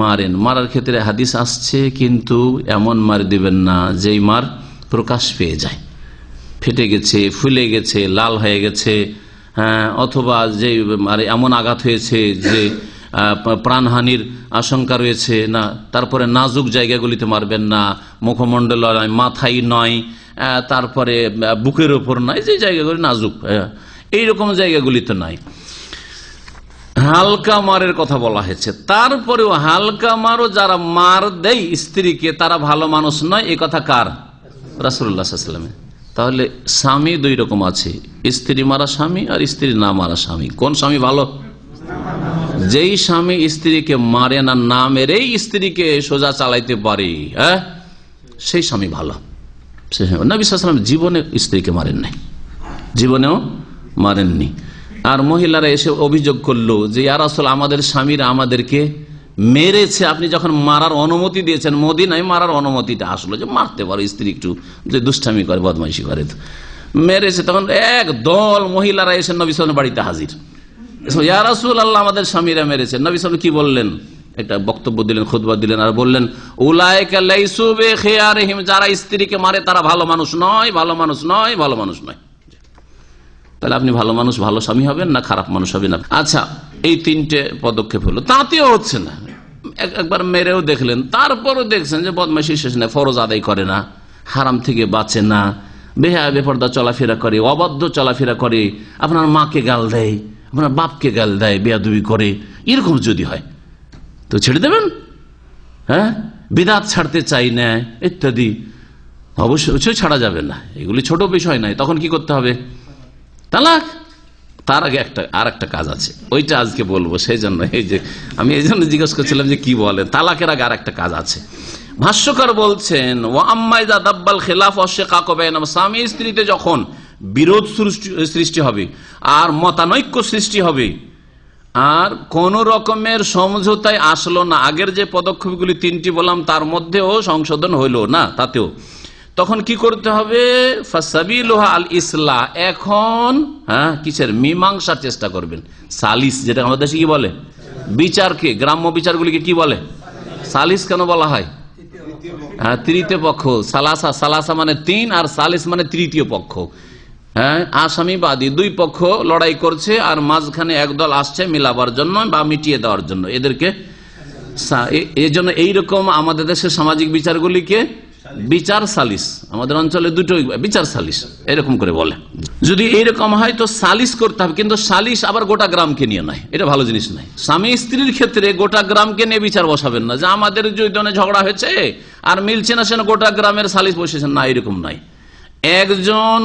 Speaker 4: মারেন। মারার ক্ষেত্রে হাদিস আসছে, কিন্তু এমন মার দিবেন না যেই মার প্রকাশ পেয়ে যায়, ফেটে গেছে, ফুলে গেছে, লাল হয়ে গেছে, হ্যাঁ, অথবা যে এমন আঘাত হয়েছে যে প্রাণহানির আশঙ্কা রয়েছে না। তারপরে নাজুক জায়গাগুলিতে মারবেন না, মুখমণ্ডল নয়, মাথায় নয়, তারপরে বুকের ওপর নয়, যে জায়গাগুলি নাজুক, এইরকম জায়গাগুলিতে নয়। হালকা মারের কথা বলা হয়েছে। তারপরেও হালকা মারও যারা মার দেয় স্ত্রীকে, তারা ভালো মানুষ নয়, এ কথা কার? রাসূলুল্লাহ সাল্লাল্লাহু আলাইহি ওয়াসাল্লামের। তাহলে স্বামী 2 রকম আছে, স্ত্রী মারা স্বামী আর স্ত্রী না মারা স্বামী। কোন স্বামী ভালো? যেই স্বামী স্ত্রীকে মারে না, না মেরেই স্ত্রীকে সোজা চালাইতে পারে, হ্যাঁ, সেই স্বামী ভালো। নবী সাল্লাল্লাহু আলাইহি ওয়াসাল্লাম জীবনে স্ত্রীকে মারেন নাই, জীবনেও মারেননি। আর মহিলারা এসে অভিযোগ করলো যে ইয়া রাসূল, আমাদের স্বামীরা আমাদেরকে মেরেছে, আপনি যখন মারার অনুমতি দিয়েছেন, মদিনায় মারার অনুমতিটা আসলো যে মারতে পারো স্ত্রী, একটু যে দুষ্টামি করে, বদমাইশি করে, মেরেছে। তখন এক দল মহিলারা এসে নবী সাল্লাল্লাহু আলাইহি ওয়াসাল্লাম বাড়িতে হাজির। ইয়া রাসূলুল্লাহ, আমাদের স্বামীরা মেরেছে। নবী সাল্লাল্লাহু আলাইহি ওয়াসাল্লাম কি বললেন? একটা বক্তব্য দিলেন, খুতবা দিলেন, আর বললেন উলাইকা লাইসু বিখিয়ারিহিম, যারা স্ত্রীকে মারে তারা ভালো মানুষ নয়, ভালো মানুষ নয়, ভালো মানুষ নয়। তাহলে আপনি ভালো মানুষ, ভালো স্বামী হবেন না খারাপ মানুষ হবেন? আচ্ছা, এই 3টে পদক্ষেপ হলো, তাতেও হচ্ছে না। একবার মেরেও দেখলেন, তারপরও দেখছেন যে বদমাইশি শেষ নেই, ফরজ আদায় করে না, হারাম থেকে বাঁচে না, বেহায়া বেপরদা চলাফেরা করে, অবাধ্য চলাফেরা করে, আপনার মাকে গাল দেয়, আপনার বাপকে গাল দেয়, বেয়াদবি করে, এরকম যদি হয় তো ছেড়ে দেবেন? হ্যাঁ, বিদআত ছাড়তে চাই না ইত্যাদি, অবশ্যই ছাড়া যাবে না, এগুলি ছোট বিষয় নয়। তখন কি করতে হবে? তালাক। তার আগে আর একটা কাজ আছে, ওইটা আজকে বলবো। সেই জন্য আমি এই জন্য জিজ্ঞেস করছিলাম যে কি বলেন। তালাকের আগে আর একটা কাজ আছে। ভাষ্যকার বলছেন ওয়া আম্মা ইযা দাব্বাল খিলাফ ওয়া শিকাক বাইনাহুম, স্বামী স্ত্রীতে যখন বিরোধ সৃষ্টি হবে আর মতানৈক্য সৃষ্টি হবে, আর কোন রকমের সমঝোতায় আসলো না, আগের যে পদক্ষেপগুলি 3টি বললাম তার মধ্যেও সংশোধন হইল না, তাতেও তখন কি করতে হবে? ফাসাবিলুহা আল ইসলাহ, এখন কিসের মীমাংসার চেষ্টা করবেন। সালিস, যেটা আমাদের দেশে কি বলে, বিচারকে, গ্রাম্য বিচারগুলিকে কি বলে? সালিস কেন বলা হয়? তৃতীয় পক্ষ। সালাসা মানে তিন, আর সালিস মানে তৃতীয় পক্ষ। আসামি বাদী দুই পক্ষ লড়াই করছে, আর মাঝখানে একদল আসছে মিলাবার জন্য বা মিটিয়ে দেওয়ার জন্য, এদেরকে এই জন্য এইরকম আমাদের দেশের সামাজিক বিচারগুলিকে বিচার সালিস, আমাদের অঞ্চলে দুটো বিচার সালিস এরকম করে বলে। যদি এইরকম হয় তো সালিস করতে হবে, কিন্তু সালিস আবার গোটা গ্রামকে নিয়ে নয়, এটা ভালো জিনিস নয়। স্বামী স্ত্রীর ক্ষেত্রে গোটা গ্রামকে নিয়ে বিচার বসাবেন না, যে আমাদের দুজনে ঝগড়া হয়েছে আর মিলছে না, সেটা গোটা গ্রামের সালিস বসেছেন না, এরকম নয়। একজন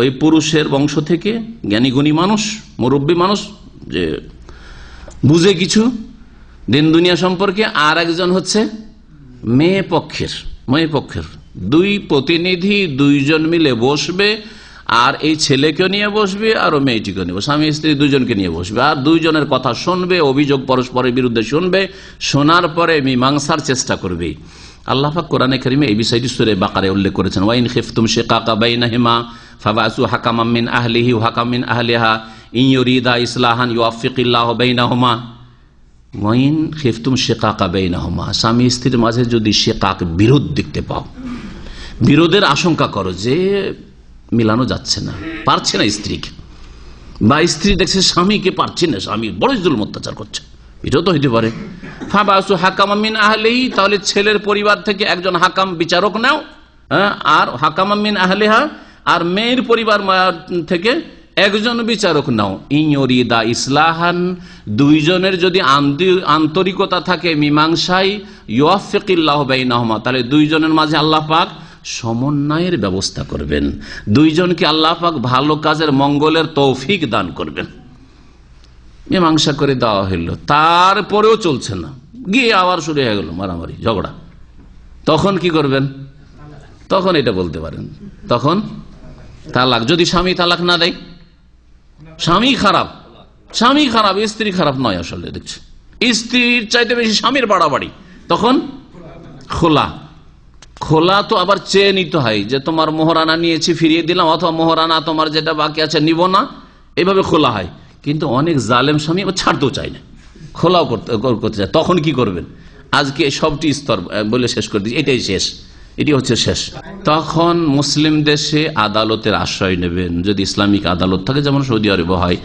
Speaker 4: ওই পুরুষের বংশ থেকে জ্ঞানী গুণী মানুষ, মুরব্বী মানুষ, যে বুঝে কিছু দিন দুনিয়া সম্পর্কে, আর একজন হচ্ছে মেয়ে পক্ষের দুই প্রতিনিধি, দুইজন মিলে বসবে, আর এই ছেলেকে নিয়ে বসবে আর ও মেয়েটিকে নিয়ে বসবে, স্বামী স্ত্রী দুজনকে নিয়ে বসবে, আর দুইজনের কথা শুনবে, অভিযোগ পরস্পরের বিরুদ্ধে শুনবে, শোনার পরে মীমাংসার চেষ্টা করবে। আল্লাহ পাক কোরআনে কারিমে এই বিষয়টি সূরা বাকারায় উল্লেখ করেছেন, ওয়াইন খিফতুম শিকাকা বাইনাহুমা ফাবাসু হাকামান মিন আহলিহি ওয়া হাকামান মিন আহলিহা ইন ইউরিদা ইসলাহান ইউওয়াফিকিল্লাহু বাইনাহুমা। ওয়াইন খিফতুম শিকাকা বাইনাহুমা, স্বামী স্ত্রীর মাঝে যদি শিকাক, বিরোধ দেখতে পাও, বিরোধের আশঙ্কা করো, যে মিলানো যাচ্ছে না, পারছে না স্ত্রীকে, বা স্ত্রী দেখছে স্বামীকে পারছে না, স্বামী বড় জুলুম অত্যাচার করছে, এটাও তো হইতে পারে। ফাবাসু হাকামান মিন আহলিহি, তাহলে ছেলের পরিবার থেকে একজন হাকাম বিচারক নাও, আর হাকামান মিন আহলিহা, আর মেয়ের পরিবার থেকে একজন বিচারক নাও। ইনরিদা ইসলাহান, দুইজনের যদি আন্তরিকতা থাকে মীমাংসায়, ইউওয়াফিকিল্লাহু বাইনাহুমা, তাহলে দুইজনের মাঝে আল্লাহ পাক সমন্বয়ের ব্যবস্থা করবেন, দুইজনকে আল্লাহ পাক ভালো কাজের মঙ্গলের তৌফিক দান করবেন। মীমাংসা করে দেওয়া হইল, তারপরেও চলছে না, গিয়ে আবার শুরু হয়ে গেল মারামারি ঝগড়া, তখন কি করবেন? তখন এটা বলতে পারেন, তখন তালাক। যদি স্বামী তালাক না দেয়, স্বামী খারাপ, স্ত্রী খারাপ নয়, আসলে দেখছে স্ত্রীর চাইতে বেশি স্বামীর বাড়াবাড়ি, তখন খোলা তো আবার চেয়ে নিতে হয়, যে তোমার মোহরানা নিয়েছি ফিরিয়ে দিলাম, অথবা মোহরানা তোমার যেটা বাকি আছে নিব না, এভাবে খোলা হয়। কিন্তু অনেক জালেম স্বামী ছাড়তেও চায় না, খোলাও করতে চায়, তখন কি করবেন? আজকে সবটি স্তর বলে শেষ করে দিচ্ছি, এটাই শেষ, এটি হচ্ছে শেষ। তখন মুসলিম দেশে আদালতের আশ্রয় নেবেন, যদি ইসলামিক আদালত থাকে, যেমন সৌদি আরবে হয়।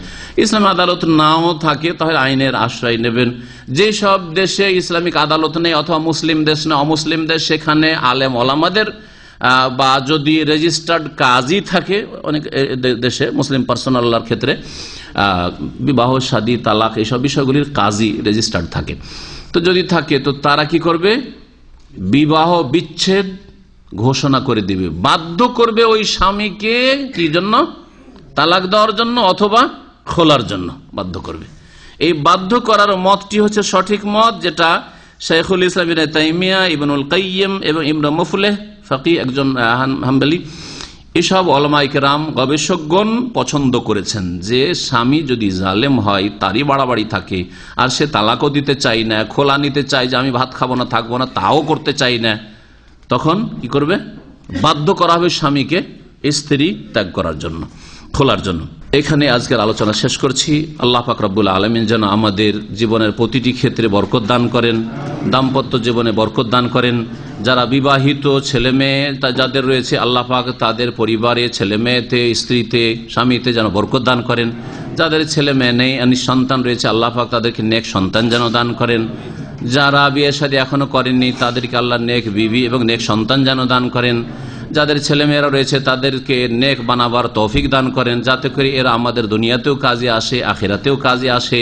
Speaker 4: ইসলামী আদালত নাও থাকে, তাহলে আইনের আশ্রয় নেবেন। যেসব দেশে ইসলামিক আদালত নেই, অথবা মুসলিম দেশ না, অমুসলিম দেশ, সেখানে আলেম ওলামাদের বা যদি রেজিস্টার্ড কাজী থাকে, অনেক দেশে মুসলিম পার্সোনালার ক্ষেত্রে বিবাহ, শাদী, তালাক, এইসব বিষয়গুলির কাজী রেজিস্টার্ড থাকে, তো যদি থাকে তো তারা কি করবে? বিবাহ বিচ্ছেদ ঘোষণা করে দিবে, বাধ্য করবে ওই স্বামীকে কি জন্য? তালাক দেওয়ার জন্য অথবা খোলার জন্য বাধ্য করবে। এই বাধ্য করার মতটি হচ্ছে সঠিক মত, যেটা শাইখুল ইসলাম ইবনে তাইমিয়া, ইবনুল কাইয়িম এবং ইবনে মুফলিহ ফাকিহ, একজন হাম্বলি, এসব উলামায়ে কেরাম গবেষকগণ পছন্দ করেছেন যে স্বামী যদি জালেম হয়, তারই বাড়াবাড়ি থাকে, আর সে তালাকও দিতে চাই না, খোলা নিতে চাই যে আমি ভাত খাবো না, থাকবো না, তাও করতে চাই না, তখন কি করবে? বাধ্য করা হবে স্বামীকে স্ত্রী ত্যাগ করার জন্য, খোলার জন্য। এখানে আজকের আলোচনা শেষ করছি। আল্লাহ পাক রব্বুল আলামিন যেন আমাদের জীবনের প্রতিটি ক্ষেত্রে বরকত দান করেন, দাম্পত্য জীবনে বরকত দান করেন। যারা বিবাহিত ছেলে মেয়ে যাদের রয়েছে, আল্লাহ পাক তাদের পরিবারে, ছেলে মেয়েতে, স্ত্রীতে, স্বামীতে যেন বরকত দান করেন। যাদের ছেলে মেয়ে নেই, নিঃসন্তান রয়েছে, আল্লাহ পাক তাদেরকে নেক সন্তান যেন দান করেন। যারা বিয়ে শাদী এখনো করেননি, তাদেরকে আল্লাহ নেক বিবি এবং নেক সন্তান যেন দান করেন। যাদের ছেলেমেয়েরা রয়েছে, তাদেরকে নেক বানাবার তৌফিক দান করেন, যাতে করে এরা আমাদের দুনিয়াতেও কাজে আসে, আখিরাতেও কাজে আসে,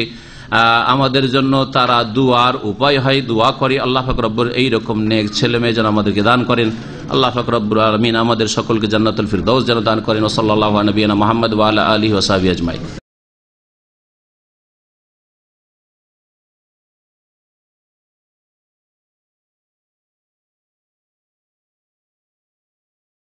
Speaker 4: আমাদের জন্য তারা দুয়ার উপায় হয়। দোয়া করি আল্লাহ পাক রব্বুল এইরকম নেক ছেলে মেয়ে যেন আমাদেরকে দান করেন। আল্লাহ পাক রব্বুল আলামিন আমাদের সকলকে জান্নাতুল ফিরদাউস যেন দান করেন। ওয়া সাল্লাল্লাহু আলা নবিয়িনা মুহাম্মদ ওয়া আলা আলিহি ওয়া সাহবিহি আজমাইন।